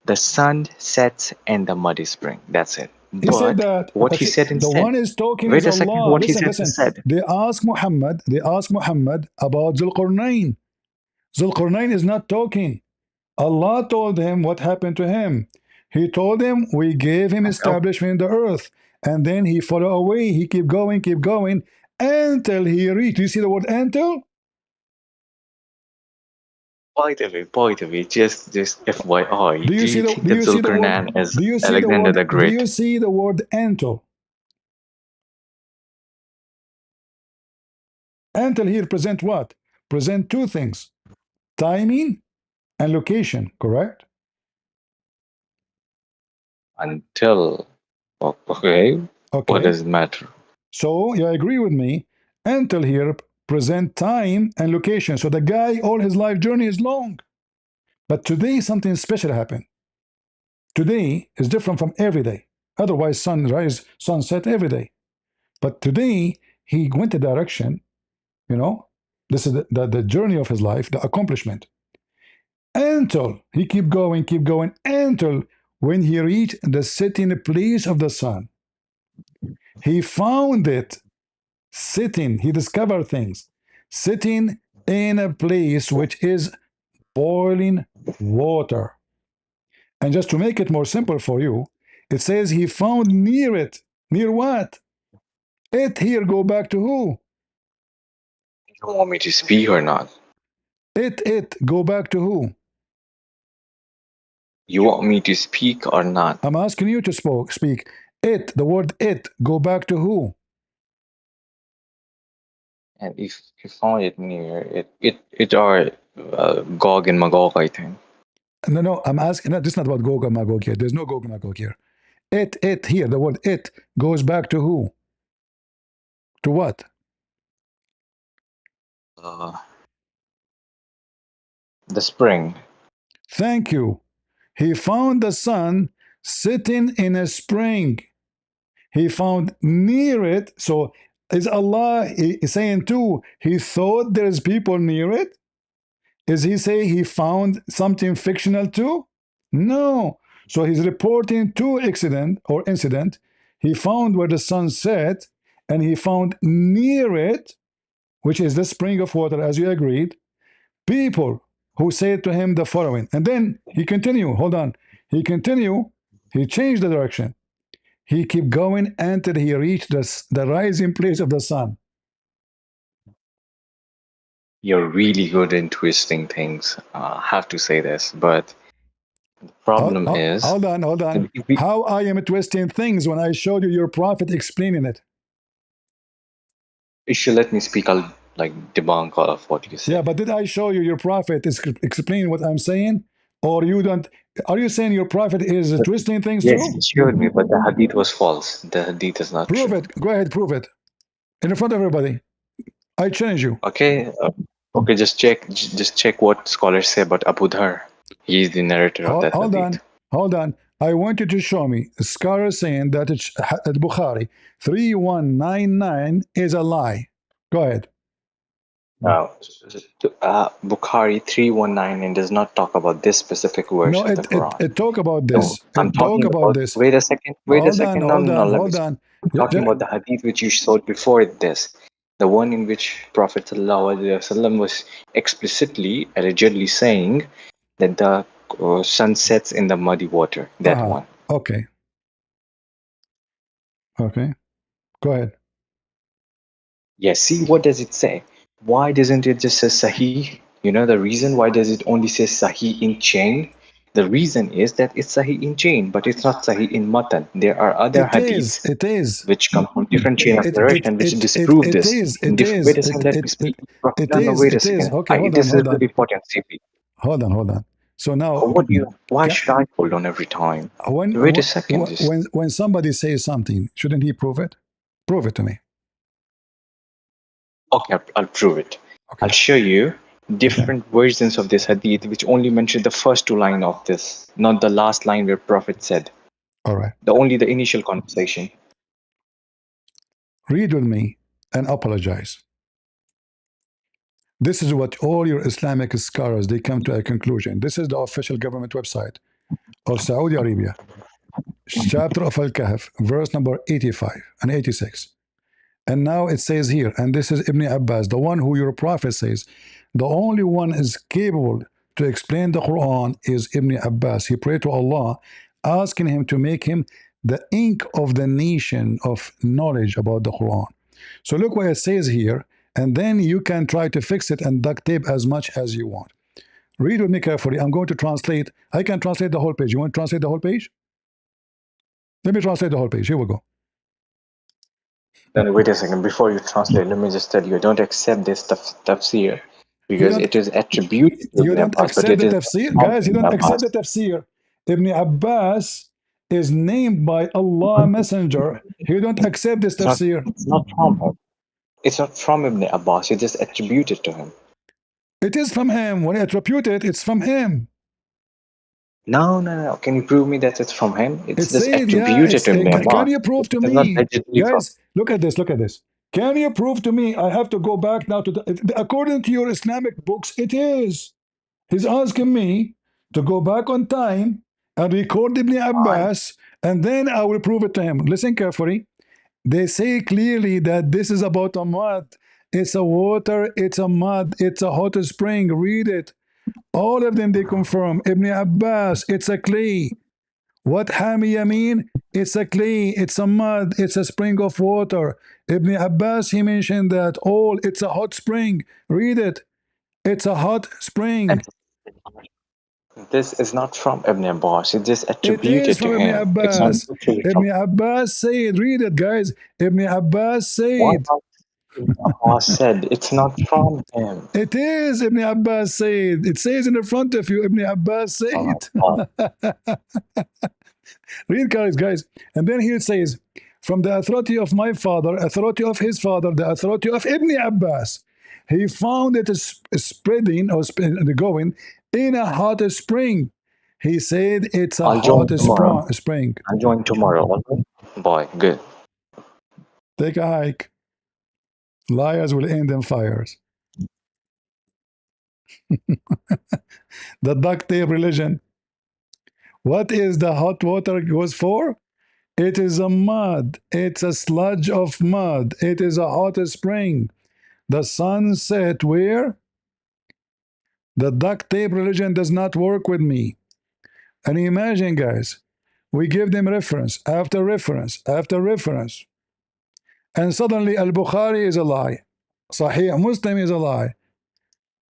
the sun sets and the mud is spring. That's it. He said that. What he said instead. The one is talking Wait is a second. Allah. What Listen, he said. They asked Muhammad about Zulqarnain. Zulqarnain is not talking. Allah told him what happened to him. He told him we gave him establishment in the earth. And then he fell away. He kept going until he reached. Do you see the word until? By the way, just FYI, Do do you see you the think do that you see the word Zulkarnain is do you see the Alexander word the do you Great? see the word antel? Antel here present what? Present two things: timing and location, correct? Until, okay, what Okay. does it matter? So you agree with me? Until here present time and location. So the guy, all his life journey is long. But today something special happened. Today is different from every day. Otherwise, sunrise, sunset every day. But today he went a direction, you know. This is the journey of his life, the accomplishment. Until he keep going, until when he reached the setting place of the sun. He found it sitting, he discovered things, sitting in a place which is boiling water. And just to make it more simple for you, it says he found near it. Near what? It here go back to who? You don't want me to speak or not? It go back to who? You want me to speak or not? I'm asking you to speak. It, the word it, go back to who? And if you found it near it are Gog and Magog, I think. No, I'm asking. No, this is not about Gog and Magog here. There's no Gog and Magog here. It here, the word it goes back to who? To what? The spring. Thank you. He found the sun sitting in a spring. He found near it. So is Allah saying too, he thought there's people near it? Is he saying he found something fictional too? No. So he's reporting two incident. He found where the sun set, and he found near it, which is the spring of water, as you agreed, people who said to him the following. And then he continued, hold on. He continued, he changed the direction. He kept going until he reached the rising place of the sun. You're really good in twisting things. I have to say this, but the problem is... Hold on. How I am twisting things when I showed you your prophet explaining it? If you let me speak, I'll debunk all of what you say. Yeah, but did I show you your prophet is explaining what I'm saying? Or you don't? Are you saying your prophet is twisting things yes, too? Yes, he showed me, but the hadith was false. The hadith is not true. Prove it. Go ahead, prove it. In front of everybody. I challenge you. Okay. Okay, just check what scholars say about Abu Dhar. He is the narrator of that hadith. Hold on. I want you to show me a scholar saying that Bukhari 3199 is a lie. Go ahead. Now, Bukhari 319 does not talk about this specific verse of the Quran. It talk about this. No, I'm talking about this. Wait a second. Hold on. I'm talking about the hadith which you showed before this. The one in which Prophet ﷺ was explicitly, allegedly saying that the sun sets in the muddy water. That one. Okay. Okay. Go ahead. Yes, see, what does it say? Why doesn't it just say Sahih? You know the reason why does it only say Sahih in chain? The reason is that it's Sahih in chain, but it's not Sahih in matan. There are other hadiths which come from different chain of narration which disprove this. Wait a second, let me speak. Wait a second. Okay, this is very important, CP. Hold on. So now, why should I hold on every time? Wait a second. When somebody says something, shouldn't he prove it? Prove it to me. Okay, I'll prove it. Okay. I'll show you different versions of this hadith which only mention the first two lines of this, not the last line where Prophet said. All right. Only the initial conversation. Read with me and apologize. This is what all your Islamic scholars, they come to a conclusion. This is the official government website of Saudi Arabia. Chapter of Al-Kahf, verse number 85 and 86. And now it says here, and this is Ibn Abbas, the one who your prophet says, the only one is capable to explain the Quran is Ibn Abbas. He prayed to Allah, asking him to make him the ink of the nation of knowledge about the Quran. So look what it says here, and then you can try to fix it and duct tape as much as you want. Read with me carefully. I'm going to translate. I can translate the whole page. You want to translate the whole page? Let me translate the whole page. Here we go. Then wait a second. Before you translate, let me just tell you, don't accept this tafsir because it is attributed to You Ibn don't Abbas, but accept it the is tafsir? not Guys, you Ibn don't accept Abbas. the tafsir. Ibn Abbas is named by Allah Messenger. You don't accept this tafsir. It's not from him. It's not from Ibn Abbas. It is attributed to him. It is from him. When I attribute it, it's from him. No. Can you prove me that it's from him? It's It just said, yeah, attributed to Ibn can Abbas. you prove to It is not me? allegedly from. Guys, look at this, look at this. Can you prove to me? I have to go back now to according to your Islamic books, it is. He's asking me to go back on time and record Ibn Abbas, and then I will prove it to him. Listen carefully. They say clearly that this is about a mud. It's a water, it's a mud, it's a hot spring. Read it. All of them, they confirm. Ibn Abbas, it's a clay. What Hamiya mean? It's a clay, it's a mud, it's a spring of water. Ibn Abbas, he mentioned that all, it's a hot spring. Read it. It's a hot spring. This is not from Ibn Abbas. It is It attributed is from to Ibn him. It's not Abbas. actually Ibn from. Abbas said, read it, guys. Ibn Abbas What said, Ibn Abbas said, it's not from him. it is Ibn Abbas said. It says in the front of you, Ibn Abbas Oh my said. God. Read, guys. And then here it says, from the authority of my father, authority of his father, the authority of Ibn Abbas, he found it spreading or going in a hot spring. He said it's a I'll join hot tomorrow. spring. I'll join tomorrow. Okay? Boy, good. Take a hike. Liars will end in fires. The duct tape religion. What is the hot water goes for? It is a mud. It's a sludge of mud. It is a hot spring. The sun set where? The duct tape religion does not work with me. And imagine, guys, we give them reference after reference after reference. And suddenly Al-Bukhari is a lie. Sahih Muslim is a lie.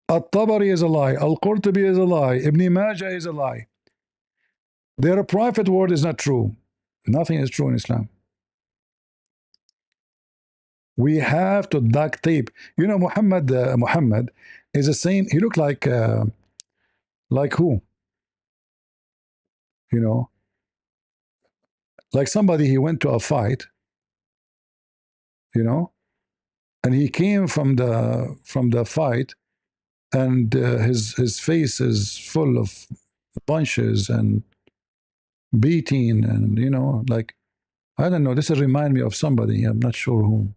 At-Tabari is a lie. Al-Qurtubi is a lie. Ibn Majah is a lie. Their prophet word is not true. Nothing is true in Islam. We have to duct tape. You know, Muhammad is the same. He looked like who? You know, like somebody he went to a fight. You know, and he came from the fight, and his face is full of bunches and beating, and you know, like I don't know. This will remind me of somebody. I'm not sure who.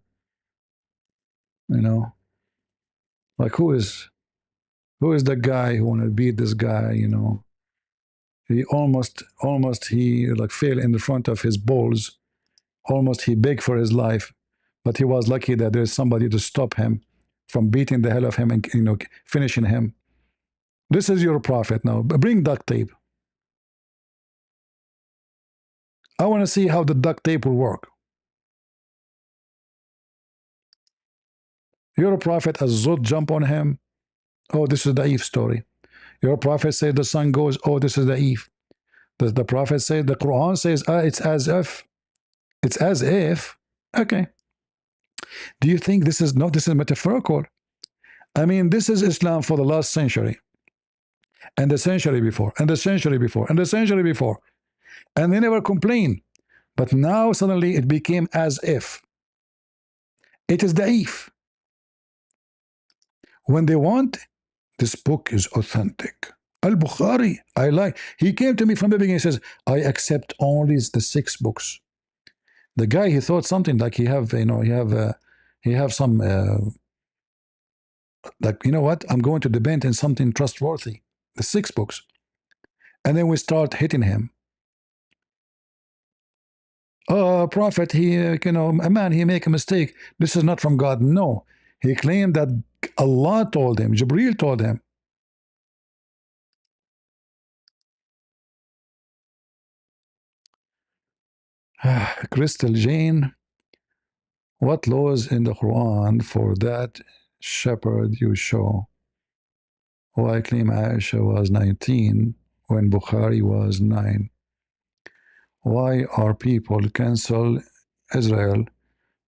You know, like who is the guy who want to beat this guy? You know, he almost he like fell in the front of his balls. Almost he begged for his life, but he was lucky that there's somebody to stop him from beating the hell of him and, you know, finishing him. This is your prophet now. Bring duct tape. I want to see how the duct tape will work. Your prophet, as Zod jump on him. Oh, this is the Eve story. Your prophet said the sun goes. Oh, this is the Eve. The prophet said, the Quran says, it's as if. It's as if. Okay. Do you think this is metaphorical? I mean, this is Islam for the last century, and the century before, and the century before, and the century before. And they never complain. But now suddenly it became as if. It is da'if. When they want, this book is authentic. Al-Bukhari, I like. He came to me from the beginning. He says, I accept only the 6 books. The guy, he thought something like he have some like, you know what? I'm going to depend on something trustworthy. The 6 books. And then we start hitting him. Oh, prophet, he, you know, a man, he make a mistake. This is not from God. No. He claimed that Allah told him, Jibreel told him. Crystal Jane, what laws in the Quran for that shepherd you show? Why claim Aisha was 19 when Bukhari was 9? Why are people cancel Israel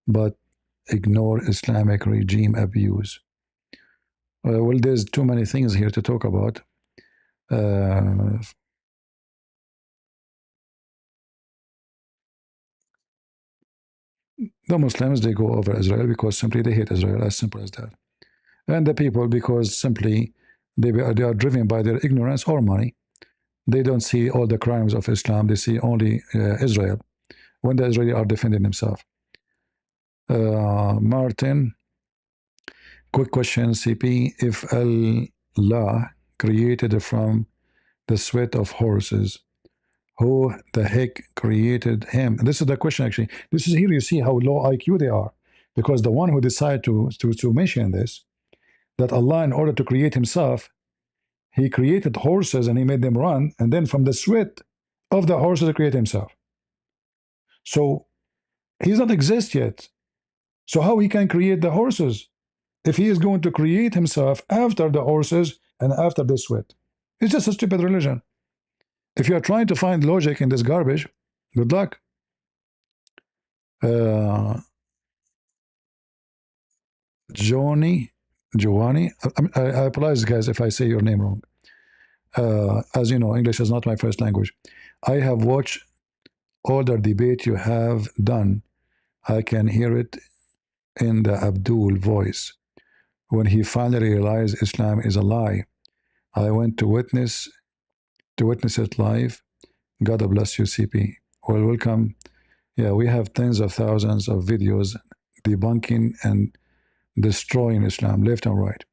but ignore Islamic regime abuse? Well, there's too many things here to talk about. The Muslims, they go over Israel because simply they hate Israel, as simple as that. And the people, because simply they are driven by their ignorance or money. They don't see all the crimes of Islam. They see only Israel when the Israelis are defending themselves. Martin, quick question, CP. If Allah created from the sweat of horses, who the heck created him? This is the question, actually. This is here you see how low IQ they are. Because the one who decided to mention this, that Allah, in order to create himself, he created horses and he made them run, and then from the sweat of the horses he created himself. So he's not exist yet. So how he can create the horses if he is going to create himself after the horses and after the sweat? It's just a stupid religion. If you are trying to find logic in this garbage, good luck. Giovanni, I apologize, guys, if I say your name wrong. As you know, English is not my first language. I have watched all the debate you have done. I can hear it in the Abdul voice. When he finally realized Islam is a lie, I went to witness it live. God bless you, CP. Well, welcome. Yeah, we have tens of thousands of videos debunking and destroying Islam left and right.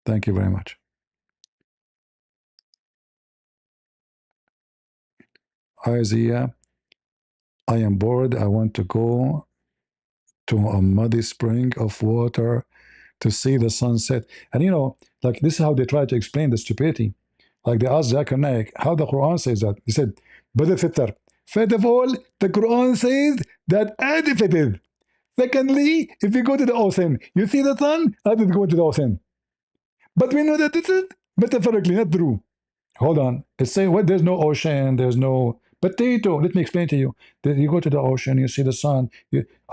Thank you very much. Isaiah, I am bored. I want to go to a muddy spring of water to see the sunset. And you know, like this is how they try to explain the stupidity. Like they asked Zakir Naik how the Quran says that. He said, Bada Fitr. First of all, the Quran says that Adi Fitr. Secondly, if you go to the ocean, you see the sun, I did go to the ocean. But we know that this is metaphorically not true. Hold on. It's saying what? There's no ocean, there's no potato. Let me explain to you. You go to the ocean, you see the sun.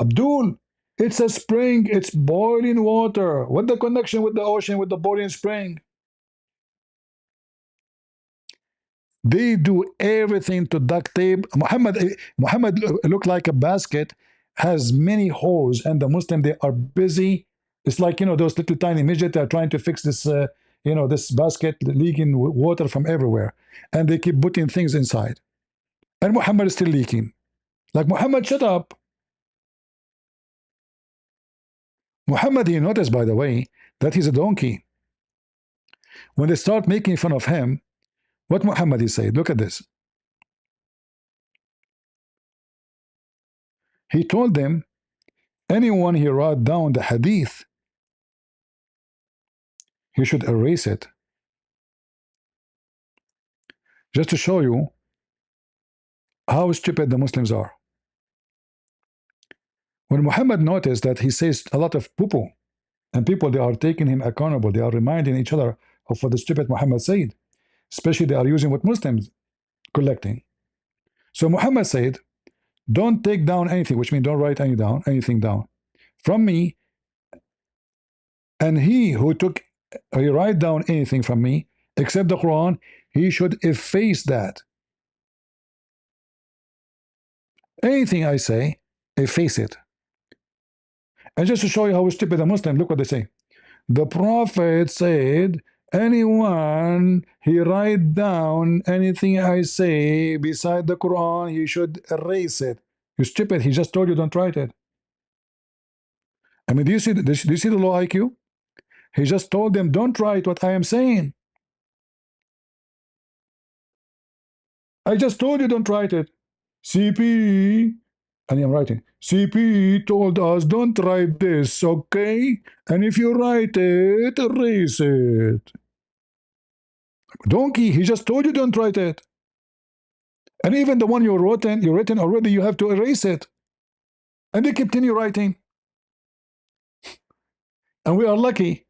Abdul, it's a spring, it's boiling water. What the connection with the ocean, with the boiling spring? They do everything to duct tape. Muhammad looked like a basket, has many holes, and the Muslim, they are busy. It's like, you know, those little tiny midgets are trying to fix this, you know, this basket leaking water from everywhere. And they keep putting things inside. And Muhammad is still leaking. Like, Muhammad, shut up. Muhammad, he noticed, by the way, that he's a donkey. When they start making fun of him, what Muhammad he said, look at this. He told them, anyone he wrote down the hadith, he should erase it. Just to show you how stupid the Muslims are. When Muhammad noticed that he says a lot of poo-poo, and people, they are taking him accountable, they are reminding each other of what the stupid Muhammad said. Especially they are using what Muslims collecting. So Muhammad said, don't take down anything, which means don't write anything down from me. And he who write down anything from me, except the Quran, he should efface that. Anything I say, efface it. And just to show you how stupid a Muslim, look what they say. The Prophet said, anyone he write down anything I say beside the Quran, he should erase it. You stupid, he just told you don't write it. I mean, do you see the low IQ? He just told them, don't write what I am saying. I just told you don't write it. CP, and I'm writing, CP told us don't write this, okay? And if you write it, erase it. Donkey, he just told you don't write it. And even the one you've written already, you have to erase it. And they continue writing. And we are lucky.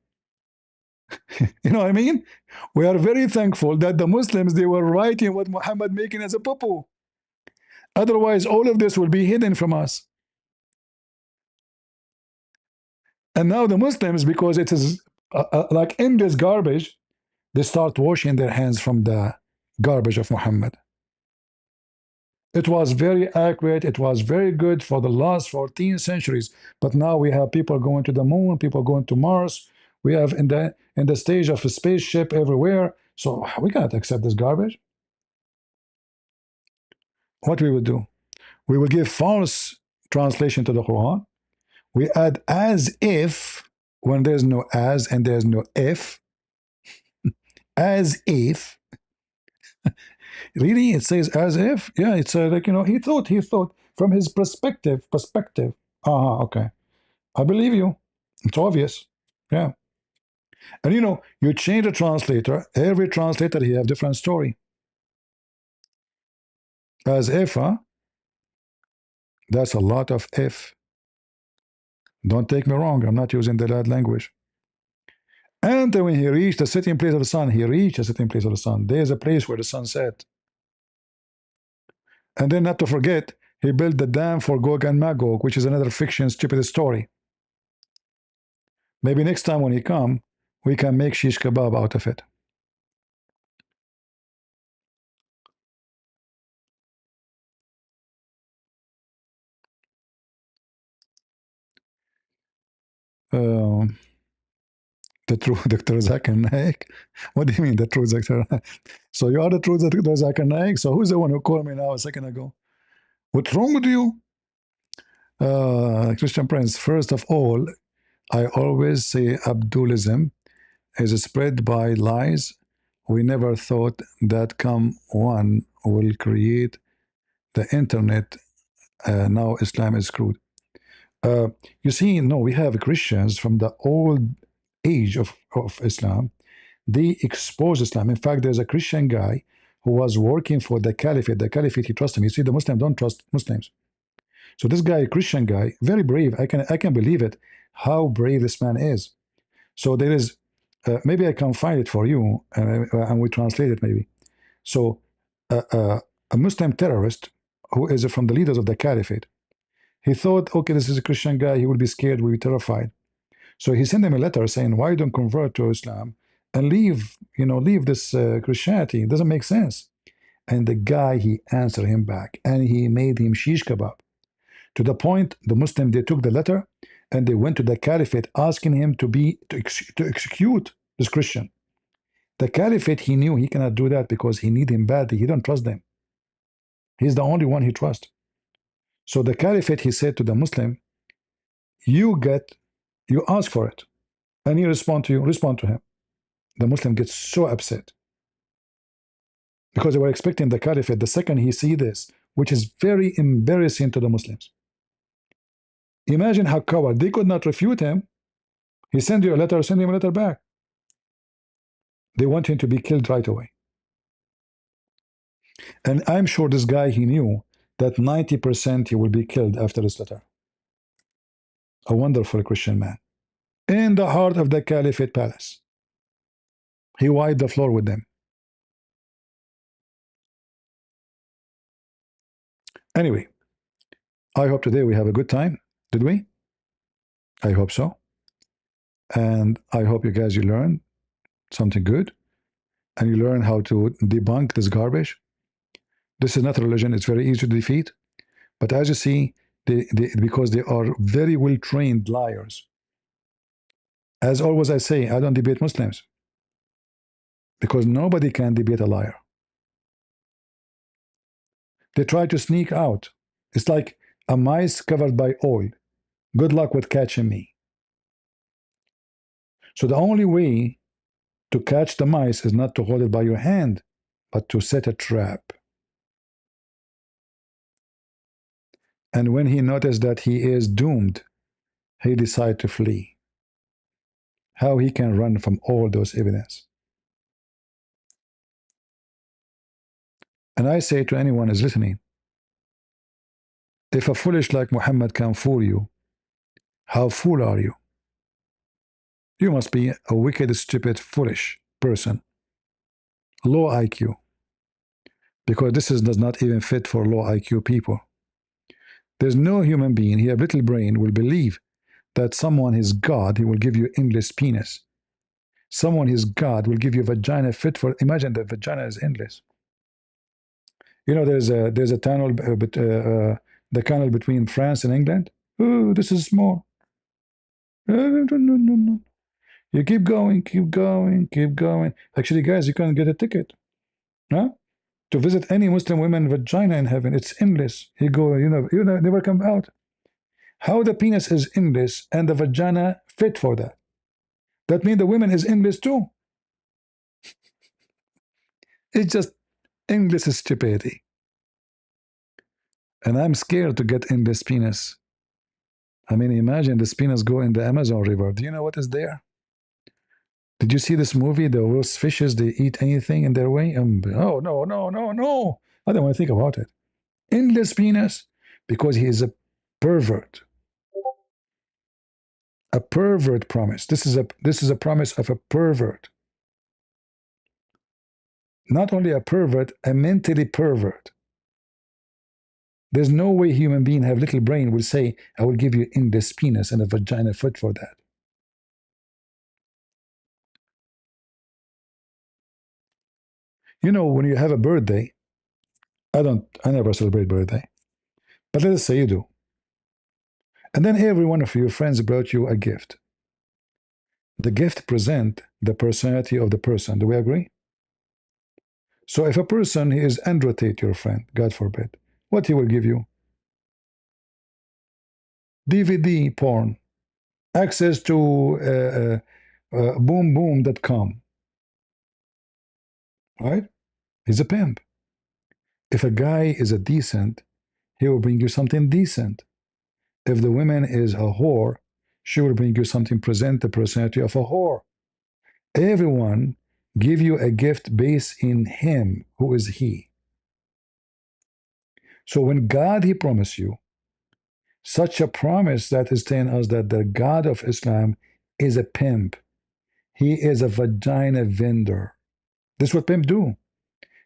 You know what I mean? We are very thankful that the Muslims, they were writing what Muhammad making as a poo-poo. Otherwise, all of this will be hidden from us. And now the Muslims, because it is like in this garbage, they start washing their hands from the garbage of Muhammad. It was very accurate. It was very good for the last 14 centuries. But now we have people going to the moon, people going to Mars. We have in the stage of a spaceship everywhere. So we cannot accept this garbage. What we would do? We will give false translation to the Quran. We add as if when there's no as and there's no if. As if. Really, it says as if. Yeah, it's like, you know, he thought from his perspective. Okay, I believe you. It's obvious. Yeah. And you know, you change the translator. Every translator, he have different story. As if, huh? That's a lot of if. Don't take me wrong. I'm not using the bad language. And when he reached the sitting place of the sun, he reached the sitting place of the sun. There's a place where the sun set. And then, not to forget, he built the dam for Gog and Magog, which is another fiction, stupid story. Maybe next time when he come, we can make shish kebab out of it. The true Dr. Zakir Naik. What do you mean, the true Zakir Naik? So you are the true Dr. Zakir Naik? So who's the one who called me now a second ago? What's wrong with you? Christian Prince, first of all, I always say Abdulism is spread by lies. We never thought that one will create the internet. Now Islam is screwed. You see, no, we have Christians from the old age of Islam. They expose Islam. In fact, there's a Christian guy who was working for the Caliphate. The Caliphate, he trusts him. You see, the Muslims don't trust Muslims. So this guy, Christian guy, very brave. I can believe it, how brave this man is. So there is, maybe I can find it for you, and we translate it maybe. So a Muslim terrorist who is from the leaders of the Caliphate, he thought, okay, this is a Christian guy. He will be scared. Will be terrified. So he sent him a letter saying, why don't convert to Islam and leave this Christianity? It doesn't make sense. And the guy, he answered him back, and he made him shish kebab. To the point, the Muslim, they took the letter and they went to the Caliphate asking him to execute this Christian. The Caliphate, he knew he cannot do that because he need him badly. He don't trust them. He's the only one he trusts. So the Caliphate, he said to the Muslim, you ask for it, and he respond to him. The Muslim gets so upset because they were expecting the Caliphate. The second he see this, which is very embarrassing to the Muslims. Imagine how coward. They could not refute him. He sent you a letter, send him a letter back. They want him to be killed right away. And I'm sure this guy, he knew that 90% he will be killed after this letter. A wonderful Christian man. In the heart of the Caliphate palace. He wiped the floor with them. Anyway, I hope today we have a good time. Did we? I hope so. And I hope you guys, you learn something good. And you learn how to debunk this garbage. This is not a religion. It's very easy to defeat. But as you see, because they are very well-trained liars. As always I say, I don't debate Muslims. Because nobody can debate a liar. They try to sneak out. It's like a mice covered by oil. Good luck with catching me. So the only way to catch the mice is not to hold it by your hand, but to set a trap. And when he noticed that he is doomed, he decided to flee. How he can run from all those evidence? And I say to anyone who is listening, if a foolish like Muhammad can fool you, how fool are you? You must be a wicked, stupid, foolish person. Low IQ. Because this does not even fit for low IQ people. There's no human being, he has little brain, will believe that someone is God, he will give you endless penis. Someone is God will give you vagina fit for, imagine that vagina is endless. You know, there's a tunnel, the canal between France and England. Oh, this is small. No. You keep going, keep going, keep going. Actually, guys, you can't get a ticket, huh? To visit any Muslim woman vagina in heaven. It's endless. You go, you never come out. How the penis is endless and the vagina fit for that? That means the woman is endless too. It's just endless stupidity. And I'm scared to get in this penis. I mean, imagine this penis go in the Amazon River. Do you know what is there? Did you see this movie? Those fishes, they eat anything in their way? Oh, no. I don't want to think about it. Endless penis, because he is a pervert. A pervert promise. This is a promise of a pervert. Not only a pervert, a mentally pervert. There's no way human being have little brain will say, I will give you endless penis and a vagina fit for that. You know, when you have a birthday, I never celebrate birthday, but let us say you do. And then every one of your friends brought you a gift. The gift present the personality of the person. Do we agree? So if a person is Andrew Tate, your friend, God forbid, what he will give you? DVD porn, access to boomboom.com, right? He's a pimp. If a guy is a decent, he will bring you something decent. If the woman is a whore, she will bring you something, present the personality of a whore. Everyone give you a gift based in him. Who is he? So when God, he promised you such a promise that is telling us that the God of Islam is a pimp. He is a vagina vendor. This is what pimp do.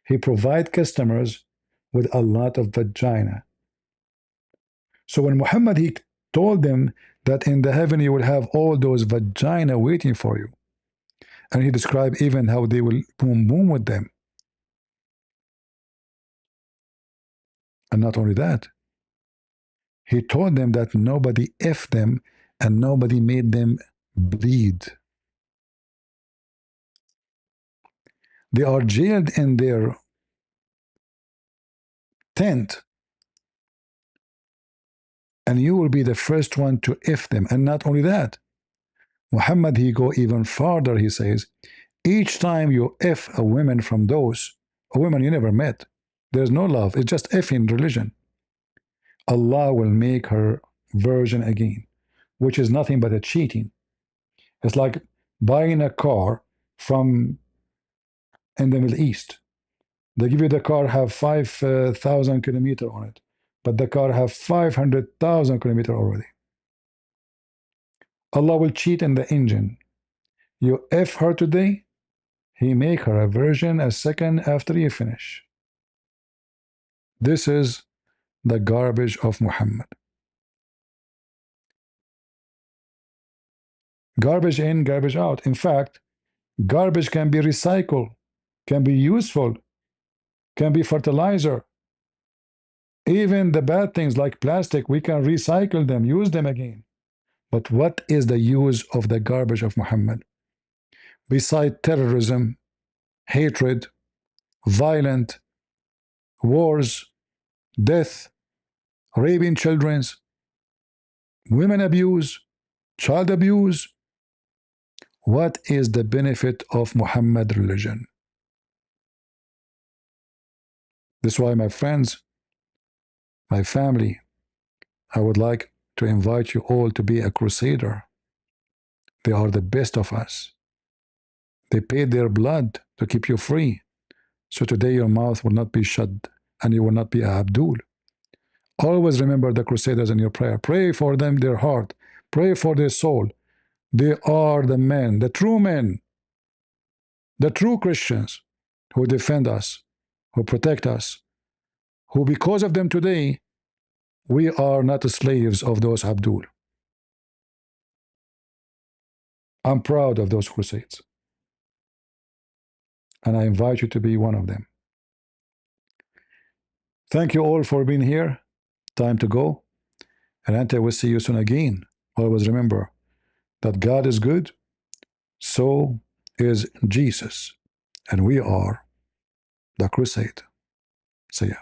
He provide customers with a lot of vagina. So when Muhammad, he told them that in the heaven you will have all those vagina waiting for you. And he described even how they will boom with them. And not only that, he told them that nobody effed them and nobody made them bleed. They are jailed in their tent, and you will be the first one to F them. And not only that, Muhammad, he go even farther. He says, each time you F a woman from those, a woman you never met, there's no love. It's just F in religion. Allah will make her virgin again, which is nothing but a cheating. It's like buying a car from in the Middle East. They give you the car have 5,000 kilometers on it, but the car have 500,000 kilometers already. Allah will cheat in the engine. You F her today, he make her a virgin a second after you finish. This is the garbage of Muhammad. Garbage in, garbage out. In fact, garbage can be recycled, can be useful, can be fertilizer. Even the bad things like plastic, we can recycle them, use them again. But what is the use of the garbage of Muhammad? Beside terrorism, hatred, violent, wars, death, raping children, women abuse, child abuse. What is the benefit of Muhammad religion? This is why, my friends, my family, I would like to invite you all to be a crusader. They are the best of us. They paid their blood to keep you free. So today your mouth will not be shut and you will not be a Abdul. Always remember the crusaders in your prayer. Pray for them, their heart. Pray for their soul. They are the men, the true men, the true Christians who defend us, who protect us, who because of them today, we are not slaves of those Abdul. I'm proud of those crusades. And I invite you to be one of them. Thank you all for being here. Time to go. And until we see you soon again, always remember that God is good, so is Jesus. And we are the crusade. See ya.